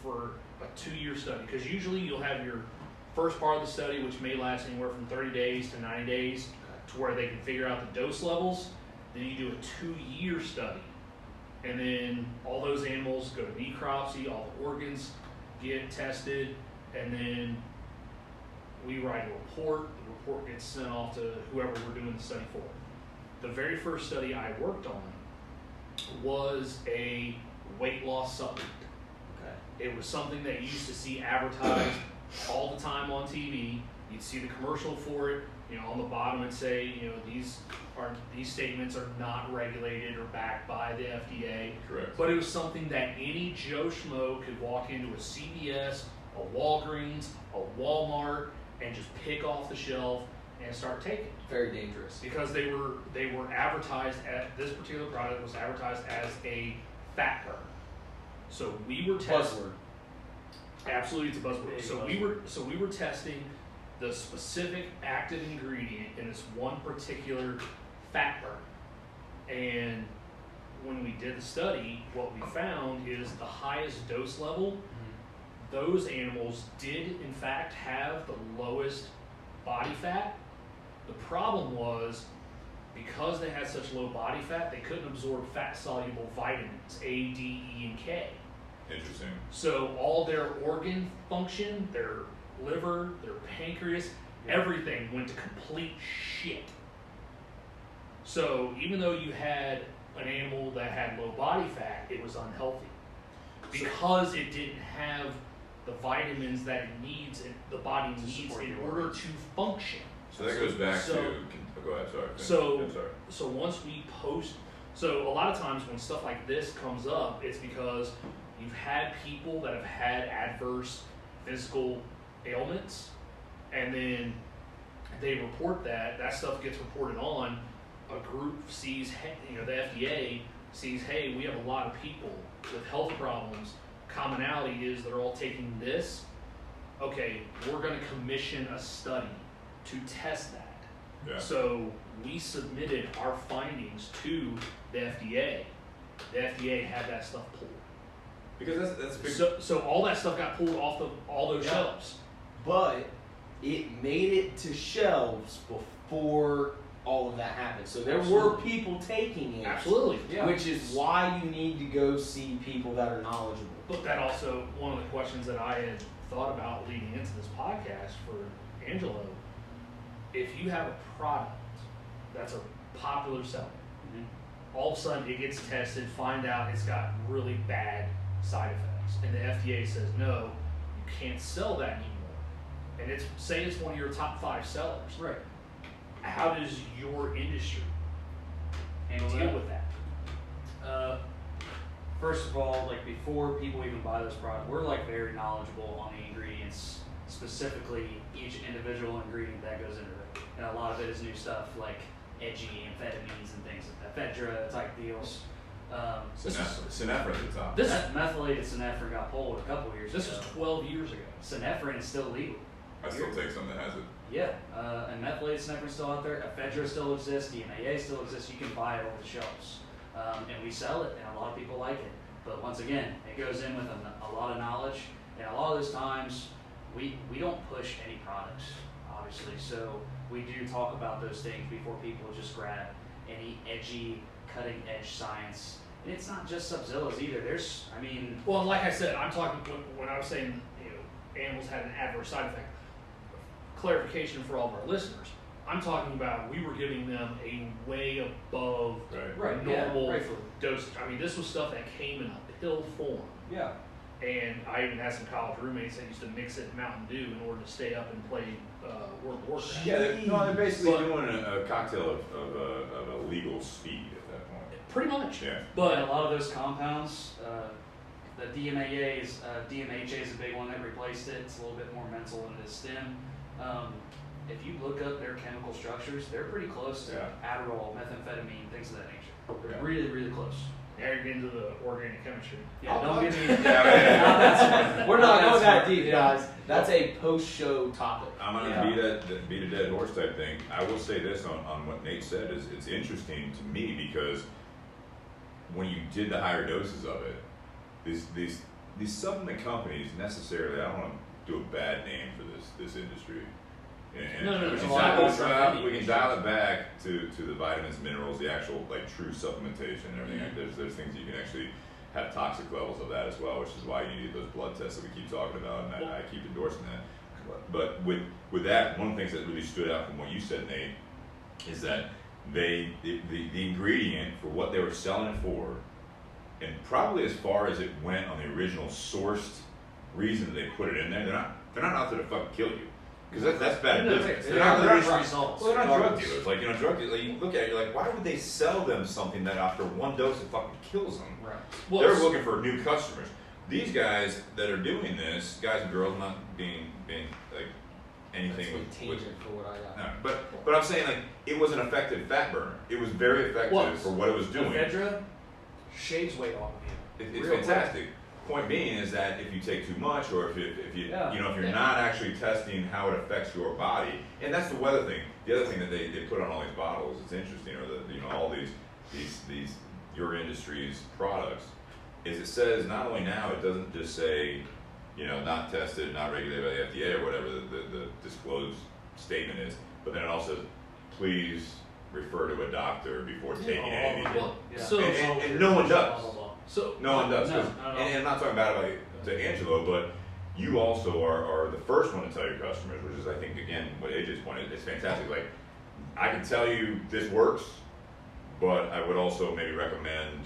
for a 2-year study, because usually you'll have your first part of the study, which may last anywhere from 30 days to 90 days, to where they can figure out the dose levels. Then you do a 2-year study, and then all those animals go to necropsy, all the organs get tested, and then we write a report. The report gets sent off to whoever we're doing the study for. The very first study I worked on was a weight loss supplement. It was something that you used to see advertised all the time on TV. You'd see the commercial for it. On the bottom it'd say, these statements are not regulated or backed by the FDA.
Correct.
But it was something that any Joe Schmo could walk into a CVS, a Walgreens, a Walmart, and just pick off the shelf and start taking.
Very dangerous.
Because they were advertised this particular product was advertised as a fat burner. So we were testing.
Buzzword.
Absolutely, it's a buzzword.
Big
So we were testing the specific active ingredient in this one particular fat burner. And when we did the study, what we found is the highest dose level, those animals did in fact have the lowest body fat. The problem was, because they had such low body fat, they couldn't absorb fat-soluble vitamins, A, D, E, and K.
Interesting.
So all their organ function, their liver, their pancreas, everything went to complete shit. So even though you had an animal that had low body fat, it was unhealthy because it didn't have the vitamins that it needs, the body needs in order to function.
So that goes back to. Go ahead. Sorry. I'm sorry.
So once we post, so a lot of times when stuff like this comes up, it's because you've had people that have had adverse physical ailments, and then they report that stuff gets reported on. A group sees, the FDA sees, hey, we have a lot of people with health problems. Commonality is they're all taking this. Okay, we're going to commission a study to test that.
Yeah.
So we submitted our findings to the FDA. The FDA had that stuff pulled.
Because that's big.
So all that stuff got pulled off all those shelves.
But it made it to shelves before all of that happened. So there were people taking it.
Absolutely.
Yeah.
Which is why you need to go see people that are knowledgeable.
But that also, one of the questions that I had thought about leading into this podcast for Angelo, if you have a product that's a popular seller, all of a sudden it gets tested, find out it's got really bad side effects, and the FDA says, no, you can't sell that anymore. And say it's one of your top 5 sellers.
Right.
How does your industry
Handle
deal
that.
with that?
First of all, like before people even buy this product, we're like very knowledgeable on the ingredients, specifically each individual ingredient that goes into it. and a lot of it is new stuff like edgy amphetamines and things, ephedra type deals.
Synephrine at the top.
Methylated synephrine got pulled a couple years ago.
This was 12 years ago.
Synephrine is still legal.
I still take some that has it.
Yeah, and methylated synephrine is still out there. Ephedra still exists. DMAA still exists. You can buy it over the shelves, and we sell it, and a lot of people like it. But once again, it goes in with a lot of knowledge, and a lot of those times we don't push any products, obviously. So we do talk about those things before people just grab any edgy, cutting edge science. And it's not just Subzillas either.
Well, like I said, I'm talking when I was saying, animals had an adverse side effect. Clarification for all of our listeners. I'm talking about we were giving them a way above normal dosage. I mean, this was stuff that came in a pill form.
Yeah.
And I even had some college roommates that used to mix it in Mountain Dew in order to stay up and play World of Warcraft.
Yeah, they're basically doing a cocktail of a legal speed at that point.
Pretty much.
Yeah.
But a lot of those compounds, the DMAAs, DMHA is a big one that replaced it. It's a little bit more mental than it is stem. If you look up their chemical structures, they're pretty close to Adderall, methamphetamine, things of that nature. They're really, really close.
Now you're getting to the organic chemistry.
Yeah, don't get me.
We're not going that deep, guys. That's a post-show topic.
I'm gonna beat a dead horse type thing. I will say this on what Nate said is it's interesting to me because when you did the higher doses of it, these supplement companies necessarily, I don't want to do a bad name for this industry.
No,
we can dial it back to the vitamins, minerals, the actual true supplementation and everything. There's things you can actually have toxic levels of that as well, which is why you need those blood tests that we keep talking about, and I keep endorsing that. But with that, one of the things that really stood out from what you said, Nate, is that the ingredient for what they were selling it for, and probably as far as it went on the original sourced reason that they put it in there, they're not out there to fucking kill you. Because that's bad business. They're not drug dealers. Drug dealers, you look at it, you're like, why would they sell them something that after one dose it fucking kills them?
Right.
Well, they're looking for new customers. These guys that are doing this, guys and girls, not being like anything with
for what I got.
No, but I'm saying it was an effective fat burner. It was very effective for what it was doing.
Ephedra shaves weight off of you.
It's fantastic. Point being is that if you take too much, or if you're not actually testing how it affects your body, and that's the other thing. The other thing that they put on all these bottles, it's interesting, or all these your industry's products, is it says not only now, it doesn't just say, not tested, not regulated by the FDA or whatever the disclosed statement is, but then it also says, please refer to a doctor before taking anything. And no one does. No one does. And I'm not talking about it to Angelo, but you also are the first one to tell your customers, which is, I think, again, what AJ's point is, it's fantastic. I can tell you this works, but I would also maybe recommend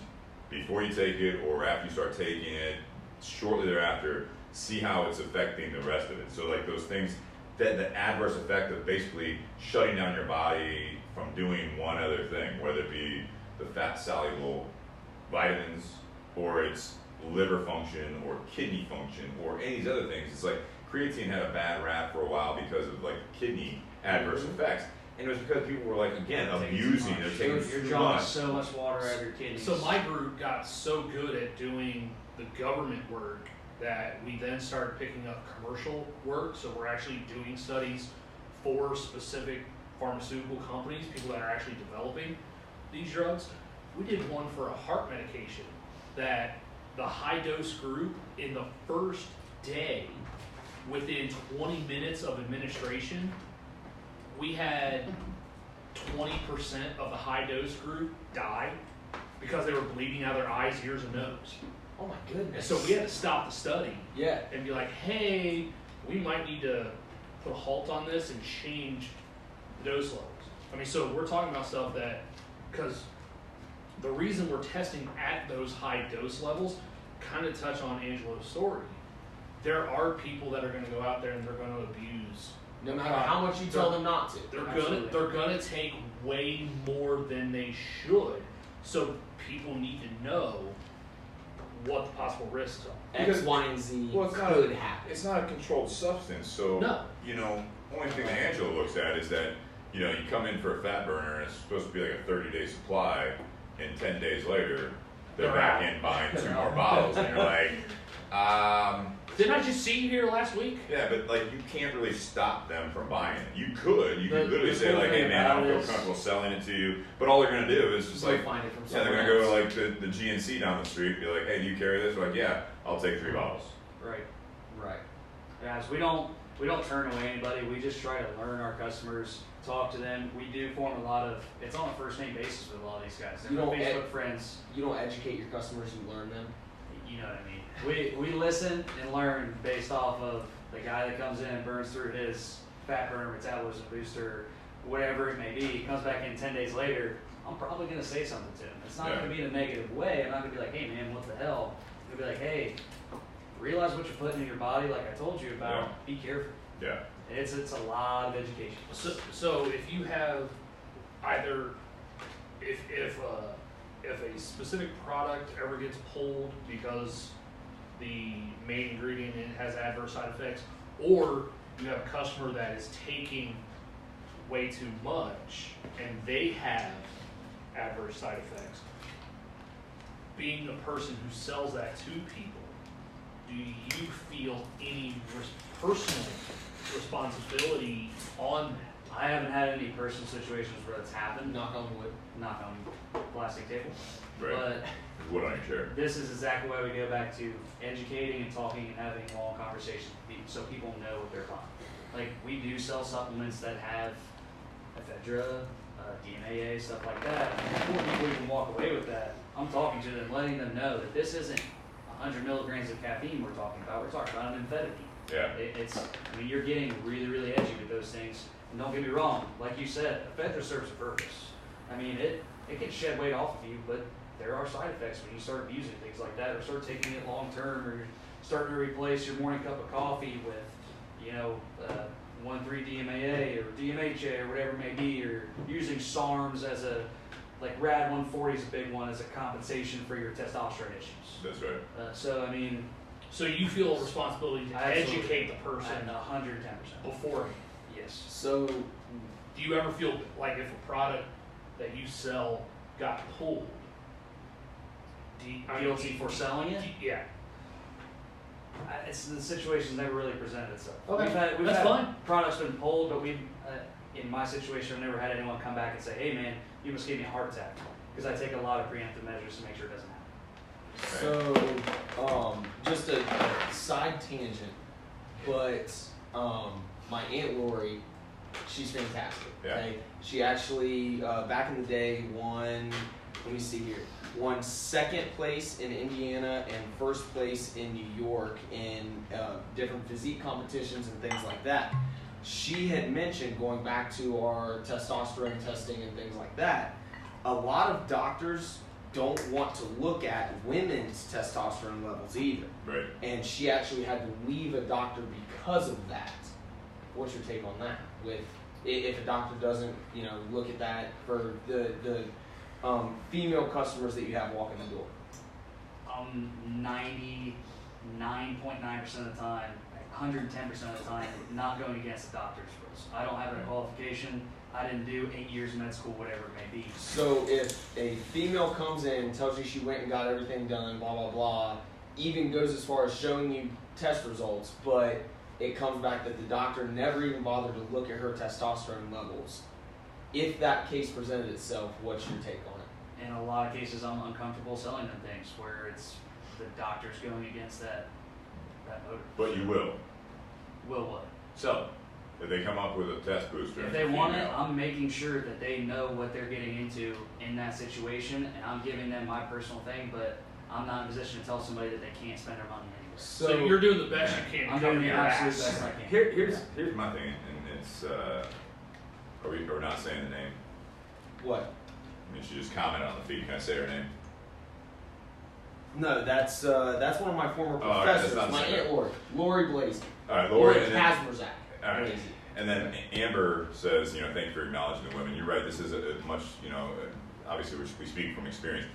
before you take it or after you start taking it, shortly thereafter, see how it's affecting the rest of it. So those things, the adverse effect of basically shutting down your body from doing one other thing, whether it be the fat-soluble vitamins, or it's liver function, or kidney function, or any of these other things. It's creatine had a bad rap for a while because of kidney adverse effects, and it was because people were abusing. They're taking
you're
too
drawing
much.
so much water out of your kidneys.
So my group got so good at doing the government work that we then started picking up commercial work. So we're actually doing studies for specific pharmaceutical companies, people that are actually developing these drugs. We did one for a heart medication that the high dose group in the first day, within 20 minutes of administration, we had 20% of the high dose group die because they were bleeding out of their eyes, ears, and nose.
Oh my goodness.
And so we had to stop the study
Yeah.
and be like, hey, we might need to put a halt on this and change the dose levels. I mean, so we're talking about stuff that, because the reason we're testing at those high dose levels, kind of touch on Angelo's story. There are people that are going to go out there and they're going to abuse.
No matter how much you tell them not to.
They're gonna take way more than they should. So people need to know what the possible risks are.
X, Y, and Z could happen.
It's not a controlled substance, so
No.
only thing that Angelo looks at is that you know, you come in for a fat burner and it's supposed to be like a 30-day supply, and 10 days later, they're back in buying 2 more bottles, and you're like,
Didn't I just see you here last week?
yeah, but like you can't really stop them from buying it. You could literally
the
say
cool
like,
thing
hey man, I don't
about
feel
it is-
comfortable selling it to you, but all they're gonna do is just
You'll
like,
find it from
yeah, they're
somewhere
gonna go
else.
to like the GNC down the street, be like, hey, do you carry this? We're like, yeah, I'll take 3 bottles.
Right.
Right.
Guys, we don't turn away anybody. We just try to learn our customers, talk to them. We do form a lot of. It's on a first name basis with a lot of these guys. They're
You
my
don't
Facebook friends.
You don't educate your customers, you learn them.
You know what I mean. We listen and learn based off of the guy that comes in and burns through his fat burner, metabolism booster, whatever it may be. He comes back in 10 days later. I'm probably gonna say something to him. It's not
Yeah.
gonna be in a negative way. I'm not gonna be like, hey man, what the hell? I'm gonna be like, hey, realize what you're putting in your body, like I told you about. Be careful.
Yeah.
It's a lot of education.
So if you have either if a specific product ever gets pulled because the main ingredient in it has adverse side effects, or you have a customer that is taking way too much and they have adverse side effects, being the person who sells that to people, do you feel any personal responsibility on that?
I haven't had any personal situations where that's happened.
Knock on wood.
Knock on plastic table.
Right.
But
There's wood on your chair.
this is exactly why we go back to educating and talking and having long conversations with people so people know what they're buying. Like, we do sell supplements that have ephedra, DMAA, stuff like that. Before people even walk away with that, I'm talking to them, letting them know that this isn't 100 milligrams of caffeine we're talking about. We're talking about an amphetamine.
Yeah.
I mean, you're getting really, really edgy with those things. And don't get me wrong, like you said, ephedra serves a purpose. I mean, it can shed weight off of you, but there are side effects when you start abusing things like that, or start taking it long term, or you're starting to replace your morning cup of coffee with, 1,3-DMAA or DMHA or whatever it may be, or using SARMs as like RAD 140 is a big one as a compensation for your testosterone issues.
That's right.
So I mean,
So you feel a responsibility to
Absolutely.
educate the person
and 110%.
before.
Yes.
So,
Do you ever feel like if a product that you sell got pulled,
Guilty for selling it?
Yeah.
It's the situation's never really presented itself.
Okay,
We've
that's
had
fine.
products been pulled, but in my situation, I've never had anyone come back and say, "Hey, man, you must give me a heart attack," because I take a lot of preemptive measures to make sure it doesn't happen.
So, just a side tangent, but my Aunt Lori, she's fantastic.
Yeah.
Okay? She actually, back in the day, won second place in Indiana and first place in New York in different physique competitions and things like that. She had mentioned, going back to our testosterone testing and things like that, a lot of doctors don't want to look at women's testosterone levels either.
Right.
And she actually had to leave a doctor because of that. What's your take on that? With if a doctor doesn't, look at that for the female customers that you have walking the door?
99.9% of the time, 110% of the time, not going against the doctor's rules. I don't have a qualification. I didn't do 8 years of med school, whatever it may be.
So if a female comes in, tells you she went and got everything done, blah, blah, blah, even goes as far as showing you test results, but it comes back that the doctor never even bothered to look at her testosterone levels. If that case presented itself, what's your take on it?
In a lot of cases, I'm uncomfortable selling them things where it's the doctor's going against that motive.
But you will.
Will what?
So, if they come up with a test booster,
If they want it, I'm making sure that they know what they're getting into in that situation, and I'm giving them my personal thing, but I'm not in a position to tell somebody that they can't spend their money anywhere.
So you're doing the best you can to
I'm
cover
doing the
your
absolute
ass.
best I can.
Here's my thing, and it's are we not saying the name?
What?
I mean, she just commented on the feed. Can I say her name?
No, that's one of my former
Oh, all right,
professors,
that's not
my
the same.
Aunt Lori Blasey.
All right, Lori, and then,
Kazmierczak.
all right.
Blasey.
And then Amber says, thank you for acknowledging the women. You're right. This is a much, obviously we speak from experience.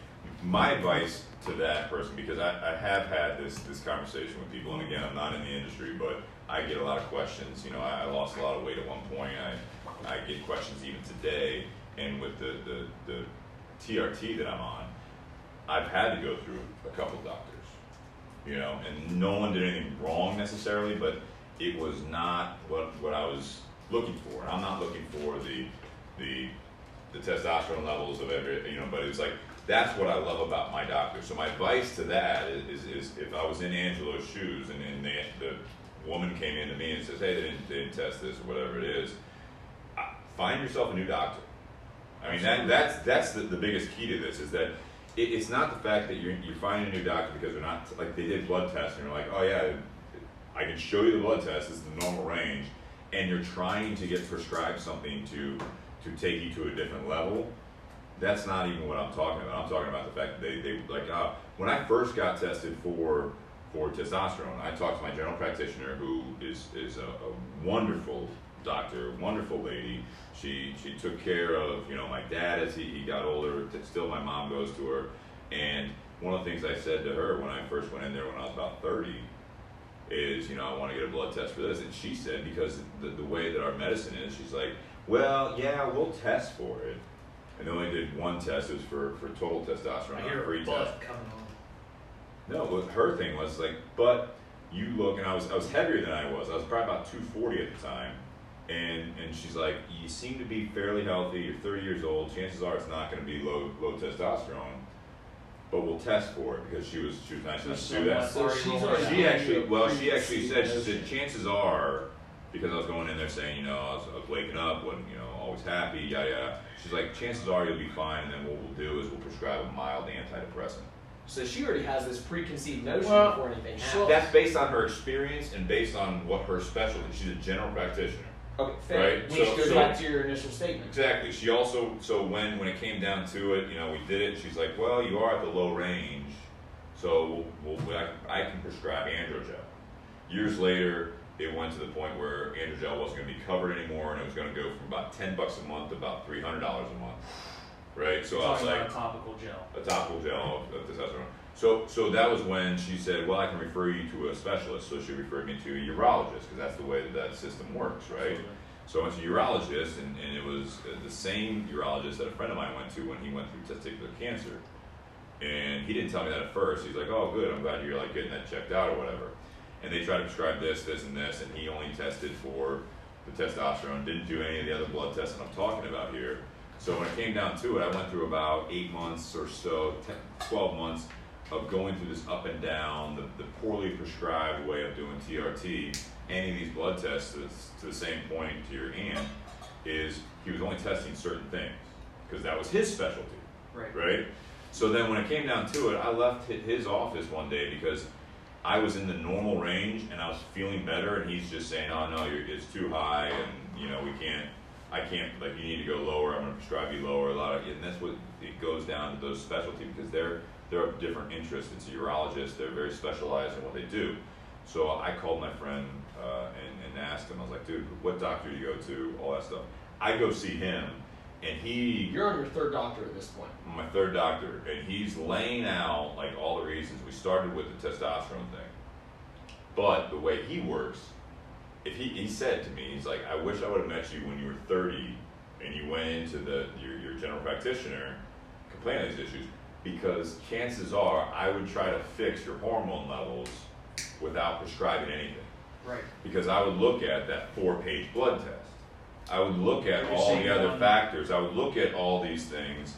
My advice to that person, because I have had this conversation with people, and again, I'm not in the industry, but I get a lot of questions. I lost a lot of weight at one point. I get questions even today, and with the TRT that I'm on, I've had to go through a couple doctors, you know, and no one did anything wrong necessarily, but it was not what I was looking for. I'm not looking for the testosterone levels of every, you know, but it's like, that's what I love about my doctor. So my advice to that is if I was in Angelo's shoes and the woman came in to me and says, hey, they didn't test this or whatever it is, find yourself a new doctor. I mean, that's the biggest key to this, is that it's not the fact that you're finding a new doctor because they're not, like, they did blood tests and you're like, oh yeah, I can show you the blood test, this is the normal range, and you're trying to get prescribed something to take you to a different level. That's not even what I'm talking about. I'm talking about the fact that they like, when I first got tested for testosterone, I talked to my general practitioner, who is a wonderful doctor, wonderful lady. She took care of, you know, my dad as he got older. Still, my mom goes to her. And one of the things I said to her when I first went in there when I was about 30 is, you know, I want to get a blood test for this. And she said, because the way that our medicine is, she's like, well, yeah, we'll test for it. And they only did one test. It was for total testosterone,
I hear
not free
a
test.
butt coming on.
No, what her thing was like, but you look, and I was heavier than I was. I was probably about 240 at the time. And she's like, you seem to be fairly healthy. You're 30 years old. Chances are it's not going to be low testosterone, but we'll test for it, because she was nice enough to do that.
So
She actually said chances are, because I was going in there saying, you know, I was waking up, wasn't, you know, always happy, yada yada. She's like, chances are you'll be fine, and then what we'll do is we'll prescribe a mild antidepressant.
So she already has this preconceived notion
Well,
before anything
so
happens.
That's based on her experience and based on what her specialty. She's a general practitioner.
Okay, fair.
Right,
Which goes back to your initial statement.
Exactly. She also, so when it came down to it, you know, we did it. She's like, well, you are at the low range, so I can prescribe androgel. Years later, it went to the point where androgel wasn't going to be covered anymore, and it was going to go from about $10 a month to about $300 a month. Right. So I was
Talking
like,
about a topical gel.
a topical gel of testosterone. So that was when she said, well, I can refer you to a specialist. So she referred me to a urologist, because that's the way that system works, right? So I went to a urologist, and it was the same urologist that a friend of mine went to when he went through testicular cancer. And he didn't tell me that at first. He's like, oh, good, I'm glad you're like getting that checked out or whatever. And they tried to prescribe this, and this, and he only tested for the testosterone, didn't do any of the other blood tests that I'm talking about here. So when it came down to it, I went through about 8 months or so, 12 months of going through this up and down, the poorly prescribed way of doing TRT, any of these blood tests to the same point to your aunt, is he was only testing certain things, because that was his specialty, right? So then when it came down to it, I left his office one day because I was in the normal range and I was feeling better, and he's just saying, oh no, it's too high, and you know, I can't, like, you need to go lower, I'm going to prescribe you lower, and that's what it goes down to, those specialty, because they're of different interests. It's a urologist, they're very specialized in what they do. So I called my friend and asked him, I was like, dude, what doctor do you go to, all that stuff. I go see him, and
You're on your third doctor at this point.
my third doctor, and he's laying out like all the reasons. We started with the testosterone thing, but the way he works, if he said to me, he's like, I wish I would have met you when you were 30 and you went into your general practitioner complaining of these issues, because chances are I would try to fix your hormone levels without prescribing anything.
Right.
Because I would look at that 4-page blood test. I would look at
You're
all
saying
the other
one-
factors. I would look at all these things,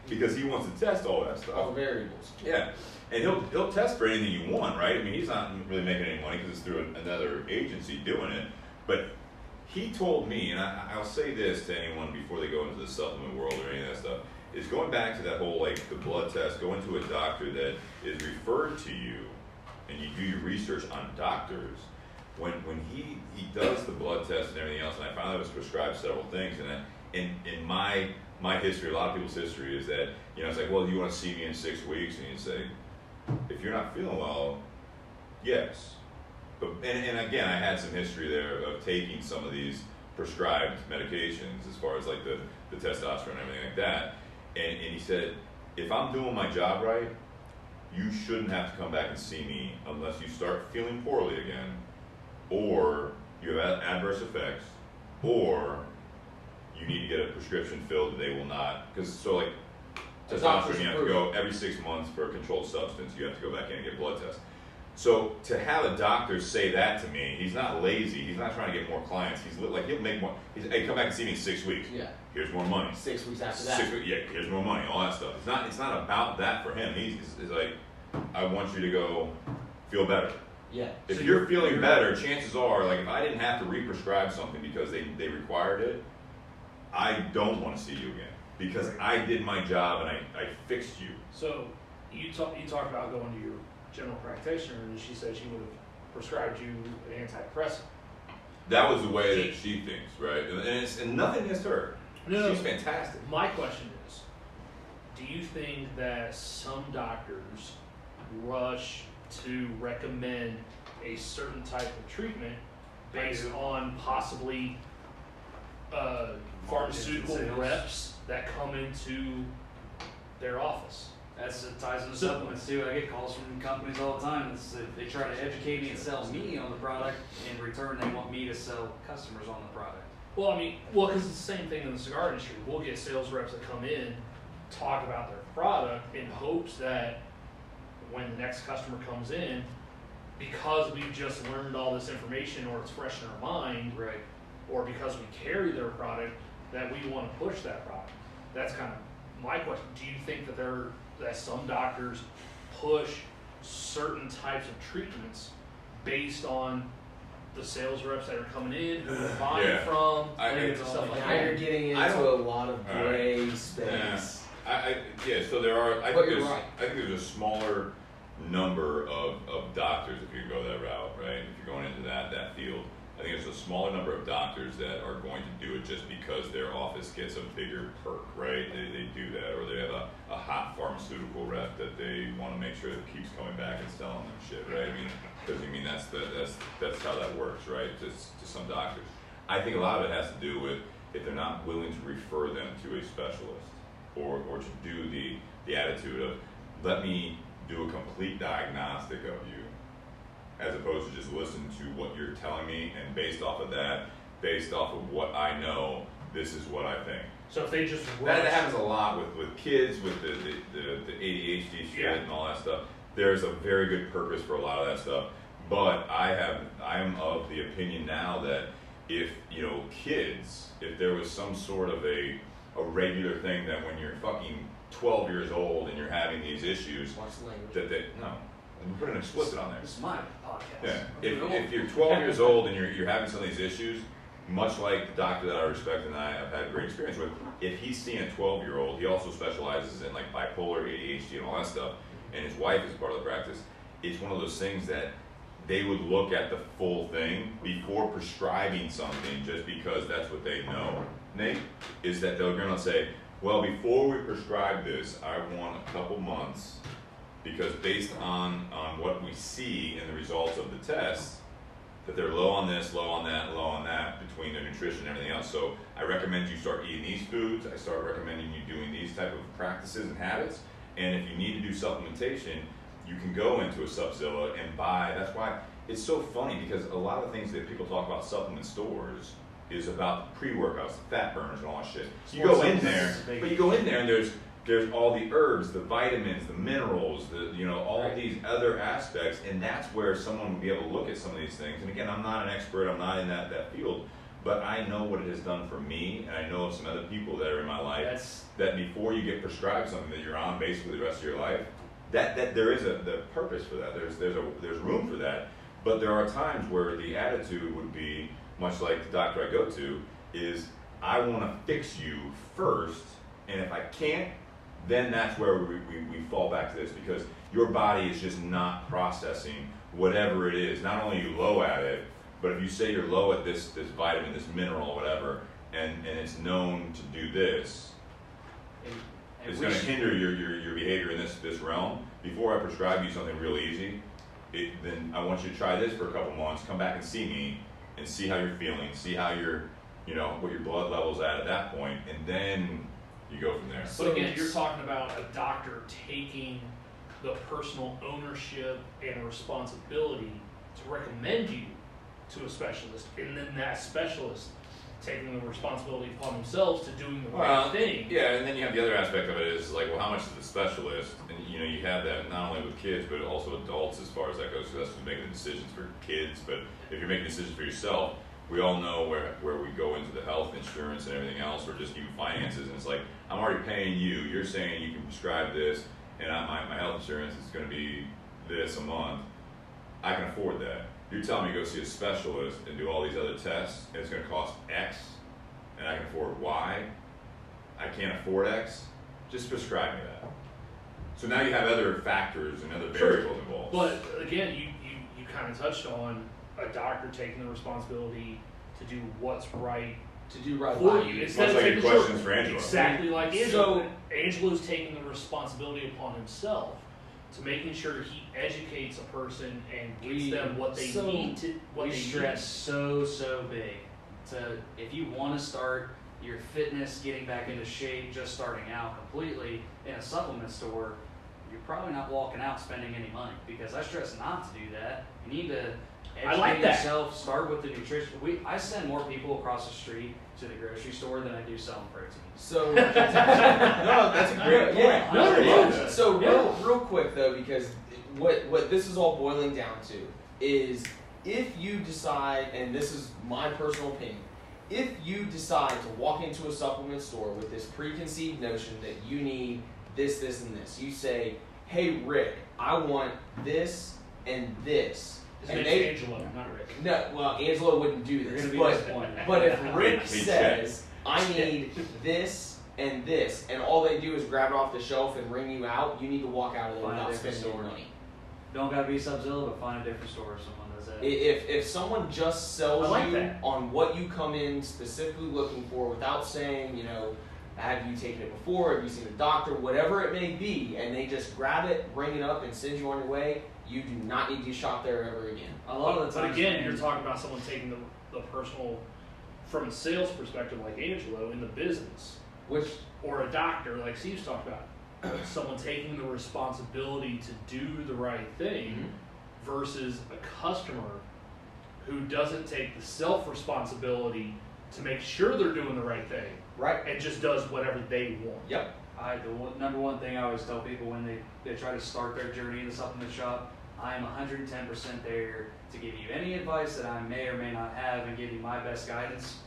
because he wants to test all that stuff.
All the variables.
Yeah, and he'll test for anything you want, right? I mean, he's not really making any money because it's through another agency doing it. But he told me, and I'll say this to anyone before they go into the supplement world or any of that stuff, is going back to that whole, like, the blood test, going to a doctor that is referred to you, and you do your research on doctors. When he does the blood test and everything else, and I finally was prescribed several things, and in my history, a lot of people's history is that, you know, it's like, well, do you want to see me in 6 weeks? And you say, if you're not feeling well, yes. But and again, I had some history there of taking some of these prescribed medications as far as like the testosterone and everything like that. And he said, if I'm doing my job right, you shouldn't have to come back and see me unless you start feeling poorly again, or you have adverse effects, or you need to get a prescription filled, they will not, because so like
The
testosterone,
doctor's
you have to
approved.
go every 6 months for a controlled substance. You have to go back in and get blood tests. So to have a doctor say that to me, he's not lazy. He's not trying to get more clients. Like he'll make more. Hey, come back and see me in 6 weeks.
Yeah.
Here's more money.
6 weeks after that.
6 weeks. Yeah. Here's more money. All that stuff. It's not about that for him. He's like, I want you to go feel better.
Yeah.
If
So
you're feeling better, chances are, like if I didn't have to re-prescribe something because they required it, I don't want to see you again because I did my job and I fixed you.
So you talked about going to your general practitioner, and she said she would have prescribed you an antidepressant.
That was the way that she thinks, right? And nothing against her.
No.
She's fantastic.
My question is, do you think that some doctors rush to recommend a certain type of treatment based on possibly pharmaceutical reps that come into their office?
That's it ties into supplements too. I get calls from companies all the time. They try to educate me and sell me on the product. In return, they want me to sell customers on the product.
Well, because it's the same thing in the cigar industry. We'll get sales reps that come in, talk about their product in hopes that when the next customer comes in, because we've just learned all this information or it's fresh in our mind,
Right.
or because we carry their product, that we want to push that product. That's kind of my question. Do you think that some doctors push certain types of treatments based on the sales reps that are coming in, who they're buying from, and stuff like
Now you're
that?
getting
I
into
don't-
a lot of gray space.
So there are. I
But
think
you're right.
there's a smaller number of doctors if you go that route, right? If you're going into that field, I think there's a smaller number of doctors that are going to do it just because their office gets a bigger perk, right? They do that, or they have a hot pharmaceutical rep that they want to make sure that keeps coming back and selling them shit, right? Because that's how that works, right? To some doctors, I think a lot of it has to do with if they're not willing to refer them to a specialist, or to do the attitude of let me do a complete diagnostic of you, as opposed to just listen to what you're telling me, and based off of that, based off of what I know, this is what I think.
So if they just
That
rush,
happens a lot with kids, with the ADHD shit
Yeah.
and all that stuff. There's a very good purpose for a lot of that stuff. But I am of the opinion now that if kids, if there was some sort of a regular thing that when you're fucking 12 years old and you're having these issues,
Watch the language.
we put an explicit on there.
This is my podcast.
Yeah. If you're 12 years old and you're having some of these issues, much like the doctor that I respect and I have had great experience with, if he's seeing a 12-year-old, he also specializes in like bipolar, ADHD, and all that stuff, and his wife is part of the practice. It's one of those things that they would look at the full thing before prescribing something just because that's what they know, Nate, is that they're going to say, well, before we prescribe this, I want a couple months, because based on what we see in the results of the test, that they're low on this, low on that, low on that, between their nutrition and everything else. So I recommend you start eating these foods. I start recommending you doing these type of practices and habits. And if you need to do supplementation, you can go into a Subzilla and buy. That's why it's so funny, because a lot of things that people talk about supplement stores is about pre-workouts, fat burners, and all that shit. You go in there, but you go in there and there's all the herbs, the vitamins, the minerals, all these other aspects, and that's where someone would be able to look at some of these things. And again, I'm not an expert, I'm not in that field, but I know what it has done for me, and I know of some other people that are in my life that before you get prescribed something that you're on basically the rest of your life, that there is the purpose for that. There's room for that, but there are times where the attitude would be much like the doctor I go to is I want to fix you first, and if I can't, then that's where we fall back to this, because your body is just not processing whatever it is. Not only are you low at it, but if you say you're low at this vitamin, this mineral, or whatever, and it's known to do this, it's going to hinder your behavior in this realm. Before I prescribe you something real easy, then I want you to try this for a couple months, come back and see me, and see how you're feeling, see how what your blood level's at that point, and then you go from there.
but again, you're talking about a doctor taking the personal ownership and responsibility to recommend you to a specialist, and then that specialist taking the responsibility upon themselves to doing the right thing.
Yeah, and then you have the other aspect of it is like, well, how much is the specialist? And you have that not only with kids but also adults as far as that goes. So that's just making the decisions for kids. But if you're making decisions for yourself, we all know where we go into the health insurance and everything else, or just even finances. And it's like, I'm already paying you. You're saying you can prescribe this, and my health insurance is going to be this a month. I can afford that. You're telling me to go see a specialist and do all these other tests, and it's going to cost X, and I can afford Y. I can't afford X. Just prescribe me that. So now you have other factors and other variables involved.
But again, you kind of touched on a doctor taking the responsibility to do what's right for you.
Much like your questions for Angelo.
Exactly like Angelo. Angelo's taking the responsibility upon himself to making sure he educates a person and gives them what they need to. What
we
they
stress so big to, if you want to start your fitness, getting back into shape, just starting out completely in a supplement store, you're probably not walking out spending any money, because I stress not to do that. You need to educate yourself. Start with the nutrition. I send more people across the street to the grocery store than I do selling protein.
So, no, that's a great point. So real quick though, because what this is all boiling down to is, if you decide, and this is my personal opinion, if you decide to walk into a supplement store with this preconceived notion that you need this, and this, you say, hey Rick, I want this and this.
His name's Angelo, not Rick.
No, well, Angelo wouldn't do this. But if Rick says, I need this and this, and all they do is grab it off the shelf and ring you out, you need to walk out of there without spending your money.
Don't gotta be Sub-Zilla, but find a different store if someone does that.
If someone just sells you on what you come in specifically looking for, without saying, have you taken it before, have you seen a doctor, whatever it may be, and they just grab it, bring it up, and send you on your way, you do not need to shop there ever again.
A lot of the
But
times,
again, you're talking about someone taking the personal, from a sales perspective like Angelo, in the business. Or a doctor like Steve's talked about. Someone taking the responsibility to do the right thing versus a customer who doesn't take the self-responsibility to make sure they're doing the right thing.
Right.
And just does whatever they want.
Yep.
The number one thing I always tell people when they try to start their journey in the supplement shop, I am 110% there to give you any advice that I may or may not have and give you my best guidance.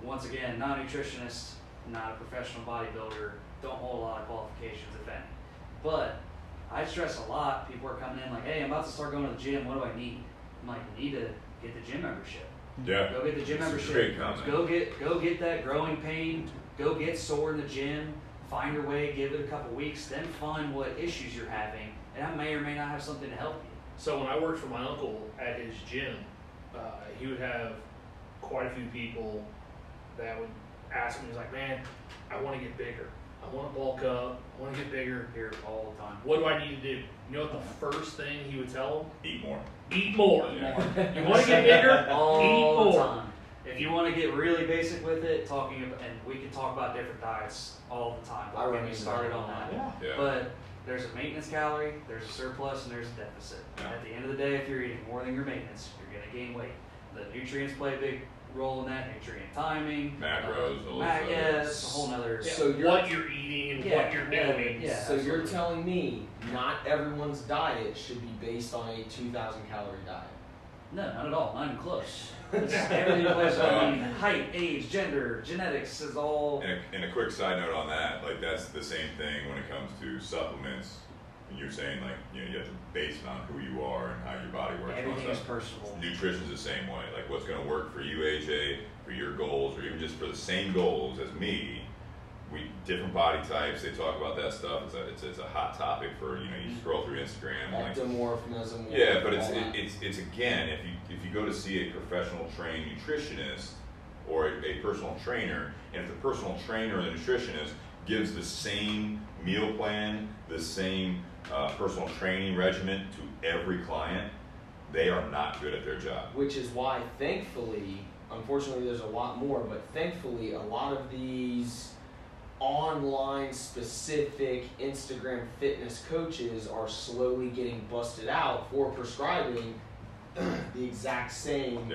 Once again, not a nutritionist, not a professional bodybuilder, don't hold a lot of qualifications, if any. But I stress a lot, people are coming in like, hey, I'm about to start going to the gym, what do I need? I'm like, you need to get the gym membership.
Yeah.
Go get the gym membership. Go get that growing pain, go get sore in the gym, find your way, give it a couple weeks, then find what issues you're having, and I may or may not have something to help you.
So when I worked for my uncle at his gym, he would have quite a few people that would ask him, he's like, man, I want to get bigger. I want to bulk up. I want to get bigger.
Here all the time.
What do I need to do? You know what the first thing he would tell them?
Eat more.
Eat more.
Yeah.
You want to get bigger?
All
Eat more.
the time. If you want to get really basic with it, and we can talk about different diets all the time.
I
Don't get me started on that.
Yeah.
Yeah.
But there's a maintenance calorie, there's a surplus, and there's a deficit.
Yeah.
At the end of the day, if you're eating more than your maintenance, you're going to gain weight. The nutrients play a big role in that, nutrient timing,
Macros,
it's a whole nother.
Yeah.
So
what you're eating and what you're doing.
Yeah,
So you're
absolutely.
telling me not everyone's diet should be based on a 2,000 calorie diet?
No, not at all. Not even close. Everything plays. I mean, height, age, gender, genetics is all.
And a quick side note on that, like that's the same thing when it comes to supplements. And you're saying like you have to base it on who you are and how your body works.
Everything is personal.
Nutrition's the same way. Like what's going to work for you, AJ, for your goals, or even just for the same goals as me. Different body types. They talk about that stuff. It's a hot topic for you scroll through Instagram. Like,
Ectomorphism.
yeah, but it's again, if you go to see a professional trained nutritionist or a personal trainer, and if the personal trainer or the nutritionist gives the same meal plan, the same personal training regimen to every client, they are not good at their job.
Which is why, thankfully, unfortunately, there's a lot more, but thankfully, a lot of these online specific Instagram fitness coaches are slowly getting busted out for prescribing the exact same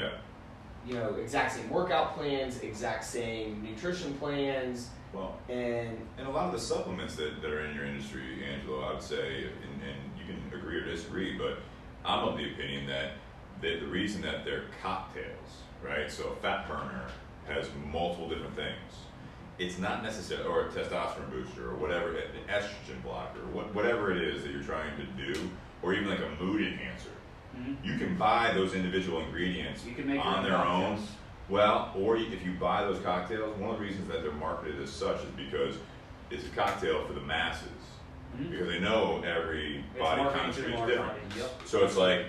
exact same workout plans, exact same nutrition plans.
Well,
and
a lot of the supplements that are in your industry, Angelo, I would say, and you can agree or disagree, but I'm of the opinion that the reason that they're cocktails, right? So a fat burner has multiple different things. It's not necessarily, or a testosterone booster, or whatever, an estrogen blocker, whatever it is that you're trying to do, or even like a mood enhancer.
Mm-hmm.
You can buy those individual ingredients on their own. Well, or if you buy those cocktails, one of the reasons that they're marketed as such is because it's a cocktail for the masses. Mm-hmm. Because they know every body chemistry is different.
Yep.
So it's like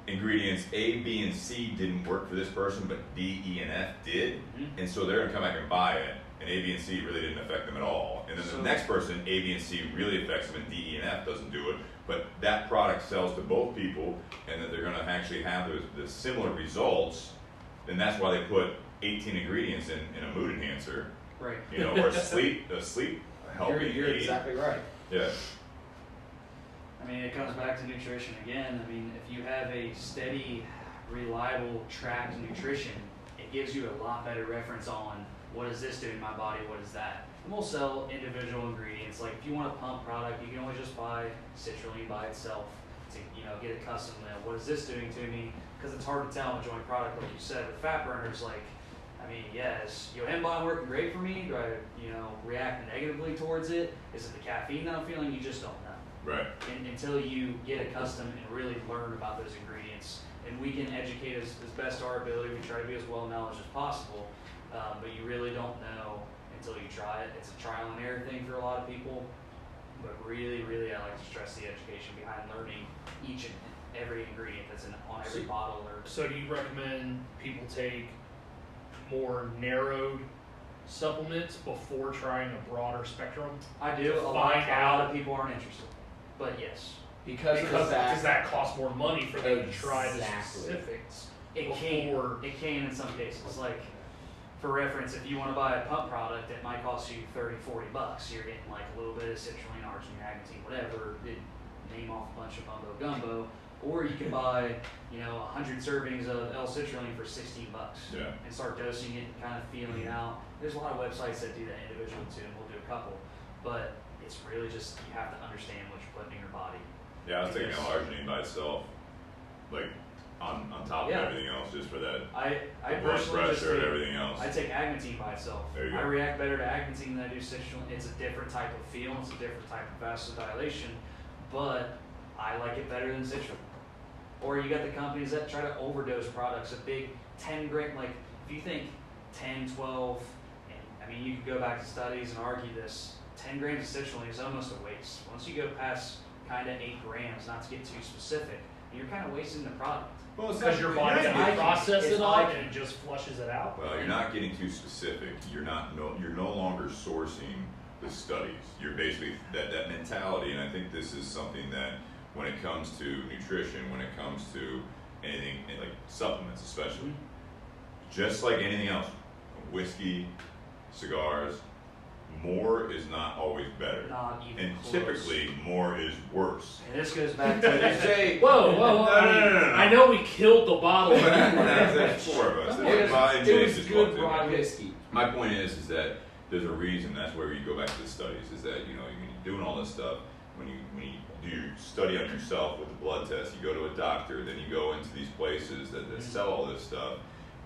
ingredients A, B, and C didn't work for this person, but D, E, and F did. Mm-hmm. And so they're going to come back and buy it. And A, B, and C really didn't affect them at all. And then the next person, A, B, and C really affects them, and D, E, and F doesn't do it. But that product sells to both people, and that they're going to actually have the similar results. And that's why they put 18 ingredients in a mood enhancer.
Right.
Or a sleep helping.
You're exactly right.
Yeah.
I mean, it comes back to nutrition again. I mean, if you have a steady, reliable, tracked nutrition, it gives you a lot better reference on what is this doing in my body, what is that. And we'll sell individual ingredients. Like if you want a pump product, you can always just buy citrulline by itself to get a custom meal. What is this doing to me? Because it's hard to tell a joint product, like you said. With fat burners, like, I mean, yes, Yohimba working great for me. Do I, react negatively towards it? Is it the caffeine that I'm feeling? You just don't know.
Right.
Until you get accustomed and really learn about those ingredients. And we can educate as best our ability. We try to be as well knowledge as possible. But you really don't know until you try it. It's a trial and error thing for a lot of people. But really, really, I like to stress the education behind learning each and every ingredient that's on every bottle.
So do you recommend people take more narrowed supplements before trying a broader spectrum?
I do. A lot of people aren't interested. But yes.
Because does that cost more money for them to try the specifics?
It can in some cases. Like, for reference, if you want to buy a pump product, it might cost you $30, $40. You're getting like a little bit of citrulline, arginine, agmatine, whatever. Name off a bunch of mumbo gumbo. Or you can buy, 100 servings of L-citrulline for $16.
Yeah. And
start dosing it and kind of feeling it out. There's a lot of websites that do that individually too, and we'll do a couple. But it's really just, you have to understand what you're putting in your body.
Yeah, I was taking L-arginine by itself, like on top of everything else, just for that.
I
blood
personally
pressure and everything else.
I take agmatine by itself.
There you go.
I react better to agmatine than I do citrulline. It's a different type of feel. It's a different type of vasodilation, but I like it better than citrulline. Or you got the companies that try to overdose products. A big 10 gram, like if you think 10, 12, and I mean you could go back to studies and argue this. 10 grams of citrulline is almost a waste. Once you go past kind of 8 grams, not to get too specific, you're kind of wasting the product.
Well, it's
because your body can process it all and it just flushes it out.
Well, you're not getting too specific. You're no longer sourcing the studies. You're basically that mentality, and I think this is something that when it comes to nutrition, when it comes to anything like supplements, especially, just like anything else, whiskey, cigars, more is not always better.
Not even
and
close.
Typically, more is worse.
And this goes back to
whoa.
No.
I know we killed the bottle.
That's 4 of us.
It was good rye whiskey.
My point is that there's a reason. That's where you go back to the studies. Is that you're doing all this stuff when you do your study on yourself with the blood test. You go to a doctor, then you go into these places that sell all this stuff.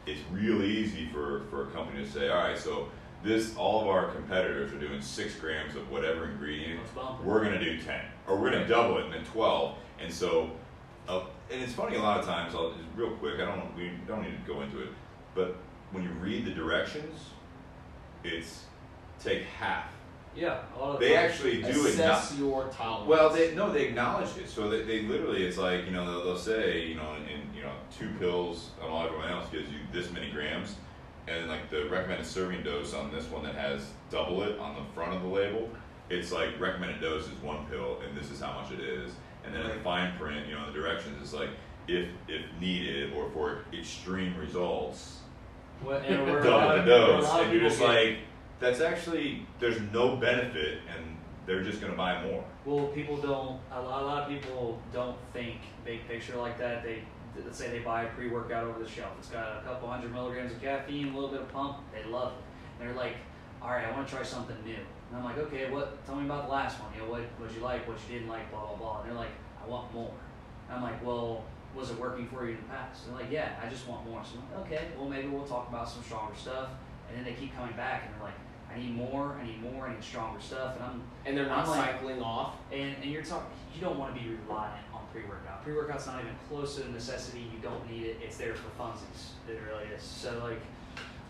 It's real easy for a company to say, all right, so all of our competitors are doing 6 grams of whatever ingredient. We're going to do 10, or we're going to double it and then 12. And so, and it's funny a lot of times. Just real quick, we don't need to go into it, but when you read the directions, it's take half.
Yeah, a lot of
they actually do
assess your tolerance.
Well, they acknowledge it. So they literally, it's like they'll say in 2 pills on all everyone else gives you this many grams. And then like the recommended serving dose on this one that has double it on the front of the label, it's like recommended dose is 1 pill and this is how much it is. And then in the fine print, the directions, it's like if needed or for extreme results, double the dose. And you're just like, that's actually, there's no benefit and they're just going to buy more.
Well, a lot of people don't think big picture like that. let's say they buy a pre-workout over the shelf. It's got a couple 100 milligrams of caffeine, a little bit of pump. They love it. And they're like, all right, I want to try something new. And I'm like, okay, tell me about the last one. You know, what you like, what you didn't like, blah, blah, blah. And they're like, I want more. And I'm like, well, was it working for you in the past? And they're like, yeah, I just want more. So I'm like, okay, well, maybe we'll talk about some stronger stuff. And then they keep coming back and they're like, I need more, I need stronger stuff.
And they're not
I'm like,
cycling off.
And you're talking, you don't want to be reliant on pre-workout. Pre-workout's not even close to a necessity. You don't need it. It's there for funsies. It really is. So like,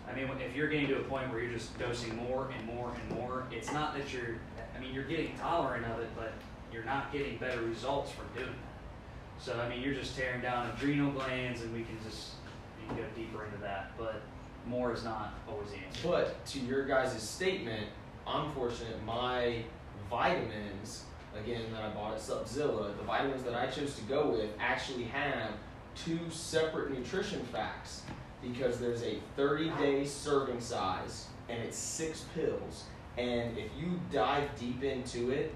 I mean, if you're getting to a point where you're just dosing more and more and more, it's not that you're getting tolerant of it, but you're not getting better results from doing that. So, I mean, you're just tearing down adrenal glands, and we can go deeper into that, but more is not always the answer.
But to your guys' statement, I'm fortunate my vitamins, again, that I bought at Subzilla, the vitamins that I chose to go with actually have 2 separate nutrition facts, because there's a 30-day serving size and it's 6 pills, and if you dive deep into it,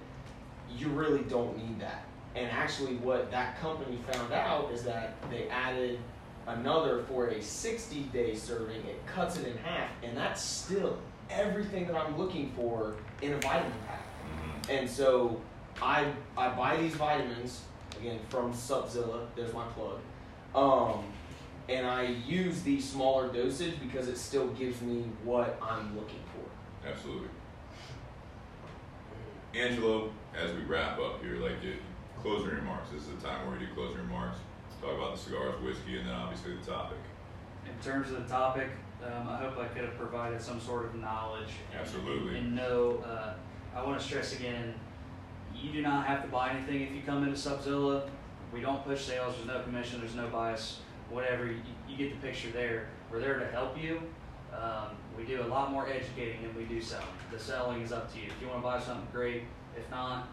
you really don't need that. And actually what that company found out is that they added another for a 60-day serving. It cuts it in half, and that's still everything that I'm looking for in a vitamin pack. And so I buy these vitamins, again, from Subzilla, there's my plug, and I use the smaller dosage because it still gives me what I'm looking for.
Absolutely. Angelo, as we wrap up here, closing remarks. This is the time where we do closing remarks. Talk about the cigars, whiskey, and then obviously the topic.
In terms of the topic, I hope I could have provided some sort of knowledge.
Absolutely.
And I want to stress again, you do not have to buy anything if you come into Subzilla. We don't push sales. There's no commission. There's no bias. Whatever. You get the picture there. We're there to help you. We do a lot more educating than we do selling. The selling is up to you. If you want to buy something, great. If not,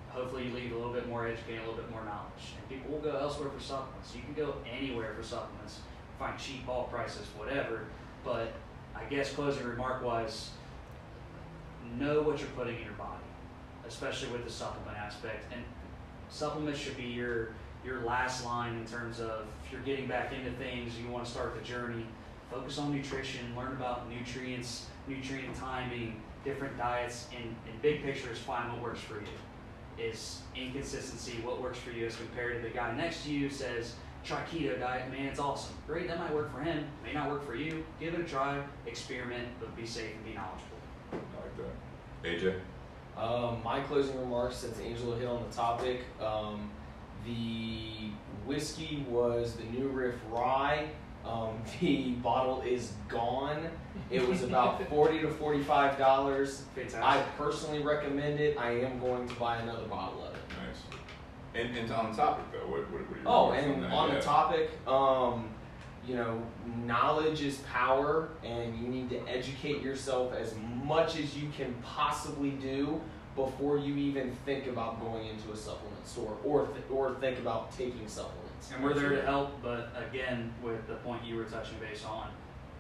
hopefully you leave a little bit more educated, a little bit more knowledge. And people will go elsewhere for supplements. You can go anywhere for supplements, find cheap bulk prices, whatever. But I guess closing remark wise, know what you're putting in your body, especially with the supplement aspect. And supplements should be your last line in terms of if you're getting back into things, you want to start the journey, focus on nutrition, learn about nutrients, nutrient timing, different diets, and big picture is find what works for you. Is inconsistency what works for you as compared to the guy next to you says, try keto diet, man, it's awesome. Great, that might work for him, may not work for you. Give it a try, experiment, but be safe and be knowledgeable.
I like that. AJ?
My closing remarks, since Angelo hit on the topic, the whiskey was the new Riff Rye. The bottle is gone. It was about $40 to $45.
Fantastic.
I personally recommend it. I am going to buy another bottle of it.
Nice. And on the topic though, what are your
Oh,
remarks
and
that?
on the topic, knowledge is power, and you need to educate yourself as much as you can possibly do before you even think about going into a supplement store or think about taking supplements.
And we're there to help, but again, with the point you were touching base on,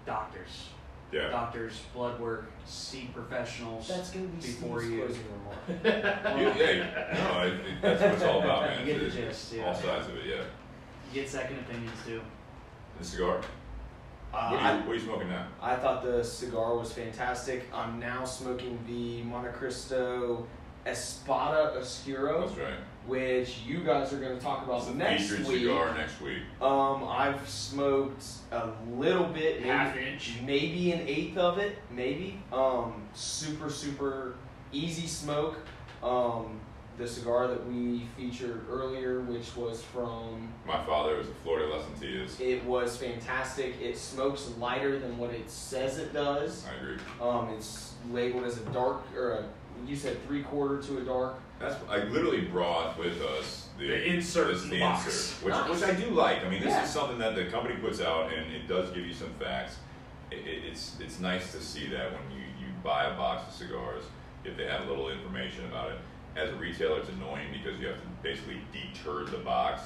doctors.
Yeah.
Doctors, blood work, see professionals.
That's going to be
before
Steve's
you.
closing remark.
That's what it's all about, man.
You get the
It's
gist, yeah.
all sides of it, yeah.
You get second opinions too.
The cigar? What are you smoking now?
I thought the cigar was fantastic. I'm now smoking the Montecristo Espada Oscuro,
That's right.
which you guys are going to talk about
It's the
next
featured
week.
cigar next week.
I've smoked a little bit,
Half-inch.
maybe an eighth of it, maybe. Super easy smoke. The cigar that we featured earlier, which was from...
My father was a Flor de las Antillas.
It was fantastic. It smokes lighter than what it says it does.
I agree.
It's labeled as a dark, you said 3/4 to a dark.
I literally brought with us
The insert in the box.
insert, which I do like. I mean, this
Yeah.
is something that the company puts out, and it does give you some facts. It's nice to see that when you buy a box of cigars, if they have a little information about it. As a retailer, it's annoying because you have to basically deter the box.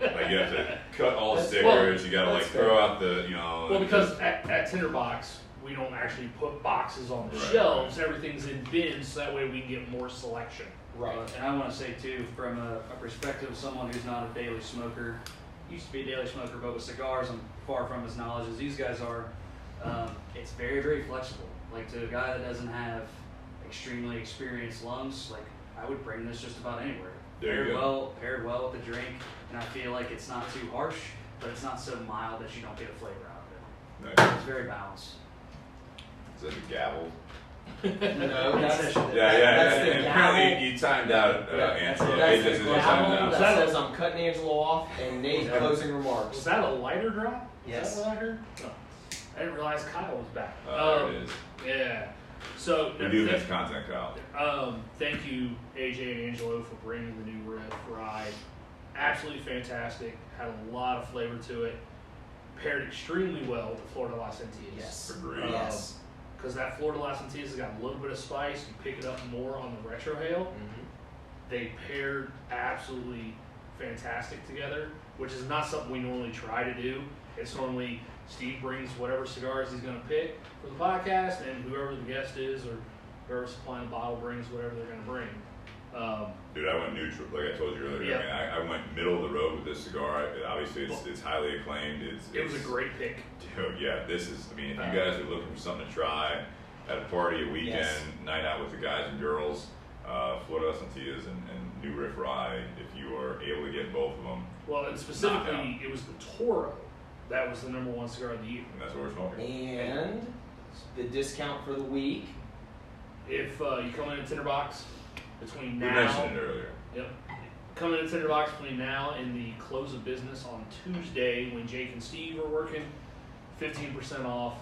Like you have to cut all the
That's-
stickers. You gotta
that's
throw
fair.
out the
Well, because at Tinderbox, we don't actually put boxes on the
Right,
shelves. Everything's in bins, so that way we can get more selection.
Right.
And I want to say too, from a perspective of someone who's not a daily smoker, used to be a daily smoker, but with cigars, I'm far from as knowledgeable as these guys are. It's very, very flexible. Like to a guy that doesn't have extremely experienced lungs, like I would bring this just about anywhere. Paired well with the drink, and I feel like it's not too harsh, but it's not so mild that you don't get a flavor out of it.
Nice.
It's very balanced.
Is that the gavel?
No, that's
Yeah.
the
And
gavel.
apparently you timed out Angelo.
That's
He just
the
didn't
gavel
time
that
out.
says I'm cutting Angelo off, and Nate's closing remarks.
Was that a lighter drop?
Yes.
Is that what I heard? No. I didn't realize Kyle was back.
There it is.
Yeah. So
We do this content, Kyle.
thank you, AJ and Angelo, for bringing the new Riff Rye. Absolutely fantastic. Had a lot of flavor to it. Paired extremely well with the Flor de las Antillas.
Yes.
Agreed.
Yes.
Because that Flor de las Antillas has got a little bit of spice. You pick it up more on the retro hail. They paired absolutely fantastic together, which is not something we normally try to do. It's normally Steve brings whatever cigars he's going to pick for the podcast, and whoever the guest is or whoever's supplying the bottle brings whatever they're going to bring.
Dude, I went neutral, like I told you earlier.
Yeah.
I mean, I went middle of the road with this cigar. Obviously, it's highly acclaimed.
It was a great pick.
Dude, yeah, this is, I mean, if you guys are looking for something to try at a party, a weekend,
Yes.
night out with the guys and girls, Flor de las Antillas and New Riff Rye, if you are able to get both of them,
Well, and specifically, it was the Toro. That was the #1 cigar of the year.
and that's what we're smoking.
And the discount for the week.
If you come in a tinderbox between
We
now,
mentioned it earlier.
yep, come in a tinderbox between now and the close of business on Tuesday when Jake and Steve are working, 15% off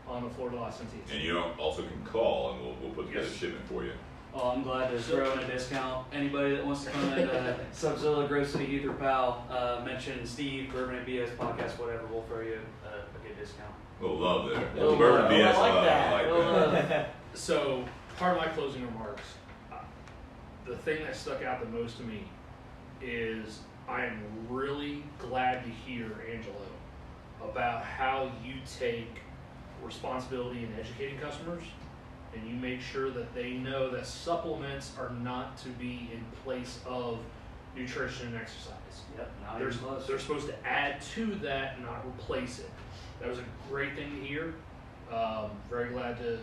on the Flor de las Antillas.
And you also can call, and we'll put together
Yes.
shipment for you.
Oh, I'm glad to throw in a discount. Anybody that wants to come in, Subzilla, Grove City, Heath, or Pal, mention Steve, Bourbon at BS podcast, whatever, we'll throw you a good discount.
A little love there.
Little
Bourbon
love.
BS
I like
love.
that.
I like
Little
that.
love.
So, part of my closing remarks, the thing that stuck out the most to me is I am really glad to hear, Angelo, about how you take responsibility in educating customers and you make sure that they know that supplements are not to be in place of nutrition and exercise.
Yep, not
They're,
even close.
they're supposed to add to that, not replace it. That was a great thing to hear. Very glad to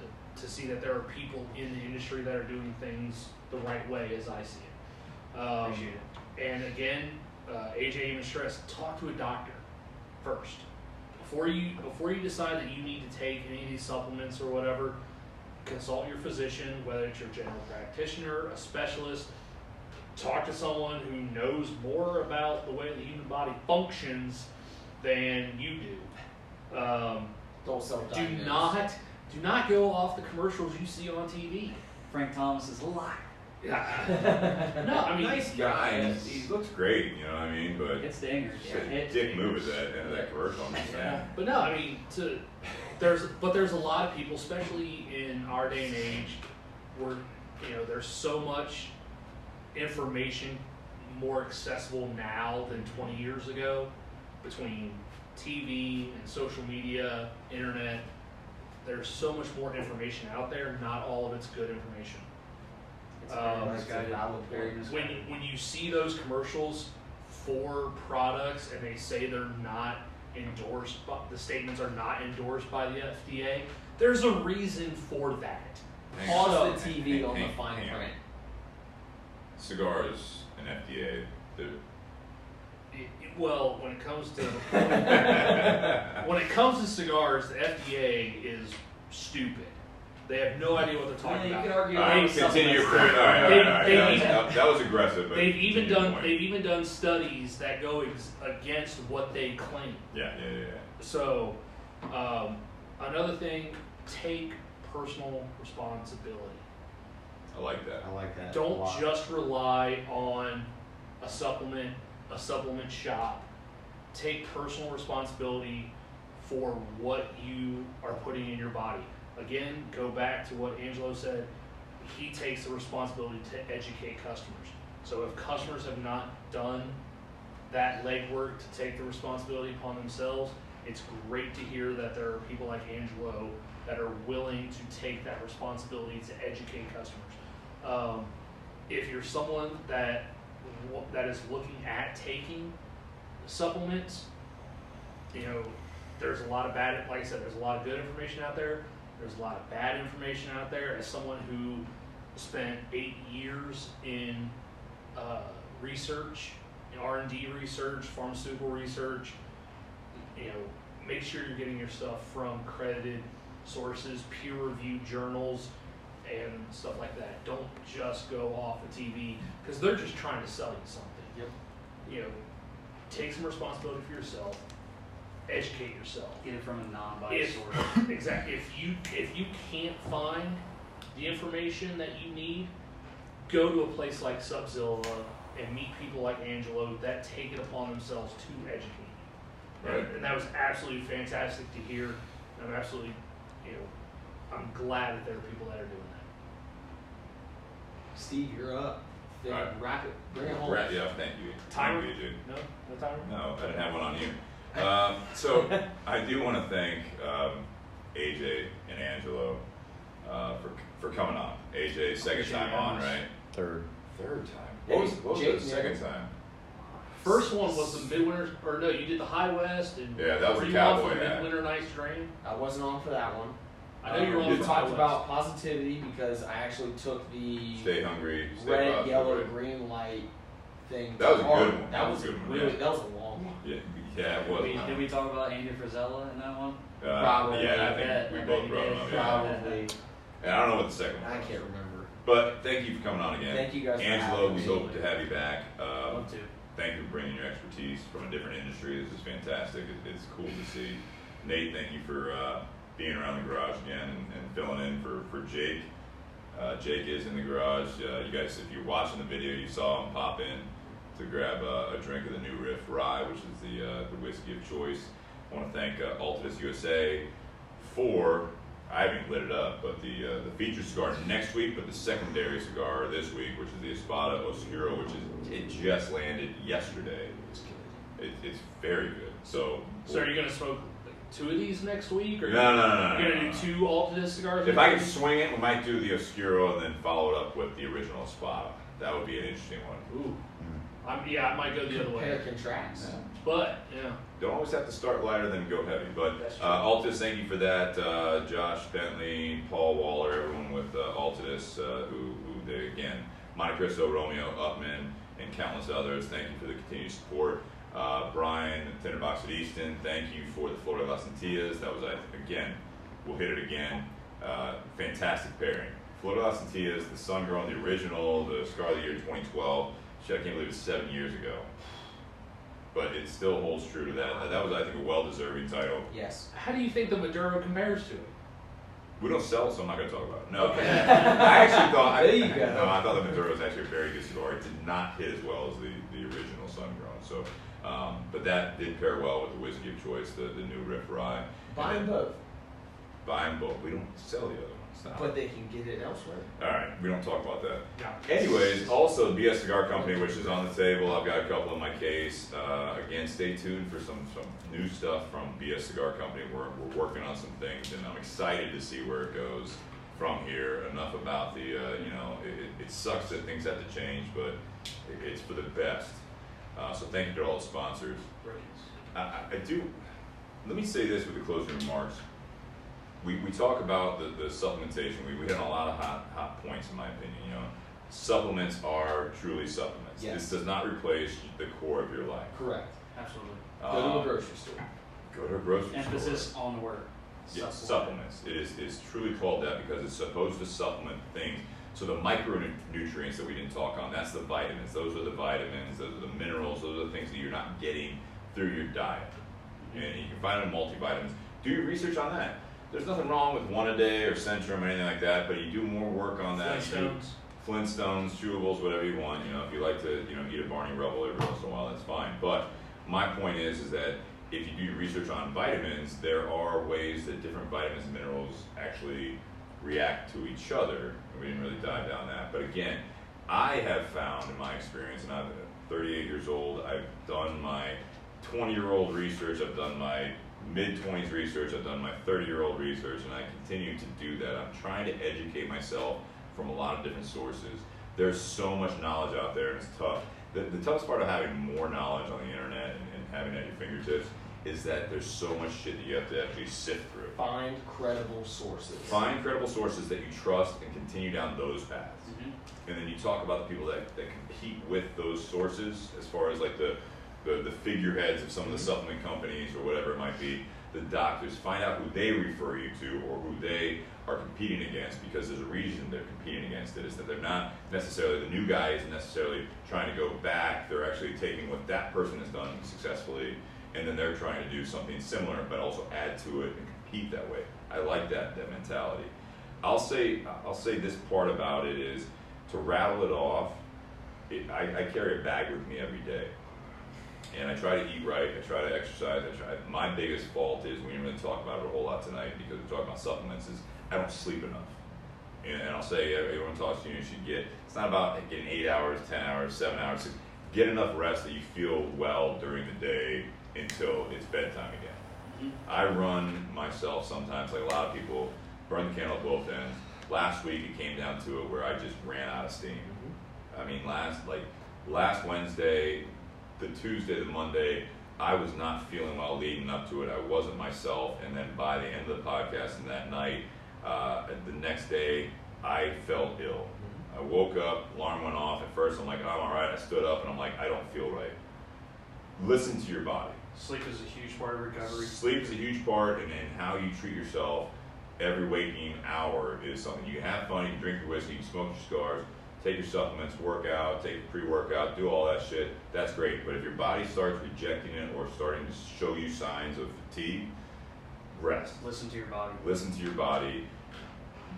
see that there are people in the industry that are doing things the right way as I see it.
Appreciate it.
And again, AJ even stressed, talk to a doctor first. Before you decide that you need to take any of these supplements or whatever, consult your physician, whether it's your general practitioner, a specialist. Talk to someone who knows more about the way the human body than you do.
Don't self-diagnose.
Do not go off the commercials you see on TV.
Frank Thomas is a liar.
Yeah. No, I mean,
Nice guy. and He looks great, you know what I mean? But
It's dingers.
it's a
It's
dick
dingers.
move at that end of that commercial. I'm just saying.
but no, I mean, there's a lot of people, especially in our day and age, where there's so much information more accessible now than 20 years ago between TV and social media, internet. There's so much more information out there. Not all of it's good information.
It's very
That's a
misguided.
valid
Very
point.
misguided.
When you see those commercials for products and they say they're not endorsed, the statements are not endorsed by the FDA, there's a reason for that.
Hang
Pause
on.
the TV on the
Hang
fine
on.
print.
Cigars and FDA.
Well, when it comes to cigars, the FDA is stupid. They have no idea what they're talking
You
about.
can argue
All right,
about
continue your
supplements.
point. All right.
They-
That was aggressive. But
They've even
continue your
done
point.
studies that go against what they claim.
Yeah.
So, another thing, take personal responsibility.
I like that.
I like that. a
Don't
lot.
just rely on a supplement shop. Take personal responsibility for what you are putting in your body. Again, go back to what Angelo said. He takes the responsibility to educate customers. So if customers have not done that legwork to take the responsibility upon themselves, it's great to hear that there are people like Angelo that are willing to take that responsibility to educate customers. If you're someone that is looking at taking, supplements, you know, there's a lot of bad, like I said, there's a lot of good information out there. There's a lot of bad information out there. As someone who spent 8 years in research, R&D research, pharmaceutical research, you know, make sure you're getting your stuff from credited sources, peer-reviewed journals, and stuff like that. Don't just go off the TV, because they're just trying to sell you something.
Yep.
You know, take some responsibility for yourself. Educate yourself.
Get it from a non-biased source.
Exactly. If you can't find the information that you need, go to a place like Subzilla and meet people like Angelo that take it upon themselves to educate you.
Right.
And that was absolutely fantastic to hear. I'm absolutely, you know, I'm glad that there are people that are doing that.
Steve, you're up. Then
All right.
wrap it. Bring it home.
Right, yeah, thank you.
Timer?
Thank you, dude.
No timer.
No, I didn't have one on you. So I do want to thank AJ and Angelo for coming on. AJ, second time on, right?
Third.
Third time.
Hey,
What was
Jake,
the second time?
First one was the Midwinter, or no, you did the High West, and
Yeah, that was
were
a
you on
cowboy
for the
hat.
Midwinter Night Strain?
I wasn't on for that one.
I know you were on
We
for
talked
High
about positivity because I actually took the
Stay hungry. Stay
red,
positive,
yellow,
right?
green light thing.
That was a
hard.
good one.
That was
a good one.
really.
Yeah.
That was a long one.
Yeah, it was.
Did we talk about Andy Frizella in that one?
Probably.
Yeah, I
I bet
think we
you
both brought
did.
him up. Yeah.
Probably.
And I don't know what the second one
I
was.
can't remember.
But thank you for coming on again.
Thank you guys for
Angelo,
having
we
me.
hope to have you back.
Love to.
Thank you for bringing your expertise from a different industry. This is fantastic. It's cool to see. Nate, thank you for being around the garage again and filling in for Jake. Jake is in the garage. You guys, if you're watching the video, you saw him pop in to grab a drink of the new Riff Rye, which is the whiskey of choice. I want to thank Altadis USA for, I haven't lit it up, but the featured cigar next week, but the secondary cigar this week, which is the Espada Oscuro, which it just landed yesterday. It's very good. So
So are you gonna smoke like 2 of these next week, or
No.
you're gonna do 2 Altadis cigars?
If I can swing it, we might do the Oscuro and then follow it up with the original Espada. That would be an interesting one.
Ooh, I might go the other way,
Compare contrast.
but yeah.
Don't always have to start lighter than go heavy. But
That's true.
Altadis, thank you for that. Josh Bentley, Paul Waller, everyone with Altadis, who they, again, Monte Cristo, Romeo, Upman, and countless others. Thank you for the continued support. Brian, Tinderbox at Easton, thank you for the Flor de las Antillas. That was, again, we'll hit it again. Fantastic pairing. Flor de las Antillas, the Sun Girl, the original, the Cigar of the Year 2012. Shit, I can't believe it's 7 years ago. But it still holds true to that. That was, I think, a well-deserving title.
Yes.
How do you think the Maduro compares to it?
We don't sell it, so I'm not going to talk about it. No,
Okay.
I actually thought.
There you go.
No, I thought the Maduro was actually a very good cigar. It did not hit as well as the original Sun Grown. So, but that did pair well with the whiskey of choice, the new Riff Rye.
Buy them both,
Buy them both. We don't sell the other ones. Stop.
but they can get it elsewhere.
All right, we don't talk about that.
No.
Anyways, also BS Cigar Company, which is on the table. I've got a couple in my case. Again, stay tuned for some new stuff from BS Cigar Company. We're working on some things, and I'm excited to see where it goes from here. Enough about the, it sucks that things have to change, but it's for the best. So thank you to all the sponsors. I do. Let me say this with the closing remarks. We talk about the supplementation. We hit on a lot of hot points in my opinion. Supplements are truly supplements.
Yes.
This does not replace the core of your life.
Correct.
Absolutely.
Go to a grocery store.
Go to a grocery
Emphasis
store.
on the word.
Yes, supplements. It's truly called that because it's supposed to supplement things. So the micronutrients that we didn't talk on, that's the vitamins. Those are the vitamins. Those are the minerals. Those are the things that you're not getting through your diet. And you can find them in multivitamins. Do your research on that. There's nothing wrong with one a day or Centrum or anything like that, but you do more work on that. Flintstones, chewables, whatever you want. If you like to, eat a Barney Rubble every once in a while, that's fine. But my point is that if you do your research on vitamins, there are ways that different vitamins and minerals actually react to each other. And we didn't really dive down that. But again, I have found in my experience, and I'm 38 years old, I've done my 20-year-old research, I've done my mid-20s research, I've done my 30-year-old research, and I continue to do that. I'm trying to educate myself from a lot of different sources. There's so much knowledge out there, and it's tough. The toughest part of having more knowledge on the internet and fingertips, is that there's so much shit that you have to actually sift through.
Find credible sources.
Find credible sources that you trust and continue down those paths. And then you talk about the people that compete with those sources, as far as like the figureheads of some of the supplement companies or whatever it might be, the doctors. Find out who they refer you to or who they are competing against, because there's a reason they're competing against it. Is that they're not necessarily, the new guy isn't necessarily trying to go back, they're actually taking what that person has done successfully, and then they're trying to do something similar but also add to it and compete that way. I like that mentality. I'll say this part about it is, to rattle it off, I carry a bag with me every day. And I try to eat right, I try to exercise, my biggest fault is, we didn't really talk about it a whole lot tonight because we're talking about supplements, is I don't sleep enough. And I'll say, everyone talks to you, it's not about getting 8 hours, 10 hours, 7 hours, get enough rest that you feel well during the day until it's bedtime again. I run myself sometimes, like a lot of people, burn the candle at both ends. Last week it came down to it where I just ran out of steam. I mean, last Wednesday, the Tuesday, the Monday, I was not feeling well leading up to it. I wasn't myself, and then by the end of the podcast and that night, the next day, I felt ill. I woke up, alarm went off. At first, I'm like, oh, I'm all right. I stood up, and I'm like, I don't feel right. Listen to your body.
Sleep is a huge part of recovery.
Sleep is a huge part, and how you treat yourself every waking hour is something. You can have fun, you can drink your whiskey, you can smoke your cigars, take your supplements, work out, take your pre-workout, do all that shit. That's great. But if your body starts rejecting it or starting to show you signs of fatigue, rest.
Listen to your body.
Listen to your body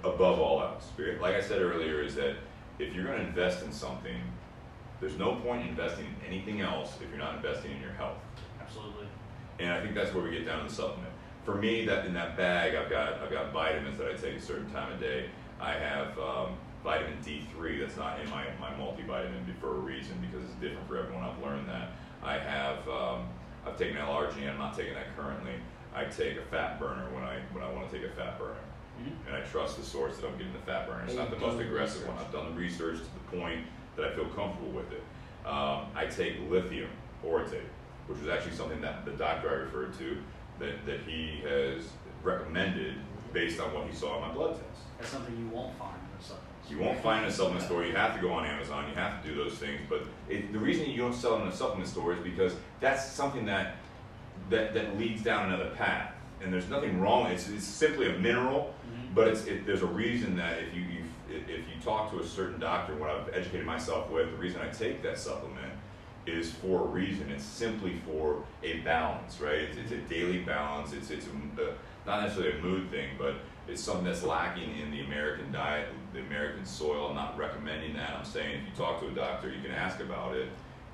above all else. Like I said earlier, is that if you're going to invest in something, there's no point in investing in anything else if you're not investing in your health.
Absolutely.
And I think that's where we get down to the supplement. For me, that in that bag, I've got vitamins that I take a certain time of day. I have vitamin D3 that's not in my multivitamin for a reason, because it's different for everyone. I've learned that. I have I've taken L-arginine. I'm not taking that currently. I take a fat burner when I want to take a fat burner, and I trust the source that I'm getting the fat burner. It's not the most aggressive one. I've done the research to the point that I feel comfortable with it. I take lithium orotate, which was actually something that the doctor I referred to that he has recommended based on what he saw in my blood test.
That's something you won't find in a supplement store.
You won't find it in a supplement store. You have to go on Amazon. You have to do those things. But the reason you don't sell it in a supplement store is because that's something that leads down another path. And there's nothing wrong. It's simply a mineral, but there's a reason that if you talk to a certain doctor, what I've educated myself with, the reason I take that supplement is for a reason. It's simply for a balance, right? It's a daily balance. It's not necessarily a mood thing, but it's something that's lacking in the American diet, the American soil. I'm not recommending that. I'm saying if you talk to a doctor, you can ask about it.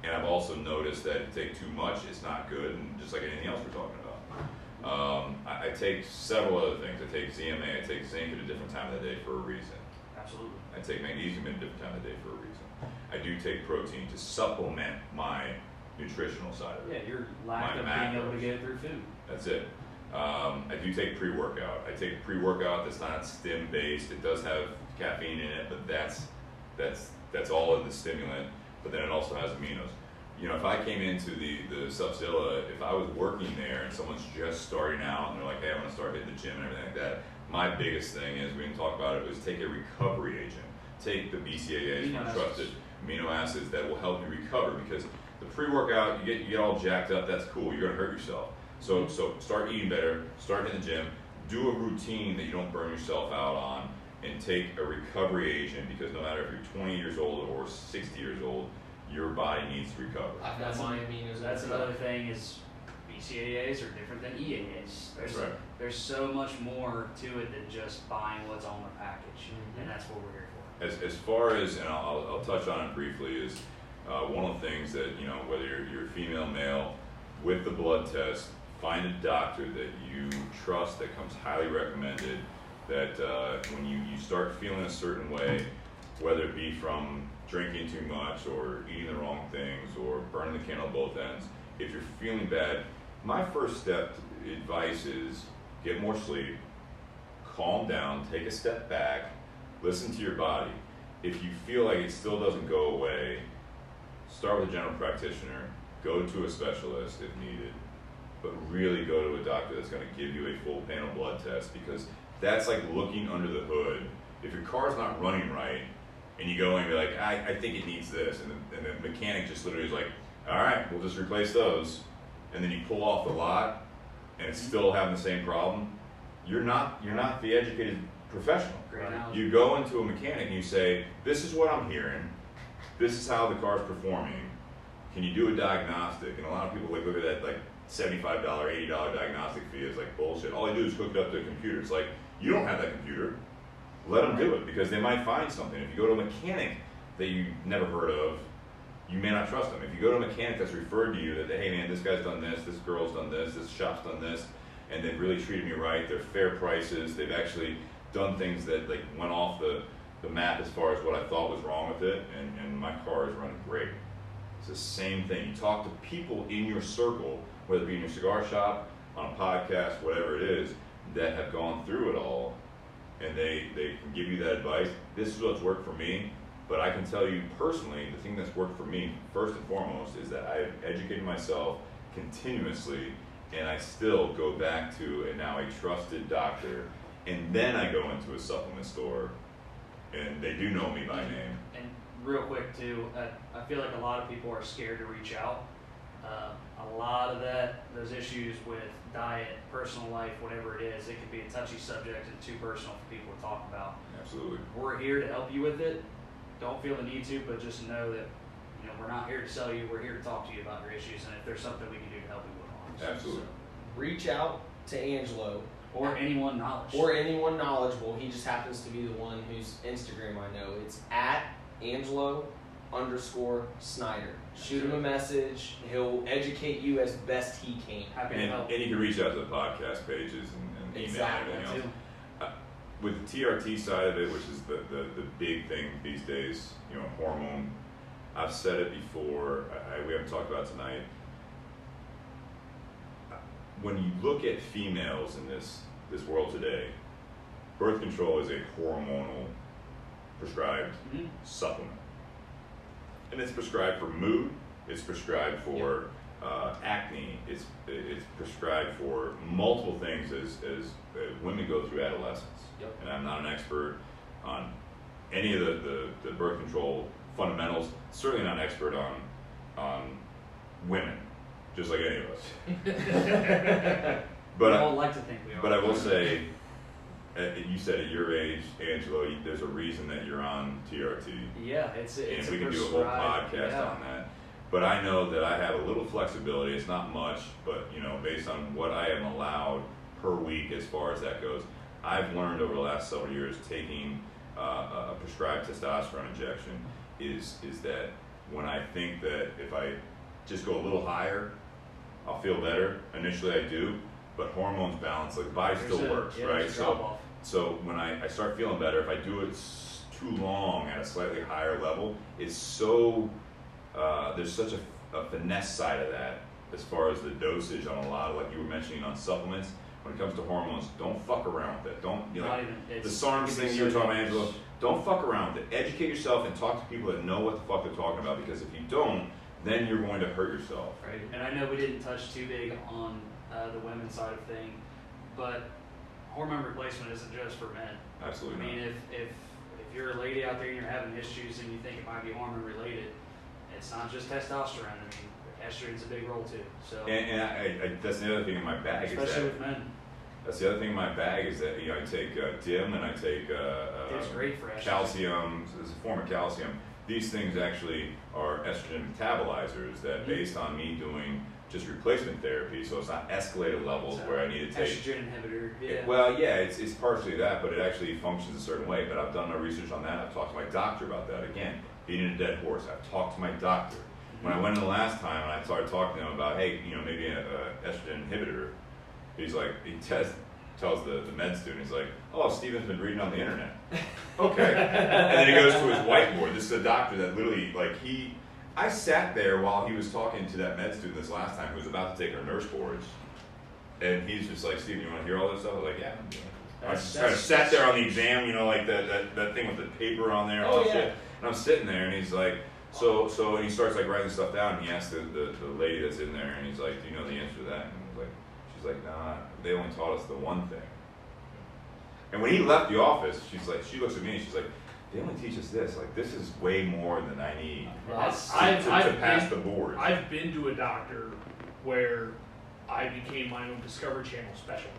And I've also noticed that if you take too much, it's not good, and just like anything else we're talking about. I take several other things. I take ZMA, I take zinc at a different time of the day for a reason.
Absolutely.
I take magnesium at a different time of the day for a reason. I do take protein to supplement my nutritional side of it.
Yeah, your lack of being able to get it through food.
That's it. I do take pre-workout. I take pre-workout that's not stim-based. It does have caffeine in it, but that's all in the stimulant. But then it also has aminos. You know, if I came into the Subzilla, if I was working there and someone's just starting out and they're like, hey, I want to start hitting the gym and everything like that, my biggest thing is, we didn't talk about it, was take a recovery agent. Take the BCAAs from trusted amino acids that will help you recover, because the pre-workout, you get all jacked up, that's cool, you're gonna hurt yourself. So start eating better, start in the gym, do a routine that you don't burn yourself out on, and take a recovery agent, because no matter if you're 20 years old or 60 years old, your body needs to recover.
That's another thing, is BCAAs are different than EAAs. There's so much more to it than just buying what's on the package, and that's what we're here for.
As far as, and I'll touch on it briefly, is one of the things that, you know, whether you're female, male, with the blood test, find a doctor that you trust, that comes highly recommended, that when you start feeling a certain way, whether it be from drinking too much or eating the wrong things or burning the candle at both ends, if you're feeling bad, my first step advice is get more sleep, calm down, take a step back, listen to your body. If you feel like it still doesn't go away, start with a general practitioner, go to a specialist if needed, but really go to a doctor that's going to give you a full panel blood test, because that's like looking under the hood. If your car's not running right, and you go in and be like, I think it needs this, and the mechanic just literally is like, all right, we'll just replace those, and then you pull off the lot, and it's still having the same problem, you're not the educated professional.
Great analogy.
You go into a mechanic and you say, this is what I'm hearing, this is how the car's performing, can you do a diagnostic? And a lot of people like look at that like $75, $80 diagnostic fee is like bullshit. All they do is hook it up to a computer. It's like, you don't have that computer. Let them do it, because they might find something. If you go to a mechanic that you never heard of, you may not trust them. If you go to a mechanic that's referred to you that, hey man, this guy's done this girl's done this shop's done this, and they've really treated me right, they're fair prices, they've actually done things that like went off the map as far as what I thought was wrong with it, and my car is running great. It's the same thing. You talk to people in your circle, whether it be in your cigar shop, on a podcast, whatever it is, that have gone through it all, and they can give you that advice. This is what's worked for me, but I can tell you personally, the thing that's worked for me, first and foremost, is that I've educated myself continuously, and I still go back to now a trusted doctor, and then I go into a supplement store, and they do know me by name.
And real quick too, I feel like a lot of people are scared to reach out. A lot of those issues with diet, personal life, whatever it is, it can be a touchy subject and too personal for people to talk about.
Absolutely.
We're here to help you with it. Don't feel the need to, but just know that we're not here to sell you. We're here to talk to you about your issues, and if there's something we can do to help you with them.
Absolutely.
Reach out to Angelo.
Or anyone knowledgeable.
Or anyone knowledgeable. He just happens to be the one whose Instagram I know. It's at Angelo_Snyder. Shoot him a message. He'll educate you as best he can.
Happy to help.
And you can reach out to the podcast pages and email
Exactly.
and everything else. With the TRT side of it, which is the big thing these days, hormone. I've said it before. We haven't talked about it tonight. When you look at females in this world today, birth control is a hormonal prescribed supplement. And it's prescribed for mood, it's prescribed for acne, it's prescribed for multiple things as women go through adolescence.
Yep.
And I'm not an expert on any of the birth control fundamentals, certainly not an expert on women, just like any of us.
We all like to think we are.
But I will say, you said at your age, Angelo, there's a reason that you're on TRT.
Yeah, it's
and we can do a whole podcast on that. But I know that I have a little flexibility. It's not much, but based on what I am allowed per week as far as that goes, I've learned over the last several years taking a prescribed testosterone injection is that when I think that if I just go a little higher, I'll feel better. Initially I do, but hormones balance, like the body still works, right? So when I start feeling better, if I do it too long at a slightly higher level, it's so, there's such a finesse side of that as far as the dosage on a lot of, like you were mentioning on supplements. When it comes to hormones, don't fuck around with it. Don't, the SARMs thing you were talking about, Angelo, don't fuck around with it. Educate yourself and talk to people that know what the fuck they're talking about, because if you don't, then you're going to hurt yourself.
Right, and I know we didn't touch too big on the women's side of thing, but hormone replacement isn't just for men.
Absolutely
I mean, if you're a lady out there and you're having issues and you think it might be hormone related, it's not just testosterone. I mean, estrogen's a big role too. So
and I that's the other thing in my bag,
especially
is that
with men.
That's the other thing in my bag, is that I take DIM and I take
It's great for estrogen.
calcium. It's a form of calcium. These things actually are estrogen metabolizers that, based on me doing just replacement therapy, so it's not escalated levels where I need to take
estrogen inhibitor. Yeah.
Well, yeah, it's partially that, but it actually functions a certain way. But I've done my research on that. I've talked to my doctor about that. Again, beating a dead horse. I've talked to my doctor. When I went in the last time and I started talking to him about, hey, maybe an estrogen inhibitor, he's like, he tells the med student, he's like, oh, Steven's been reading on the internet. Okay. And then he goes to his whiteboard. This is a doctor that literally, I sat there while he was talking to that med student this last time who was about to take her nurse boards. And he's just like, Steven, you want to hear all this stuff? I was like, yeah. I just kind of sat there on the exam, like that thing with the paper on there and all that shit. And I'm sitting there and he's like, So and he starts like writing stuff down, and he asks the lady that's in there, and he's like, "Do you know the answer to that?" And he's like, she's like, "Nah, they only taught us the one thing." And when he left the office, she's like, she looks at me, and she's like, "They only teach us this. Like, this is way more than I need to pass the board."
I've been to a doctor where I became my own Discovery Channel special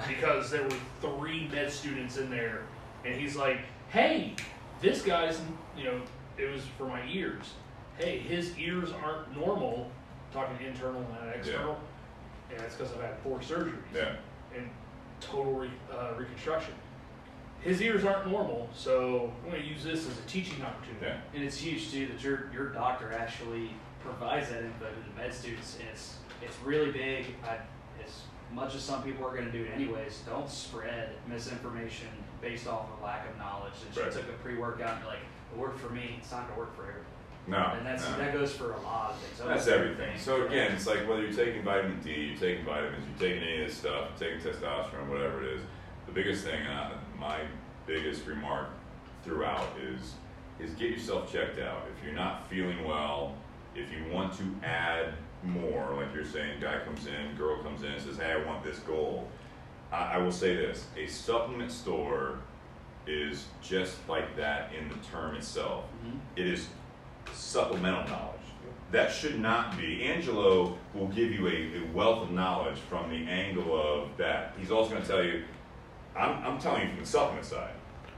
because there were 3 med students in there, and he's like, "Hey, this guy's, it was for my ears. Hey, his ears aren't normal." Talking internal, not external. Yeah, it's because I've had 4 surgeries.
Yeah.
And total reconstruction. His ears aren't normal, so I'm going to use this as a teaching opportunity.
Yeah.
And it's huge too that your doctor actually provides that info to the med students, and it's really big. As much as some people are going to do it anyways, don't spread misinformation based off of lack of knowledge. And she took a pre-workout and you're like, "It worked for me. It's not going to work for everyone."
No.
And that goes for a lot of things.
That's everything. So again, it's like whether you're taking vitamin D, you're taking vitamins, you're taking any of this stuff, you're taking testosterone, whatever it is. The biggest thing, my biggest remark throughout is get yourself checked out. If you're not feeling well, if you want to add more, like you're saying, guy comes in, girl comes in and says, "Hey, I want this goal." I will say this, a supplement store is just like that in the term itself.
Mm-hmm.
It is supplemental knowledge. That should not be. Angelo will give you a wealth of knowledge from the angle of that. He's also going to tell you, I'm telling you from the supplement side.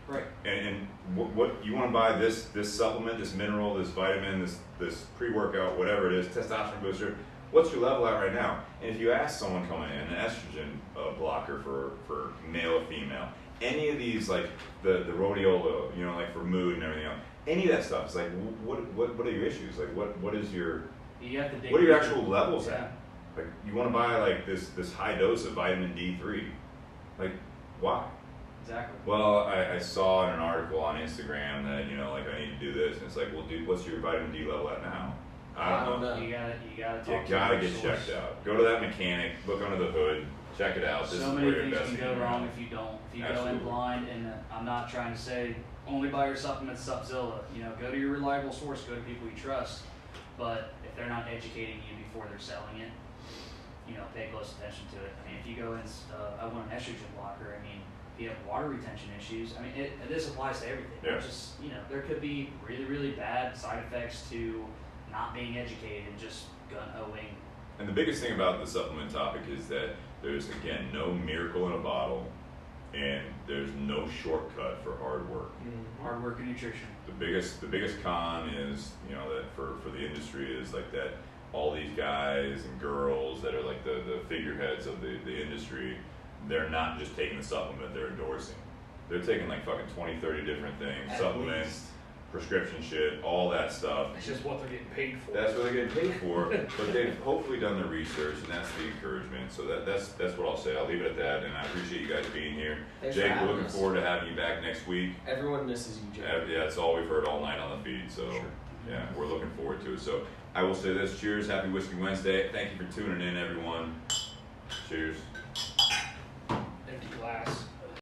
Right.
And what you want to buy this supplement, this mineral, this vitamin, this pre-workout, whatever it is, testosterone booster, what's your level at right now? And if you ask someone coming in, an estrogen blocker for male or female, any of these, like the rhodiola, like for mood and everything else, any of that stuff, it's like, what are your issues? Like, what is your,
you have to dig
what are your
deeper.
actual levels at? Like, you want to buy like this high dose of vitamin D3, like, why?
Exactly.
Well, I saw in an article on Instagram that, like, I need to do this, and it's like, well, dude, what's your vitamin D level at now? I don't know.
You gotta
You gotta get checked out. Go to that mechanic, look under the hood, check it out. This
So
is
many
where you're
things can
investing
go
in your
wrong
health.
if you don't. If you go
Absolutely.
in blind, and I'm not trying to say only buy your supplements Subzilla. Go to your reliable source. Go to people you trust. But if they're not educating you before they're selling it, pay close attention to it. I mean, if you go in, I want an estrogen blocker. I mean, if you have water retention issues, I mean, this applies to everything.
Yeah.
Not just there could be really, really bad side effects to not being educated and just gun-hoing.
And the biggest thing about the supplement topic is that there's, again, no miracle in a bottle, and there's no shortcut for hard work.
Hard work and nutrition.
The biggest con is, that for the industry is like that all these guys and girls that are like the figureheads of the industry, they're not just taking the supplement, they're endorsing. They're taking like fucking 20, 30 different things, supplements, prescription shit, all that stuff.
It's just what they're getting paid for.
That's what they're getting paid for, but they've hopefully done their research, and that's the encouragement. So that's what I'll say. I'll leave it at that, and I appreciate you guys being here.
Thanks
Jake,
for
we're
having
looking
us.
forward to having you back next week.
Everyone misses you, Jay.
Yeah, that's all we've heard all night on the feed, so yeah, we're looking forward to it. So I will say this, cheers, happy Whiskey Wednesday. Thank you for tuning in, everyone. Cheers.
Empty glass.